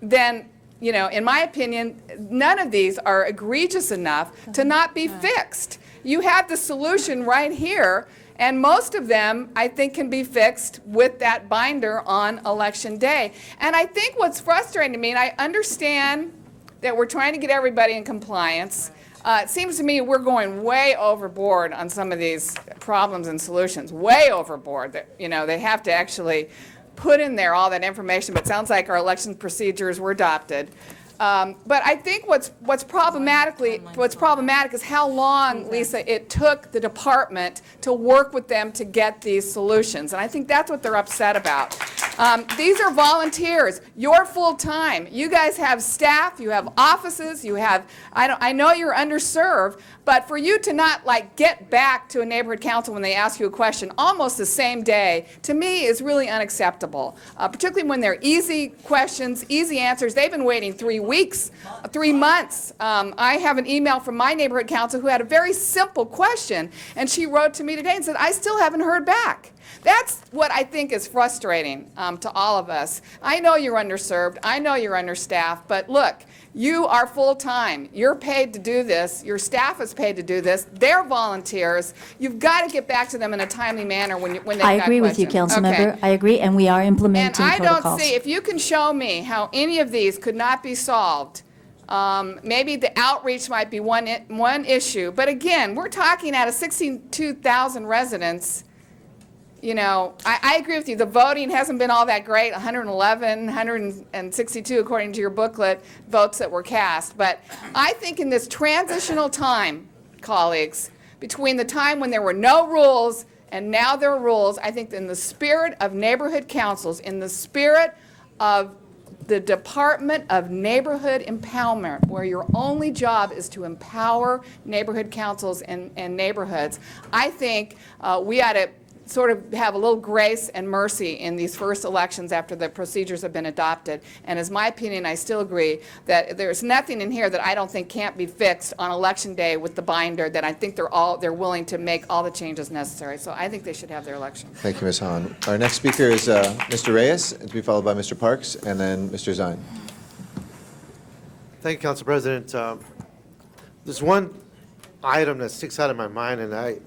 then, in my opinion, none of these are egregious enough to not be fixed. You have the solution right here. And most of them, I think, can be fixed with that binder on election day. And I think what's frustrating to me, and I understand that we're trying to get everybody in compliance, it seems to me we're going way overboard on some of these problems and solutions, way overboard. They have to actually put in there all that information, but it sounds like our election procedures were adopted. But I think what's problematic is how long, Lisa, it took the department to work with them to get these solutions. And I think that's what they're upset about. These are volunteers. You're full-time. You guys have staff. You have offices. You have, I know you're underserved, but for you to not get back to a neighborhood council when they ask you a question almost the same day, to me is really unacceptable, particularly when they're easy questions, easy answers. They've been waiting 3 weeks, 3 months. I have an email from my neighborhood council who had a very simple question, and she wrote to me today and said, I still haven't heard back. That's what I think is frustrating to all of us. I know you're underserved. I know you're understaffed. But look, you are full-time. You're paid to do this. Your staff is paid to do this. They're volunteers. You've got to get back to them in a timely manner when they've got questions. I agree with you, Councilmember. I agree, and we are implementing And I protocols. don't see, if you can show me how any of these could not be solved, maybe the outreach might be one issue. But again, we're talking out of 62,000 residents. I agree with you. The voting hasn't been all that great, 111, 162, according to your booklet, votes that were cast. But I think in this transitional time, colleagues, between the time when there were no rules and now there are rules, I think in the spirit of neighborhood councils, in the spirit of the Department of Neighborhood Empowerment, where your only job is to empower neighborhood councils and neighborhoods, I think we ought to sort of have a little grace and mercy in these first elections after the procedures have been adopted. And as my opinion, I still agree that there's nothing in here that I don't think can't be fixed on election day with the binder, that I think they're willing to make all the changes necessary. So I think they should have their election. Thank you, Ms. Hahn. Our next speaker is Mr. Reyes, to be followed by Mr. Parks, and then Mr. Zine. Thank you, Council President. There's one item that sticks out in my mind, and I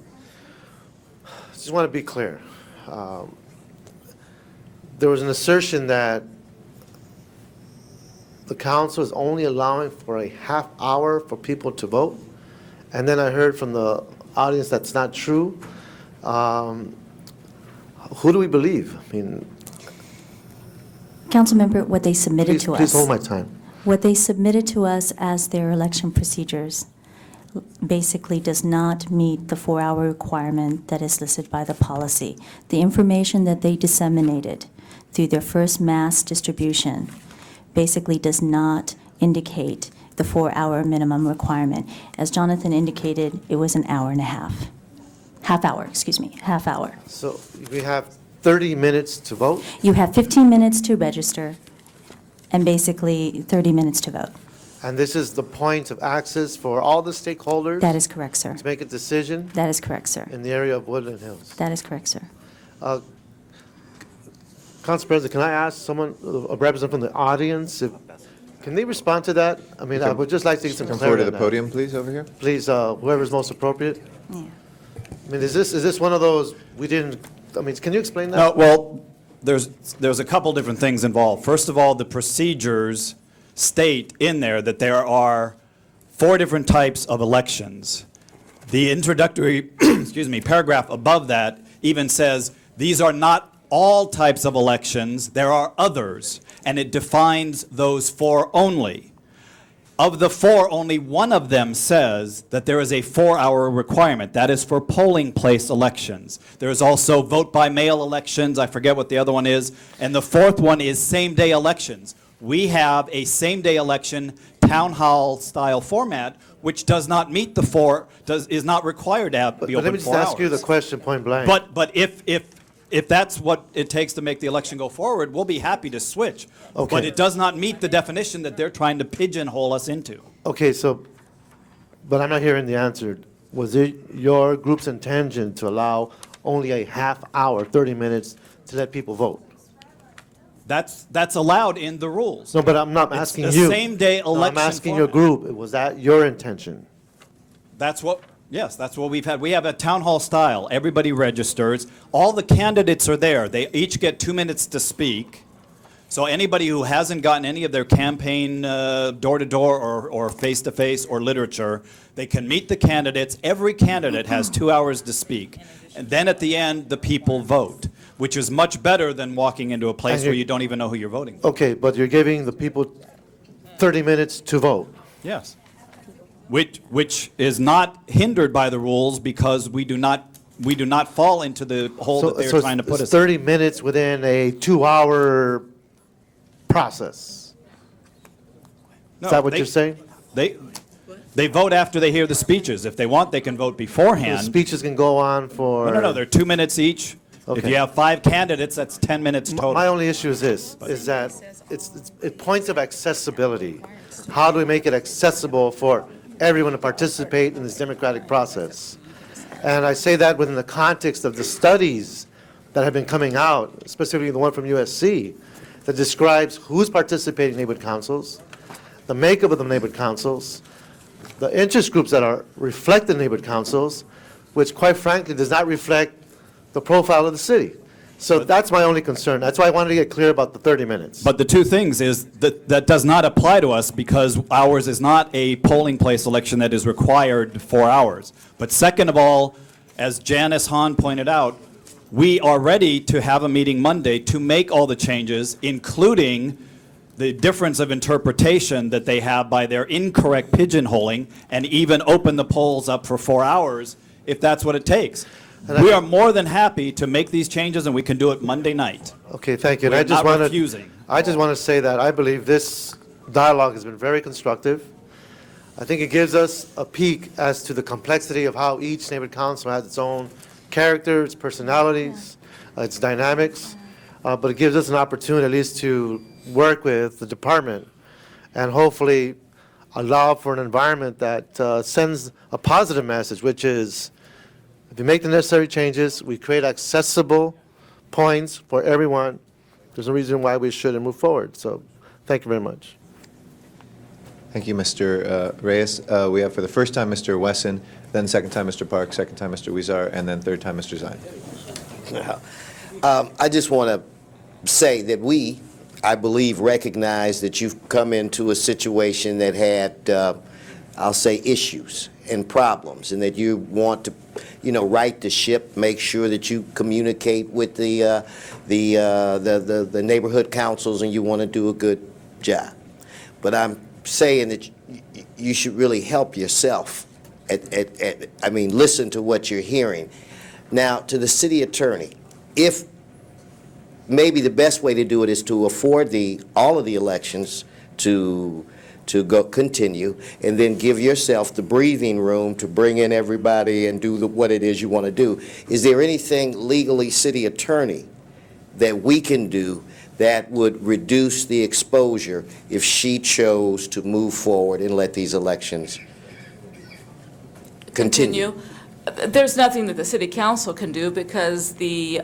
just want to be clear. There was an assertion that the council is only allowing for a half hour for people to vote, and then I heard from the audience that's not true. Who do we believe? I mean, Councilmember, what they submitted to us. please hold my time. What they submitted to us as their election procedures basically does not meet the 4-hour requirement that is listed by the policy. The information that they disseminated through their first mass distribution basically does not indicate the 4-hour minimum requirement. As Jonathan indicated, it was an hour and a half. Half hour. So we have 30 minutes to vote? You have 15 minutes to register and basically 30 minutes to vote. And this is the point of access for all the stakeholders? That is correct, sir. To make a decision? That is correct, sir. In the area of Woodland Hills? That is correct, sir. Council President, can I ask someone, a representative from the audience, can they respond to that? I mean, I would just like to get some Come forward clarity to on the that. podium, please, over here. Please, whoever's most appropriate. Yeah. I mean, is this one of those, we didn't, I mean, can you explain that? No, well, there's a couple different things involved. First of all, the procedures state in there that there are 4 different types of elections. The introductory, paragraph above that even says, these are not all types of elections, there are others, and it defines those 4 only. Of the 4, only one of them says that there is a 4-hour requirement. That is for polling place elections. There is also vote by mail elections, I forget what the other one is, and the 4th one is same-day elections. We have a same-day election town hall style format, which does not meet the is not required to be But open 4 hours. let me just ask you the question point blank. But if that's what it takes to make the election go forward, we'll be happy to switch. Okay. But it does not meet the definition that they're trying to pigeonhole us into. Okay, so, but I'm not hearing the answer. Was it your group's intention to allow only a half hour, 30 minutes, to let people vote? That's allowed in the rules. No, but I'm not It's asking a you. same-day No, election I'm asking your format. group, was that your intention? Yes, that's what we've had. We have a town hall style. Everybody registers. All the candidates are there. They each get 2 minutes to speak. So anybody who hasn't gotten any of their campaign door-to-door or face-to-face or literature, they can meet the candidates. Every candidate has 2 hours to speak. And then at the end, the people vote, which is much better than walking into a place And where you- you don't even know who you're voting for. Okay, but you're giving the people 30 minutes to vote. Yes. Which is not hindered by the rules because we do not fall into the hole that they're trying to put it's us in. 30 minutes within a 2-hour process. No, Is that what they- you're saying? They vote after they hear the speeches. If they want, they can vote beforehand. The speeches can go on for... No, they're 2 minutes each. If Okay. you have 5 candidates, that's 10 minutes total. My only issue is this, is that it's points of accessibility. How do we make it accessible for everyone to participate in this democratic process? And I say that within the context of the studies that have been coming out, specifically the one from USC, that describes who's participating in neighborhood councils, the makeup of the neighborhood councils, the interest groups that are reflected in neighborhood councils, which quite frankly does not reflect the profile of the city. So that's my only concern. That's why I wanted to get clear about the 30 minutes. But the two things is that does not apply to us because ours is not a polling place election that is required 4 hours. But second of all, as Janice Hahn pointed out, we are ready to have a meeting Monday to make all the changes, including the difference of interpretation that they have by their incorrect pigeonholing, and even open the polls up for 4 hours if that's what it takes. We are more than happy to make these changes, and we can do it Monday night. Okay, thank you. And We're I just not want to, refusing. I just want to say that I believe this dialogue has been very constructive. I think it gives us a peek as to the complexity of how each neighborhood council has its own character, its personalities, its dynamics. But it gives us an opportunity at least to work with the department and hopefully allow for an environment that sends a positive message, which is if you make the necessary changes, we create accessible points for everyone, there's no reason why we shouldn't move forward. So thank you very much. Thank you, Mr. Reyes. We have for the first time Mr. Wesson, then second time Mr. Park, second time Mr. Huizar, and then third time Mr. Zine. I just want to say that we, I believe, recognize that you've come into a situation that had, I'll say, issues and problems, and that you want to, right the ship, make sure that you communicate with the neighborhood councils, and you want to do a good job. But I'm saying that you should really help yourself. I mean, listen to what you're hearing. Now, to the city attorney, if maybe the best way to do it is to afford all of the elections to continue, and then give yourself the breathing room to bring in everybody and do what it is you want to do. Is there anything legally, city attorney, that we can do that would reduce the exposure if she chose to move forward and let these elections continue? There's nothing that the city council can do because the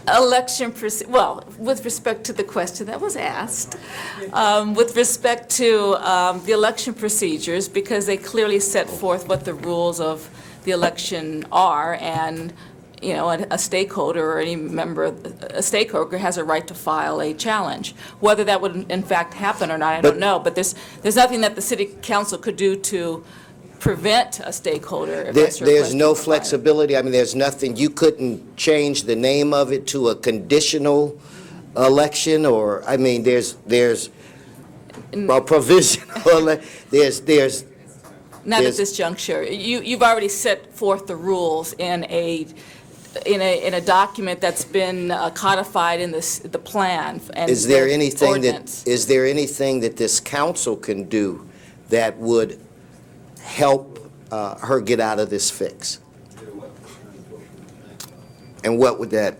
election, well, with respect to the question that was asked, with respect to the election procedures, because they clearly set forth what the rules of the election are, and a stakeholder or any member, a stakeholder has a right to file a challenge. Whether that would in fact happen or not, I don't know. But there's nothing that the city council could do to prevent a stakeholder. There's no flexibility. I mean, there's nothing. You couldn't change the name of it to a conditional election, or I mean, there's a provisional. There's not at this juncture. You've already set forth the rules in a document that's been codified in the plan and is there the anything ordinance. is there anything that this council can do that would help her get out of this fix? And what would that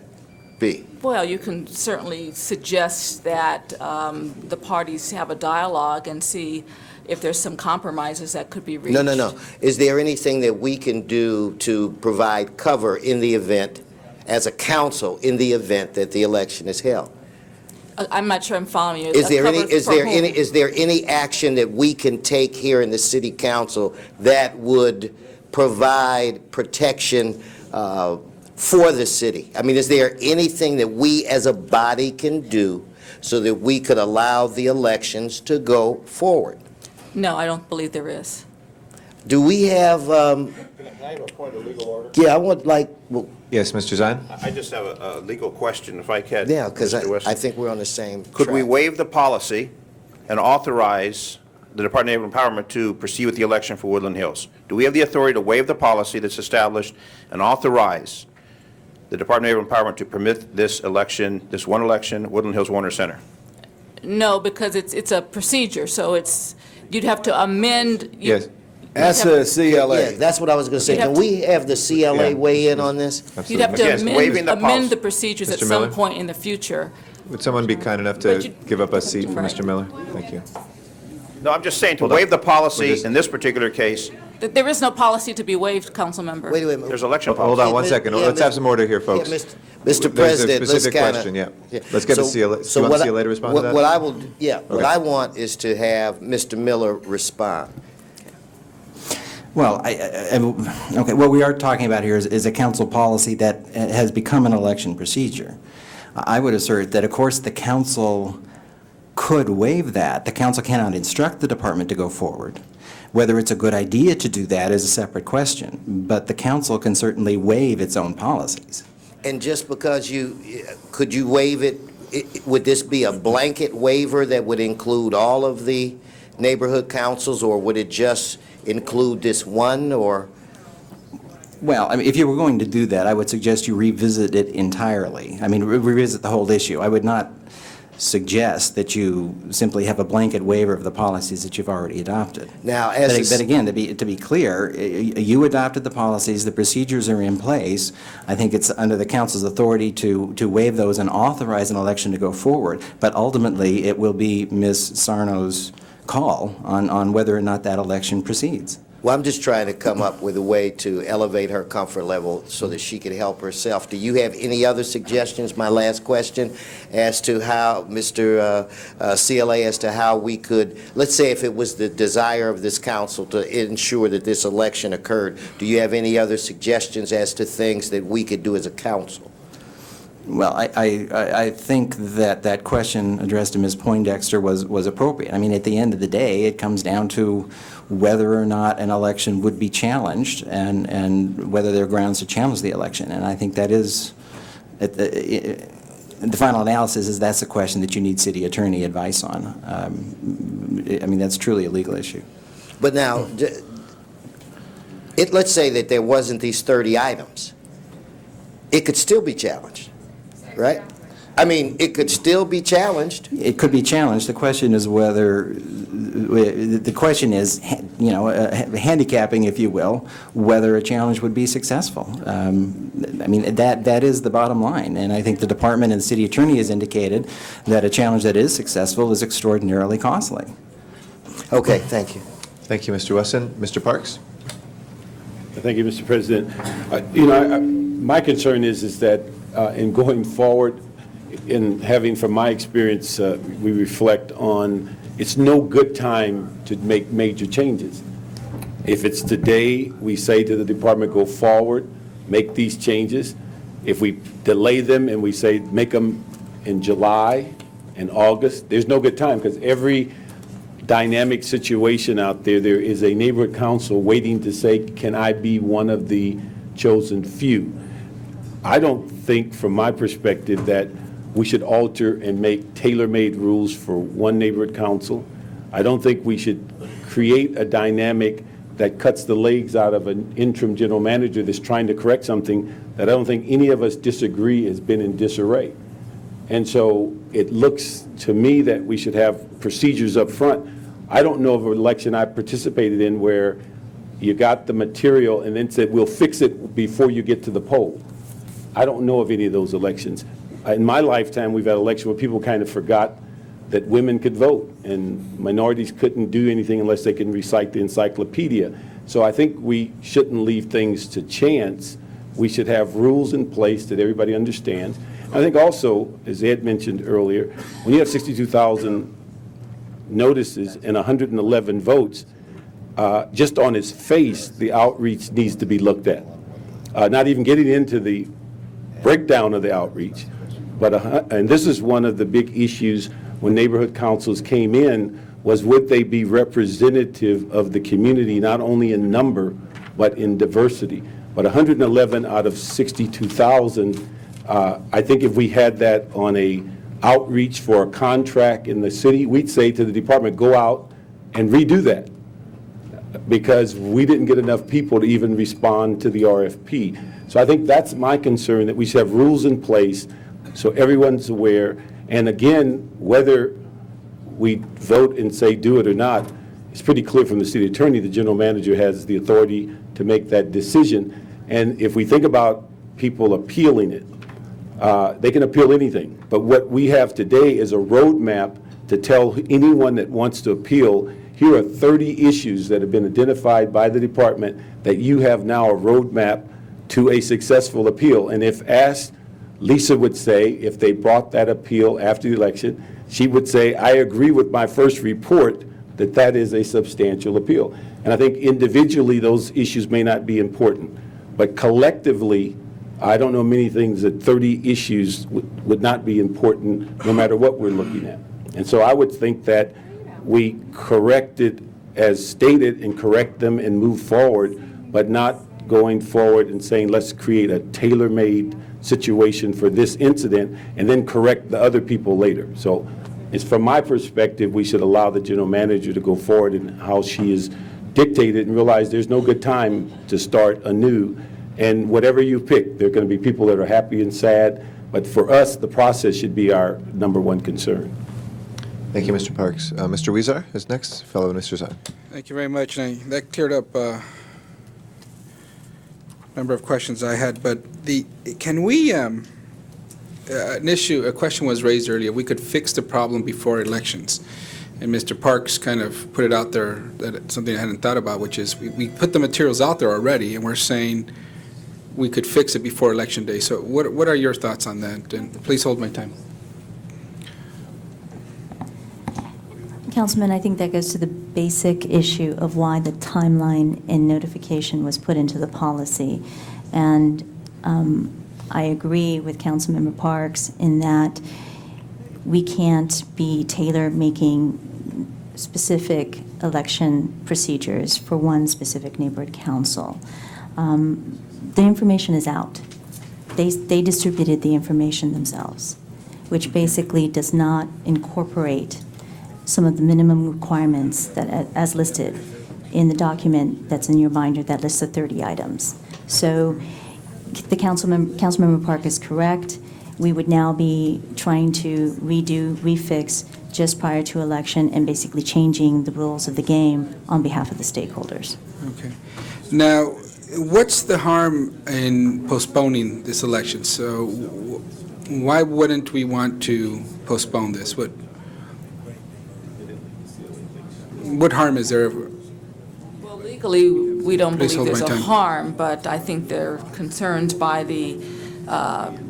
be? Well, you can certainly suggest that the parties have a dialogue and see if there's some compromises that could be reached. No. Is there anything that we can do to provide cover in the event, as a council, in the event that the election is held? I'm not sure I'm following you. Is there any action that we can take here in the city council that would provide protection for the city? I mean, is there anything that we as a body can do so that we could allow the elections to go forward? No, I don't believe there is. Do we have, yeah, I would like, well, yes, Mr. Zine? I just have a legal question, if I can. yeah, because Mr. Wesson. I think we're on the same Could we track. waive the policy and authorize the Department of Empowerment to proceed with the election for Woodland Hills? Do we have the authority to waive the policy that's established and authorize the Department of Empowerment to permit this election, this one election, Woodland Hills Warner Center? No, because it's a procedure, so you'd have to amend. Yes. That's a CLA. Yeah, that's what I was going to say. You'd have Can to- we have the CLA weigh in on this? You'd have to Again, waiving amend the policy. amend the procedures at Mr. some Miller? point in the future. Would someone be kind enough But to you- give up a seat for Mr. Miller? Thank you. No, I'm just saying, to Hold on. waive the policy We're just- in this particular case, There is no policy to be waived, council member. Wait a minute. there's election Hold policy. on one second. Yeah, Let's have Mr. some order here, folks. Yeah, Mr. There's a President, let's specific kinda- question, yeah. Let's get the CLA. Do you want what the CLA to respond to that? What I will, yeah, what Okay. I want is to have Mr. Miller respond. Well, okay, what we are talking about here is a council policy that has become an election procedure. I would assert that, of course, the council could waive that. The council cannot instruct the department to go forward. Whether it's a good idea to do that is a separate question, but the council can certainly waive its own policies. And just because could you waive it, would this be a blanket waiver that would include all of the neighborhood councils, or would it just include this one, or? Well, I mean, if you were going to do that, I would suggest you revisit it entirely. I mean, revisit the whole issue. I would not suggest that you simply have a blanket waiver of the policies that you've already adopted. Now, But again, to be clear, you adopted the policies, the procedures are in place. I think it's under the council's authority to waive those and authorize an election to go forward. But ultimately, it will be Ms. Sarno's call on whether or not that election proceeds. Well, I'm just trying to come up with a way to elevate her comfort level so that she could help herself. Do you have any other suggestions, my last question, as to how, Mr. CLA, as to how we could, let's say if it was the desire of this council to ensure that this election occurred, do you have any other suggestions as to things that we could do as a council? Well, I think that question addressed to Ms. Poindexter was appropriate. I mean, at the end of the day, it comes down to whether or not an election would be challenged and whether there are grounds to challenge the election. And I think that is, the final analysis is that's a question that you need city attorney advice on. I mean, that's truly a legal issue. But now, let's say that there wasn't these 30 items. It could still be challenged, right? I mean, it could still be challenged. It could be challenged. The question is whether, the question is, you know, handicapping, if you will, whether a challenge would be successful. I mean, that is the bottom line. And I think the department and the city attorney has indicated that a challenge that is successful is extraordinarily costly. Okay, thank you. Thank you, Mr. Wesson. Mr. Parks? Thank you, Mr. President. You know, my concern is that in going forward, in having, from my experience, we reflect on it's no good time to make major changes. If it's today, we say to the department, go forward, make these changes. If we delay them and we say make them in July and August, there's no good time because every dynamic situation out there, there is a neighborhood council waiting to say, can I be one of the chosen few? I don't think, from my perspective, that we should alter and make tailor-made rules for one neighborhood council. I don't think we should create a dynamic that cuts the legs out of an interim general manager that's trying to correct something that I don't think any of us disagree has been in disarray. And so it looks to me that we should have procedures up front. I don't know of an election I participated in where you got the material and then said, we'll fix it before you get to the poll. I don't know of any of those elections. In my lifetime, we've had elections where people kind of forgot that women could vote and minorities couldn't do anything unless they can recite the encyclopedia. So I think we shouldn't leave things to chance. We should have rules in place that everybody understands. I think also, as Ed mentioned earlier, when you have 62,000 notices and 111 votes, just on its face, the outreach needs to be looked at. Not even getting into the breakdown of the outreach, but and this is one of the big issues when neighborhood councils came in, was would they be representative of the community, not only in number, but in diversity. But 111 out of 62,000, I think if we had that on a outreach for a contract in the city, we'd say to the department, go out and redo that, because we didn't get enough people to even respond to the RFP. So I think that's my concern, that we should have rules in place so everyone's aware. And again, whether we vote and say do it or not, it's pretty clear from the city attorney, the general manager has the authority to make that decision. And if we think about people appealing it, they can appeal anything. But what we have today is a roadmap to tell anyone that wants to appeal, here are 30 issues that have been identified by the department that you have now a roadmap to a successful appeal. And if asked, Lisa would say, if they brought that appeal after the election, she would say, I agree with my first report that that is a substantial appeal. And I think individually those issues may not be important, but collectively, I don't know many things that 30 issues would not be important no matter what we're looking at. And so I would think that we correct it as stated and correct them and move forward, but not going forward and saying, let's create a tailor-made situation for this incident and then correct the other people later. So it's from my perspective, we should allow the general manager to go forward in how she is dictated and realize there's no good time to start anew. And whatever you pick, there are going to be people that are happy and sad, but for us, the process should be our number one concern. Thank you, Mr. Parks. Mr. Weezer is next, followed by Mr. Zine. Thank you very much. And that cleared up a number of questions I had, but can we, a question was raised earlier, we could fix the problem before elections. And Mr. Parks kind of put it out there, that it's something I hadn't thought about, which is we put the materials out there already, and we're saying we could fix it before Election Day. So what are your thoughts on that? And please hold my time. Councilman, I think that goes to the basic issue of why the timeline and notification was put into the policy. And I agree with Councilmember Parks in that we can't be tailor-making specific election procedures for one specific neighborhood council. The information is out. They distributed the information themselves, which basically does not incorporate some of the minimum requirements that, as listed in the document that's in your binder that lists the 30 items. So the Councilmember Park is correct. We would now be trying to refix just prior to election and basically changing the rules of the game on behalf of the stakeholders. Okay. Now, what's the harm in postponing this election? So why wouldn't we want to postpone this? What harm is there? Well, legally, we don't Please believe hold there's my a time. harm, but I think there are concerns by the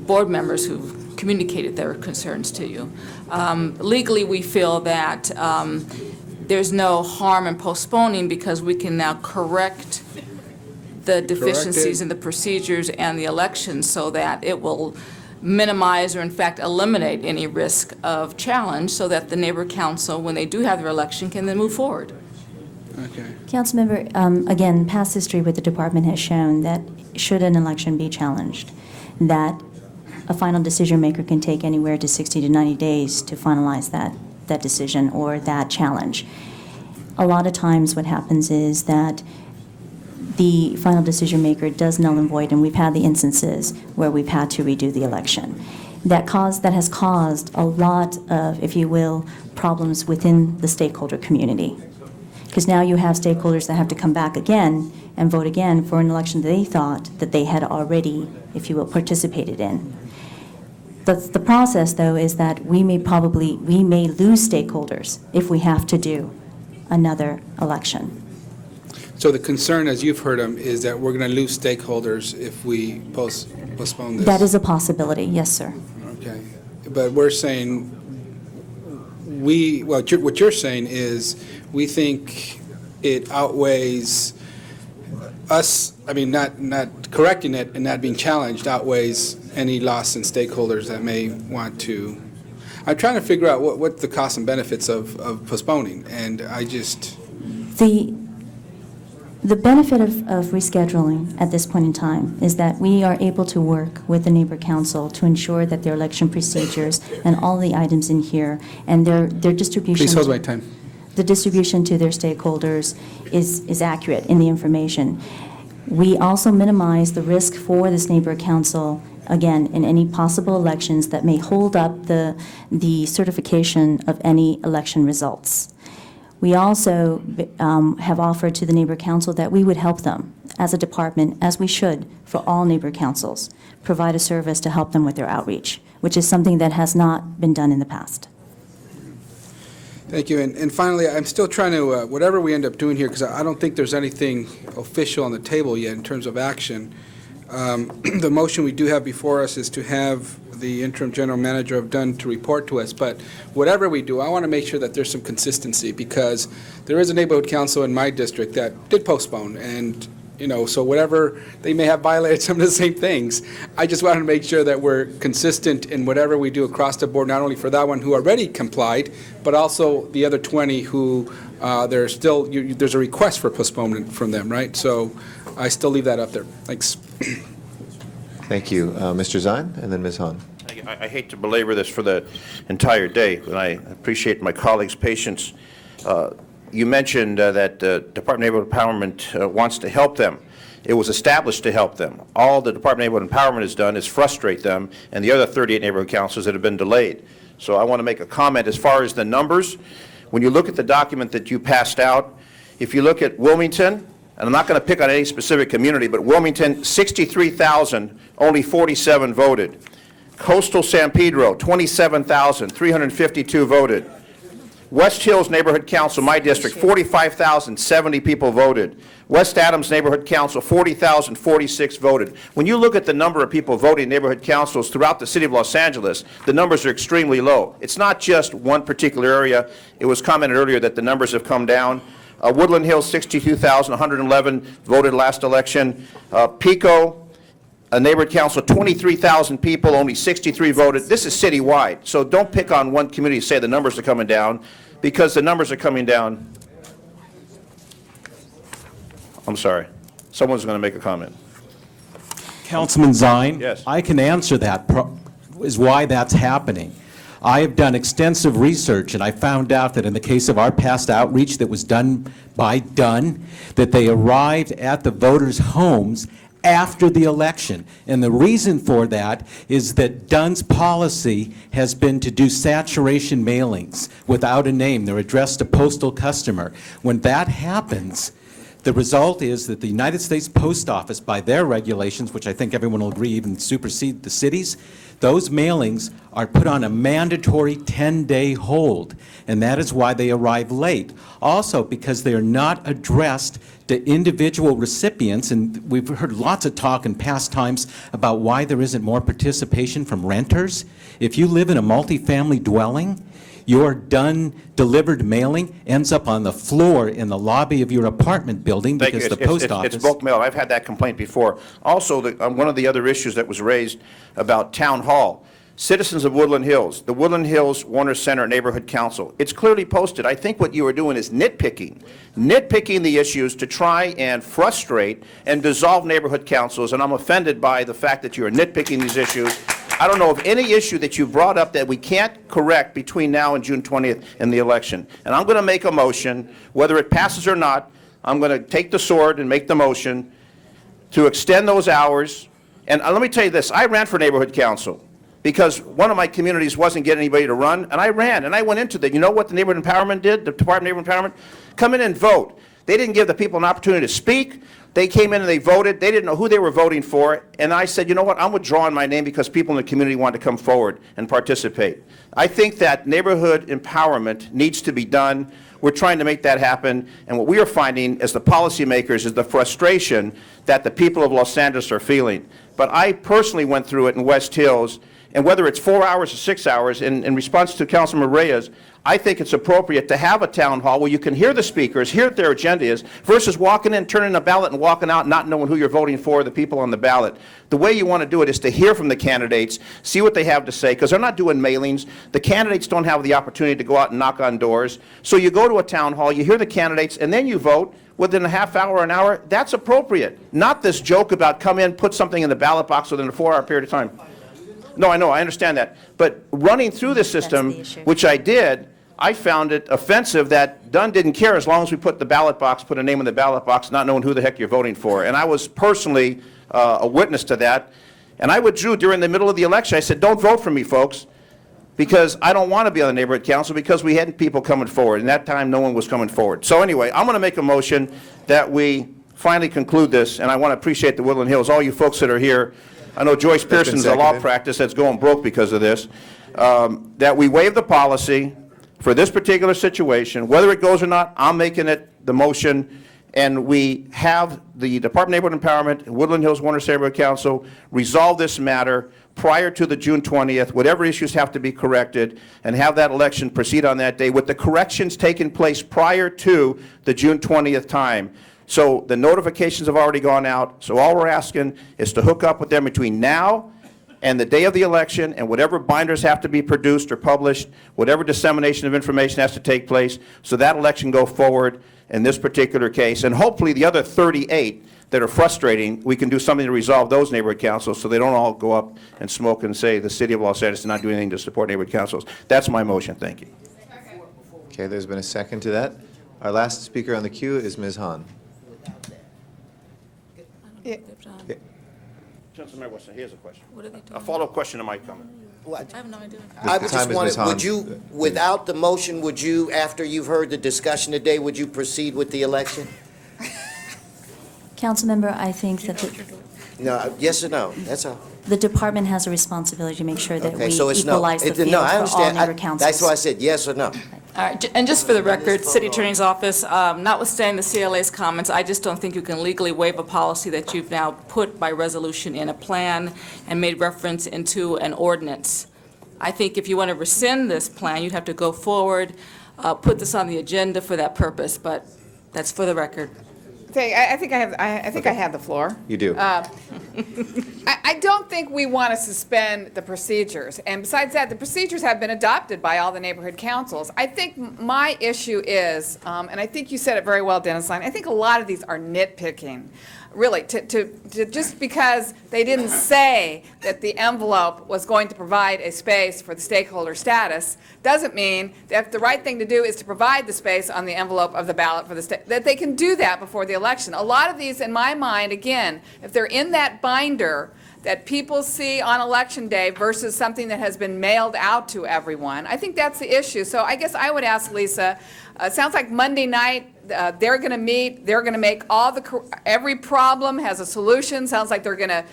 board members who've communicated their concerns to you. Legally, we feel that there's no harm in postponing because we can now correct the deficiencies in the procedures and the elections so that it will minimize or in fact eliminate any risk of challenge so that the neighborhood council, when they do have their election, can then move forward. Okay. Councilmember, again, past history with the department has shown that should an election be challenged, that a final decision maker can take anywhere to 60 to 90 days to finalize that decision or that challenge. A lot of times what happens is that the final decision maker does null and void, and we've had the instances where we've had to redo the election. That has caused a lot of, if you will, problems within the stakeholder community. Because now you have stakeholders that have to come back again and vote again for an election that they thought that they had already, if you will, participated in. The process, though, is that we may lose stakeholders if we have to do another election. So the concern, as you've heard them, is that we're going to lose stakeholders if we postpone this? That is a possibility, yes, sir. Okay. But we're saying, what you're saying is, we think it outweighs us, not correcting it and not being challenged outweighs any loss in stakeholders that may want to. I'm trying to figure out what the costs and benefits of postponing, and I just. The benefit of rescheduling at this point in time is that we are able to work with the neighbor council to ensure that their election procedures and all the items in here and their distribution. Please hold my time. The distribution to their stakeholders is accurate in the information. We also minimize the risk for this neighbor council, again, in any possible elections that may hold up the certification of any election results. We also have offered to the neighbor council that we would help them as a department, as we should for all neighbor councils, provide a service to help them with their outreach, which is something that has not been done in the past. Thank you. And finally, I'm still trying to, whatever we end up doing here, because I don't think there's anything official on the table yet in terms of action. The motion we do have before us is to have the interim general manager of Dunn to report to us. But whatever we do, I want to make sure that there's some consistency, because there is a neighborhood council in my district that did postpone. And, so whatever, they may have violated some of the same things. I just wanted to make sure that we're consistent in whatever we do across the board, not only for that one who already complied, but also the other 20 who there's a request for postponement from them, right? So I still leave that up there. Thanks. Thank you. Mr. Zine, and then Ms. Hahn. I hate to belabor this for the entire day, and I appreciate my colleagues' patience. You mentioned that the Department of Neighborhood Empowerment wants to help them. It was established to help them. All the Department of Neighborhood Empowerment has done is frustrate them and the other 38 neighborhood councils that have been delayed. So I want to make a comment as far as the numbers. When you look at the document that you passed out, if you look at Wilmington, and I'm not going to pick on any specific community, but Wilmington, 63,000, only 47 voted. Coastal San Pedro, 27,352 voted. West Hills Neighborhood Council, my district, 45,070 people voted. West Adams Neighborhood Council, 40,046 voted. When you look at the number of people voting in neighborhood councils throughout the city of Los Angeles, the numbers are extremely low. It's not just one particular area. It was commented earlier that the numbers have come down. Woodland Hills, 62,111 voted last election. Pico, a neighborhood council, 23,000 people, only 63 voted. This is citywide, so don't pick on one community to say the numbers are coming down, because the numbers are coming down. I'm sorry. Someone's going to make a comment. Councilman Zine? Yes. I can answer that, is why that's happening. I have done extensive research, and I found out that in the case of our past outreach that was done by Dunn, that they arrived at the voters' homes after the election. And the reason for that is that Dunn's policy has been to do saturation mailings without a name. They're addressed to postal customer. When that happens, the result is that the United States Post Office, by their regulations, which I think everyone will agree even supersede the cities, those mailings are put on a mandatory 10-day hold, and that is why they arrive late. Also, because they are not addressed to individual recipients, and we've heard lots of talk in past times about why there isn't more participation from renters. If you live in a multifamily dwelling, your Dunn delivered mailing ends up on the floor in the lobby of your apartment building Thank you. because the post office. It's bulk mail. I've had that complaint before. Also, one of the other issues that was raised about Town Hall, citizens of Woodland Hills, the Woodland Hills Warner Center Neighborhood Council, it's clearly posted. I think what you are doing is nitpicking the issues to try and frustrate and dissolve neighborhood councils, and I'm offended by the fact that you are nitpicking these issues. I don't know of any issue that you brought up that we can't correct between now and June 20th in the election. And I'm going to make a motion, whether it passes or not, I'm going to take the sword and make the motion to extend those hours. And let me tell you this, I ran for neighborhood council because one of my communities wasn't getting anybody to run, and I ran, and I went into that. You know what the Neighborhood Empowerment did, the Department of Neighborhood Empowerment? Come in and vote. They didn't give the people an opportunity to speak. They came in and they voted. They didn't know who they were voting for. And I said, you know what, I'm withdrawing my name because people in the community wanted to come forward and participate. I think that neighborhood empowerment needs to be done. We're trying to make that happen. And what we are finding as the policymakers is the frustration that the people of Los Angeles are feeling. But I personally went through it in West Hills, and whether it's 4 hours or 6 hours, in response to Councilman Reyes, I think it's appropriate to have a town hall where you can hear the speakers, hear what their agenda is, versus walking in, turning a ballot and walking out not knowing who you're voting for, the people on the ballot. The way you want to do it is to hear from the candidates, see what they have to say, because they're not doing mailings. The candidates don't have the opportunity to go out and knock on doors. So you go to a town hall, you hear the candidates, and then you vote within a half hour or an hour. That's appropriate. Not this joke about come in, put something in the ballot box within a 4-hour period of time. No, I know, I understand that. But running through the system, which I did, I found it offensive that Dunn didn't care as long as we put the ballot box, put a name in the ballot box, not knowing who the heck you're voting for. And I was personally a witness to that. And I withdrew during the middle of the election. I said, don't vote for me, folks, because I don't want to be on the neighborhood council, because we had people coming forward. And that time, no one was coming forward. So anyway, I'm going to make a motion that we finally conclude this. And I want to appreciate the Woodland Hills, all you folks that are here. I know Joyce Pearson's a law practice that's going broke because of this. That we waive the policy for this particular situation. Whether it goes or not, I'm making it the motion, and we have the Department of Neighborhood Empowerment, Woodland Hills Warner Neighborhood Council resolve this matter prior to the June 20th, whatever issues have to be corrected, and have that election proceed on that day with the corrections taking place prior to the June 20th time. So the notifications have already gone out, so all we're asking is to hook up with them between now and the day of the election, and whatever binders have to be produced or published, whatever dissemination of information has to take place, so that election go forward in this particular case. And hopefully the other 38 that are frustrating, we can do something to resolve those neighborhood councils so they don't all go up and smoke and say the city of Los Angeles is not doing anything to support neighborhood councils. That's my motion. Thank you. Okay, there's been a second to that. Our last speaker on the queue is Ms. Hahn. Councilmember Weston, here's a question. What are they A doing? follow-up question to my comment. I have no idea. I The would time just is want Ms. to, would Hans. you, without the motion, would you, after you've heard the discussion today, would you proceed with the election? Councilmember, I think that No, yes or no? That's all. the department has a responsibility to make sure that we Okay, so it's no. equalize the No, I field for all understand. neighbor councils. That's why I said yes or no. All right, and just for the record, City Attorney's Office, notwithstanding the CLA's comments, I just don't think you can legally waive a policy that you've now put by resolution in a plan and made reference into an ordinance. I think if you want to rescind this plan, you'd have to go forward, put this on the agenda for that purpose, but that's for the record. I think I have the floor. You do. I don't think we want to suspend the procedures. And besides that, the procedures have been adopted by all the neighborhood councils. I think my issue is, and I think you said it very well, Dennis Line, I think a lot of these are nitpicking. Really, to just because they didn't say that the envelope was going to provide a space for the stakeholder status, doesn't mean that the right thing to do is to provide the space on the envelope of the ballot for the state, that they can do that before the election. A lot of these, in my mind, again, if they're in that binder that people see on Election Day versus something that has been mailed out to everyone, I think that's the issue. So I guess I would ask Lisa, it sounds like Monday night, they're going to meet, they're going to make every problem has a solution. Sounds like they're going to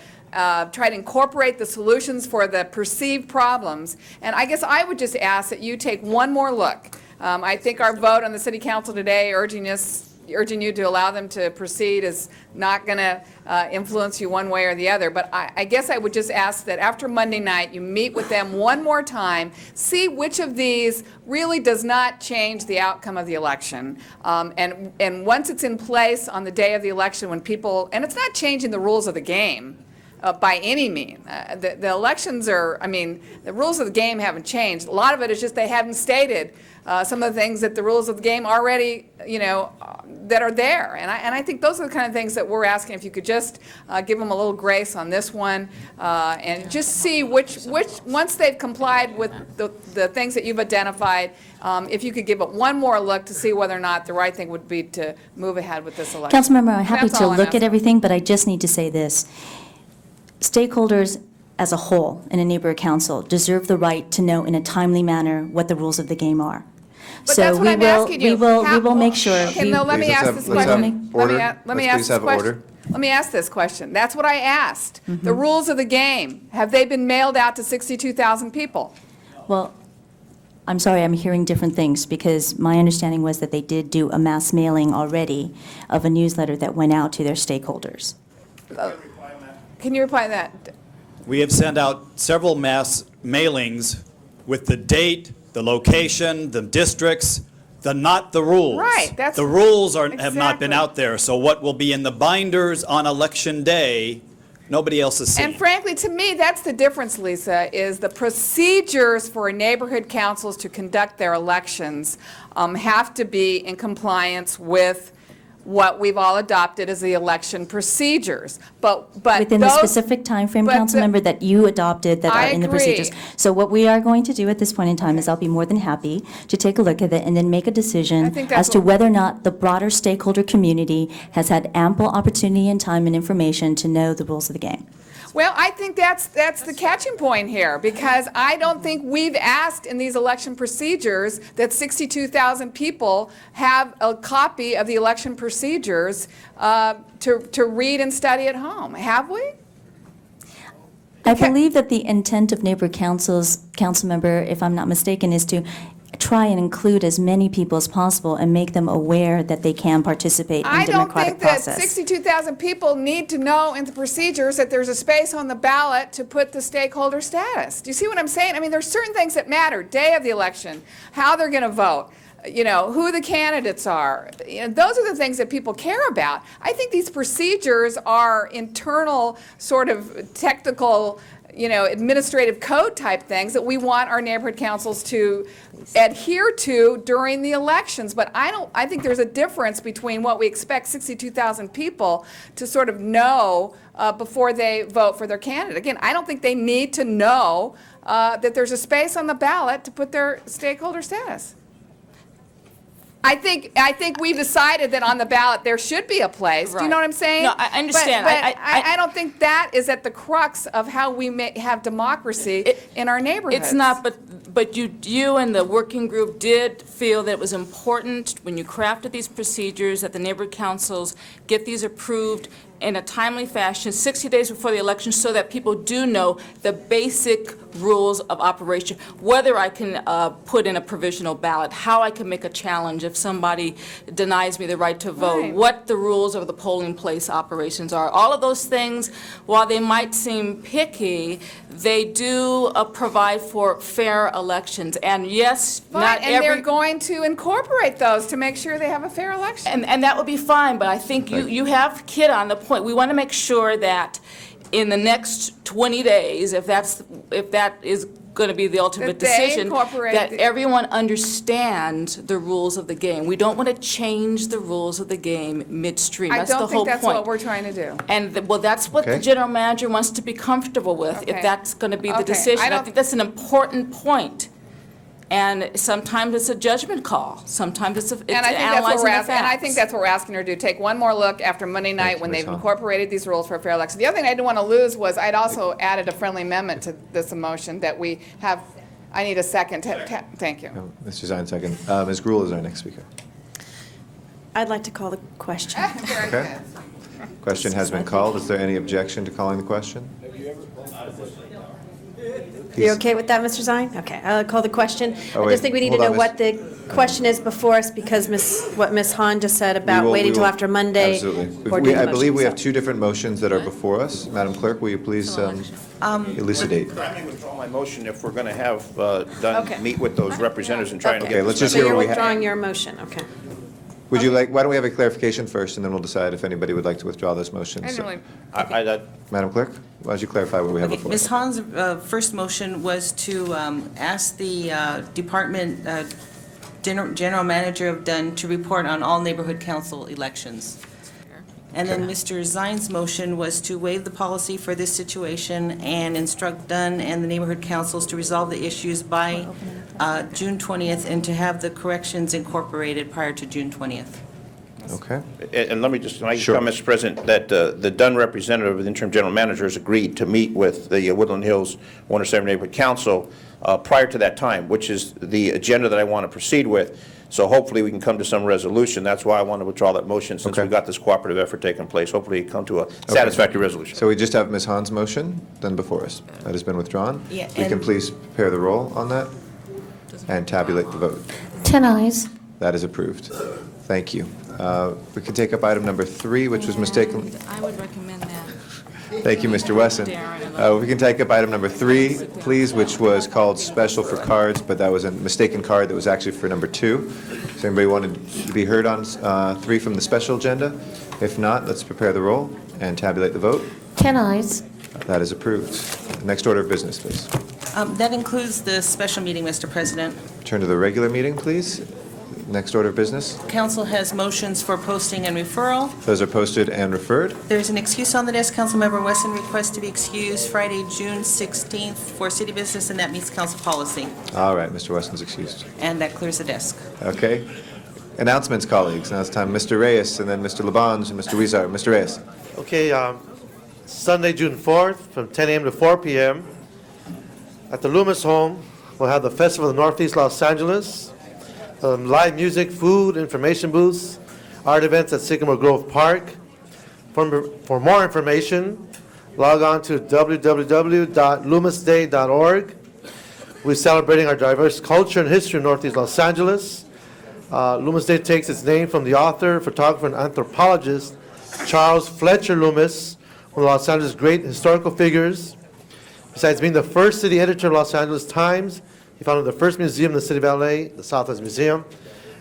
try to incorporate the solutions for the perceived problems. And I guess I would just ask that you take one more look. I think our vote on the city council today urging you to allow them to proceed is not going to influence you one way or the other. But I guess I would just ask that after Monday night, you meet with them one more time, see which of these really does not change the outcome of the election. And once it's in place on the day of the election, when people, and it's not changing the rules of the game, by any means. The elections are, I mean, the rules of the game haven't changed. A lot of it is just they haven't stated some of the things that the rules of the game already, that are there. And I think those are the kind of things that we're asking, if you could just give them a little grace on this one, and just see which once they've complied with the things that you've identified, if you could give it one more look to see whether or not the right thing would be to move ahead with this election. Councilmember, I'm happy That's to all I'm look at asking. everything, but I just need to say this. Stakeholders as a whole in a neighborhood council deserve the right to know in a timely manner what the rules of the game are. But that's what I'm asking you. We will make sure. Okay, no, let me ask this question. Let me ask Please this have question. order. Let me ask this question. That's what I asked. Mm-hmm. The rules of the game, have they been mailed out to 62,000 people? Well, I'm sorry, I'm hearing different things, because my understanding was that they did do a mass mailing already of a newsletter that went out to their stakeholders. Can you reply to that? We have sent out several mass mailings with the date, the location, the districts, not the rules. Right, that's- The rules have not been Exactly. out there, so what will be in the binders on Election Day, nobody else has seen. And frankly, to me, that's the difference, Lisa, is the procedures for neighborhood councils to conduct their elections have to be in compliance with what we've all adopted as the election procedures. But Within the those- specific timeframe, but the- Councilmember, that you adopted that I are in the agree. procedures. So what we are going to do at this point in time is I'll be more than happy to take a look at it and then make a I decision think that's as to what- whether or not the broader stakeholder community has had ample opportunity and time and information to know the rules of the game. Well, I think that's the catching point here, because I don't think we've asked in these election procedures that 62,000 people have a copy of the election procedures to read and study at home. Have we? I believe that the intent of neighborhood councils, Councilmember, if I'm not mistaken, is to try and include as many people as possible and make them aware that they can participate in I don't democratic think that process. 62,000 people need to know in the procedures that there's a space on the ballot to put the stakeholder status. Do you see what I'm saying? I mean, there's certain things that matter. Day of the election, how they're going to vote, who the candidates are. Those are the things that people care about. I think these procedures are internal sort of technical, administrative code type things that we want our neighborhood councils to adhere to during the elections. But I think there's a difference between what we expect 62,000 people to sort of know before they vote for their candidate. Again, I don't think they need to know that there's a space on the ballot to put their stakeholder status. I think we've decided that on the ballot, there should be a place. Do you know what I'm saying? No, I understand. But I don't think that is at the crux of how we have democracy in our neighborhoods. It's not, but you and the working group did feel that it was important when you crafted these procedures that the neighborhood councils get these approved in a timely fashion, 60 days before the election, so that people do know the basic rules of operation, whether I can put in a provisional ballot, how I can make a challenge if somebody denies me the right to vote, Right. what the rules of the polling place operations are. All of those things, while they might seem picky, they do provide for fair elections. And yes, not and every... they're going to incorporate those to make sure they have a fair election. And that would be fine, but I think you have hit on the point. We want to make sure that in the next 20 days, if that is going to be the ultimate That they decision, incorporate that the- everyone understands the rules of the game. We don't want to change the rules of the game midstream. I That's the don't whole think that's point. what we're trying to do. And, well, that's what the Okay. general manager wants to be comfortable with, if Okay. that's going to be the Okay. decision. I I don't- think that's an important point. And sometimes it's a judgment call. Sometimes it's And I think that's what analyzing we're the asking, and I facts. think that's what we're asking her to do, take one more look after Monday night when Ms. they've Hahn. incorporated these rules for a fair election. The other thing I didn't want to lose was I'd also added a friendly amendment to this motion that we have, I need a second. Thank you. No, Mr. Zine, second. Ms. Gruhl is our next speaker. I'd like to call the question. Okay. Question has been called. Is there any objection to calling the question? You okay with that, Mr. Zine? Okay, I'll call the question. Oh, I wait, just think we need to hold know on, what the question is before us, because what Ms. Hahn just said about waiting till after Monday. Absolutely. or doing the I believe motion, we have so. two different motions that are before us. Madam Clerk, will you please elucidate? I may withdraw my motion if we're going to have Okay. meet with those representatives and try and Okay, get let's this just So hear you're what we have. withdrawing your motion, okay. Would you like, why don't we have a clarification first, and then we'll decide if anybody would like to withdraw those motions. Madam Clerk, why don't you clarify what we have before us? Ms. Hahn's first motion was to ask the department general manager of Dunn to report on all neighborhood council elections. And then Mr. Zine's motion was to waive the policy for this situation and instruct Dunn and the neighborhood councils to resolve the issues by June 20th and to have the corrections incorporated prior to June 20th. Okay. And let me just, can I just Sure. comment, Mr. President, that the Dunn representative of the interim general manager has agreed to meet with the Woodland Hills Warner Center Neighborhood Council prior to that time, which is the agenda that I want to proceed with. So hopefully we can come to some resolution. That's why I want to withdraw that motion, since we've got this cooperative effort taking place. Hopefully come to a satisfactory resolution. So we just have Ms. Hahn's motion then before us. That has been withdrawn. Yeah, We can and- please prepare the roll on that and tabulate the vote. 10 ayes. That is approved. Thank you. We can take up item number 3, which was mistakenly. I would recommend that. Thank you, Mr. Wesson. We can take up item number 3, please, which was called special for cards, but that was a mistaken card that was actually for number 2. Does anybody want to be heard on 3 from the special agenda? If not, let's prepare the roll and tabulate the vote. 10 ayes. That is approved. Next order of business, please. That includes the special meeting, Mr. President. Turn to the regular meeting, please. Next order of business. Council has motions for posting and referral. Those are posted and referred. There's an excuse on the desk. Councilmember Wesson requests to be excused Friday, June 16th for city business, and that meets council policy. All right, Mr. Wesson's excused. And that clears the desk. Okay. Announcements, colleagues. Now it's time Mr. Reyes, and then Mr. Labange, and Mr. Weezer. Mr. Reyes. Okay, Sunday, June 4th, from 10 a.m. to 4 p.m. at the Loomis Home, we'll have the Festival of Northeast Los Angeles, live music, food, information booths, art events at Sycamore Grove Park. For more information, log on to www.loomisday.org. We're celebrating our diverse culture and history in Northeast Los Angeles. Loomis Day takes its name from the author, photographer, and anthropologist Charles Fletcher Loomis, one of Los Angeles' great historical figures. Besides being the first city editor of Los Angeles Times, he founded the first museum in the city of LA, the Southwest Museum.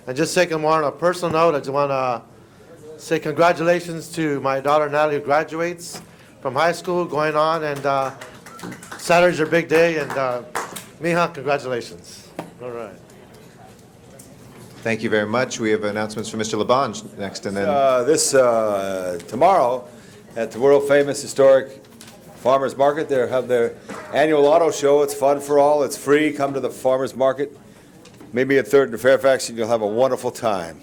And just second more on a personal note, I just want to say congratulations to my daughter Natalie, who graduates from high school, going on, and Saturday's her big day, and Mija, congratulations. All right. Thank you very much. We have announcements from Mr. Labange next, and then Tomorrow, at the world-famous historic Farmers Market, they have their annual auto show. It's fun for all. It's free. Come to the Farmers Market. Meet me at 3rd and Fairfax, and you'll have a wonderful time.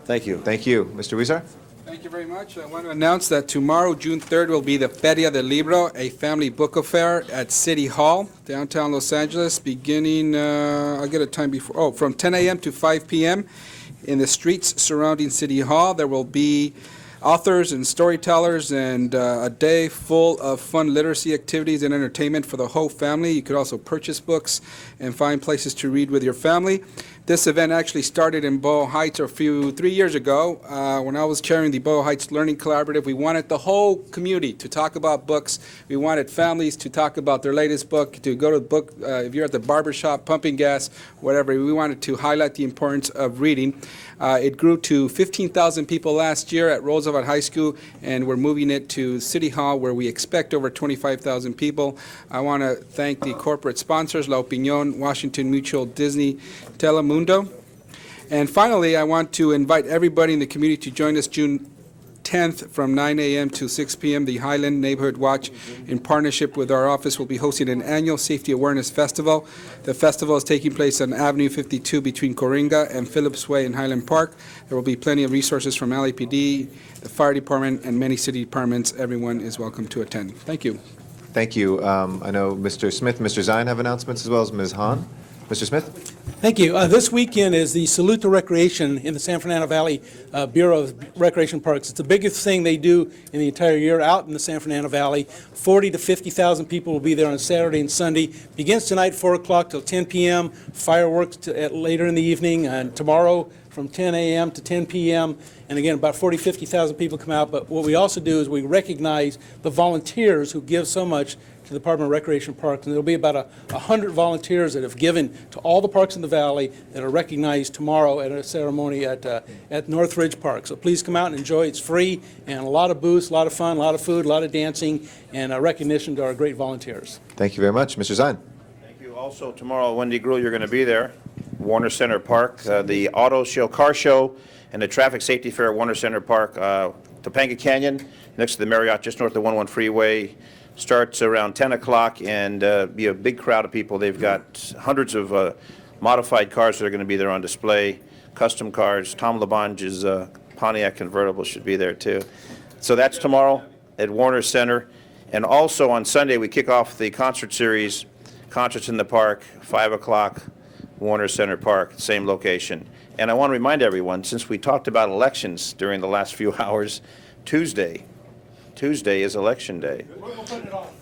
Thank you. Thank you. Mr. Huizar? Thank you very much. I want to announce that tomorrow, June 3rd, will be the Feria del Libro, a family book affair at City Hall, downtown Los Angeles, beginning, I'll get a time before, from 10 a.m. to 5 p.m. in the streets surrounding City Hall. There will be authors and storytellers and a day full of fun literacy activities and entertainment for the whole family. You could also purchase books and find places to read with your family. This event actually started in Boyle Heights 3 years ago when I was chairing the Boyle Heights Learning Collaborative. We wanted the whole community to talk about books. We wanted families to talk about their latest book, to go to the book, if you're at the barbershop, pumping gas, whatever. We wanted to highlight the importance of reading. It grew to 15,000 people last year at Roosevelt High School, and we're moving it to City Hall, where we expect over 25,000 people. I want to thank the corporate sponsors, La Opinión, Washington Mutual, Disney, Telemundo. And finally, I want to invite everybody in the community to join us June 10th from 9 a.m. to 6 p.m. The Highland Neighborhood Watch, in partnership with our office, will be hosting an annual Safety Awareness Festival. The festival is taking place on Avenue 52 between Coringa and Phillips Way in Highland Park. There will be plenty of resources from LAPD, the fire department, and many city departments. Everyone is welcome to attend. Thank you. Thank you. I know Mr. Smith and Mr. Zine have announcements, as well as Ms. Hahn. Mr. Smith? Thank you. This weekend is the Salute to Recreation in the San Fernando Valley Bureau of Recreation Parks. It's the biggest thing they do in the entire year out in the San Fernando Valley. 40 to 50,000 people will be there on Saturday and Sunday. Begins tonight, 4 o'clock till 10 p.m. Fireworks later in the evening, and tomorrow from 10 a.m. to 10 p.m. And again, about 40, 50,000 people come out. But what we also do is we recognize the volunteers who give so much to the Department of Recreation Parks, and there'll be about 100 volunteers that have given to all the parks in the valley that are recognized tomorrow at a ceremony at Northridge Park. So please come out and enjoy. It's free, and a lot of booths, a lot of fun, a lot of food, a lot of dancing, and recognition to our great volunteers. Thank you very much. Mr. Zine? Thank you. Also, tomorrow, Wendy Gruhl, you're going to be there. Warner Center Park, the auto show, car show, and the traffic safety fair at Warner Center Park, Topanga Canyon, next to the Marriott, just north of the 101 freeway. Starts around 10 o'clock, and be a big crowd of people. They've got hundreds of modified cars that are going to be there on display, custom cars. Tom LaBonge's Pontiac convertible should be there too. So that's tomorrow at Warner Center. And also on Sunday, we kick off the concert series, Concerts in the Park, 5 o'clock, Warner Center Park, same location. And I want to remind everyone, since we talked about elections during the last few hours, Tuesday is election day.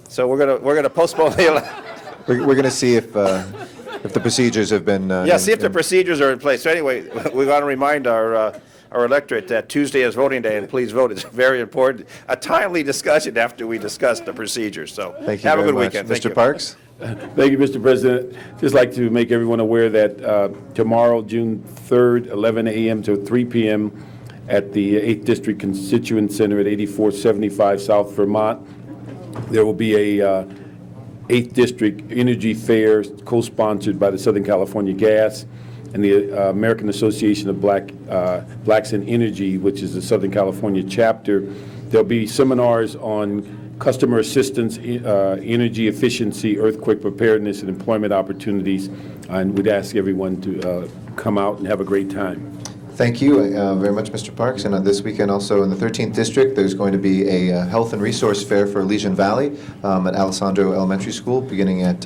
So we're gonna postpone the election. We're going to see if the procedures have been... Yeah, see if the procedures are in place. So anyway, we want to remind our electorate that Tuesday is voting day, and please vote. It's very important. A timely discussion after we discuss the procedures. So Thank you have a very good much. weekend. Thank Mr. you. Parks? Thank you, Mr. President. Just like to make everyone aware that tomorrow, June 3rd, 11 a.m. to 3 p.m., at the 8th District Constituent Center at 8475 South Vermont, there will be a 8th District Energy Fair co-sponsored by the Southern California Gas and the American Association of Blacks in Energy, which is the Southern California chapter. There'll be seminars on customer assistance, energy efficiency, earthquake preparedness, and employment opportunities. And we'd ask everyone to come out and have a great time. Thank you very much, Mr. Parks. And this weekend also in the 13th District, there's going to be a health and resource fair for Elysian Valley at Alessandro Elementary School beginning at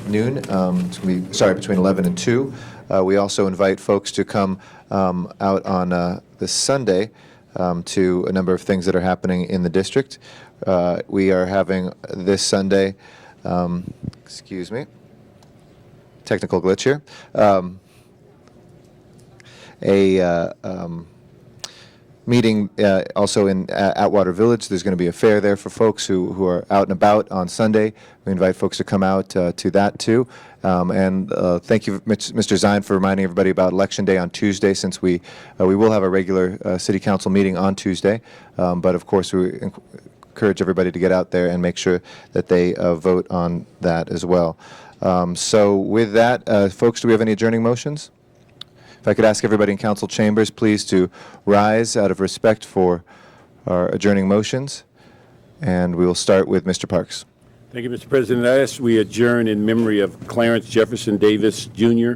noon. It's going to be, between 11 and 2. We also invite folks to come out on this Sunday to a number of things that are happening in the district. We are having this Sunday, excuse me, technical glitch here. A meeting also in Atwater Village. There's going to be a fair there for folks who are out and about on Sunday. We invite folks to come out to that too. And thank you, Mr. Zine, for reminding everybody about Election Day on Tuesday, since we will have a regular City Council meeting on Tuesday. But of course, we encourage everybody to get out there and make sure that they vote on that as well. So with that, folks, do we have any adjourning motions? If I could ask everybody in council chambers, please, to rise out of respect for our adjourning motions. And we will start with Mr. Parks. Thank you, Mr. President. I ask we adjourn in memory of Clarence Jefferson Davis, Jr.,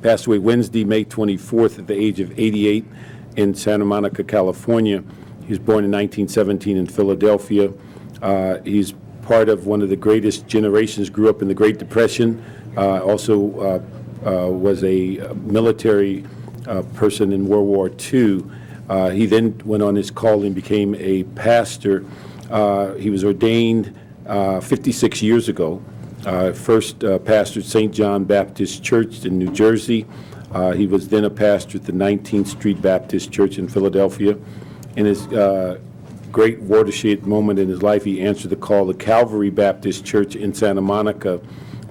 passed away Wednesday, May 24th at the age of 88 in Santa Monica, California. He was born in 1917 in Philadelphia. He's part of one of the greatest generations, grew up in the Great Depression, also was a military person in World War II. He then went on his call and became a pastor. He was ordained 56 years ago. First pastored St. John Baptist Church in New Jersey. He was then a pastor at the 19th Street Baptist Church in Philadelphia. In his great watershed moment in his life, he answered the call of Calvary Baptist Church in Santa Monica,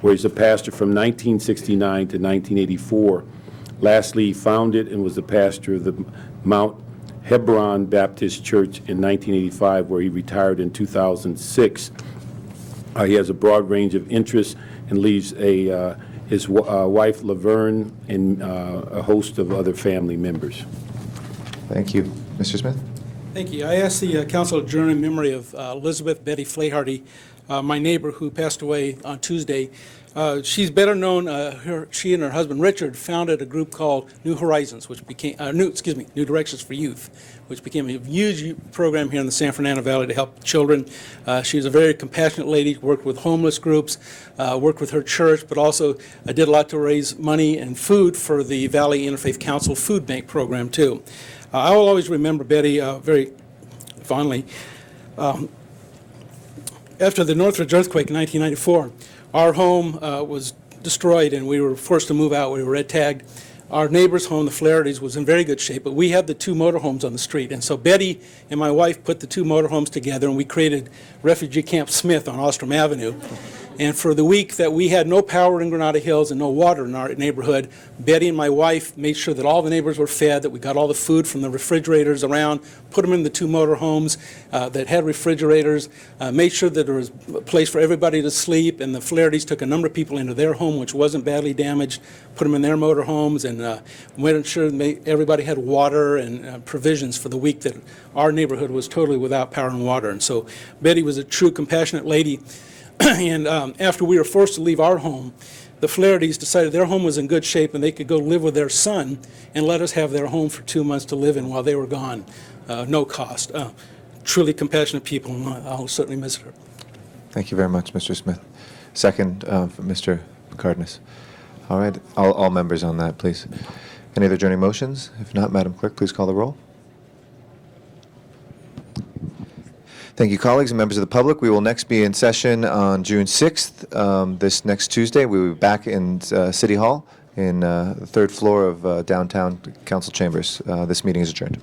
where he's a pastor from 1969 to 1984. Lastly, he founded and was the pastor of the Mount Hebron Baptist Church in 1985, where he retired in 2006. He has a broad range of interests and leaves his wife, Laverne, and a host of other family members. Thank you. Mr. Smith? Thank you. I ask the council to adjourn in memory of Elizabeth Betty Flaharty, my neighbor who passed away on Tuesday. She's better known, she and her husband Richard founded a group called New Horizons, which became, New Directions for Youth, which became a huge program here in the San Fernando Valley to help children. She was a very compassionate lady, worked with homeless groups, worked with her church, but also did a lot to raise money and food for the Valley Interfaith Council Food Bank program, too. I will always remember Betty very fondly. After the Northridge earthquake in 1994, our home was destroyed and we were forced to move out. We were red tagged. Our neighbor's home, the Flaherty's, was in very good shape, but we had the two motorhomes on the street. And so Betty and my wife put the two motorhomes together and we created Refugee Camp Smith on Ostrom Avenue. And for the week that we had no power in Granada Hills and no water in our neighborhood, Betty and my wife made sure that all the neighbors were fed, that we got all the food from the refrigerators around, put them in the two motorhomes that had refrigerators, made sure that there was a place for everybody to sleep, and the Flaherty's took a number of people into their home, which wasn't badly damaged, put them in their motorhomes, and made sure everybody had water and provisions for the week that our neighborhood was totally without power and water. And so Betty was a true compassionate lady. And after we were forced to leave our home, the Flaherty's decided their home was in good shape and they could go live with their son and let us have their home for 2 months to live in while they were gone, no cost. Truly compassionate people, and I'll certainly miss her. Thank you very much, Mr. Smith. Second, Mr. Cardenas. All right, all members on that, please. Any other adjourning motions? If not, Madam Clerk, please call the roll. Thank you, colleagues and members of the public. We will next be in session on June 6th, this next Tuesday. We will be back in City Hall in the third floor of downtown council chambers. This meeting is adjourned.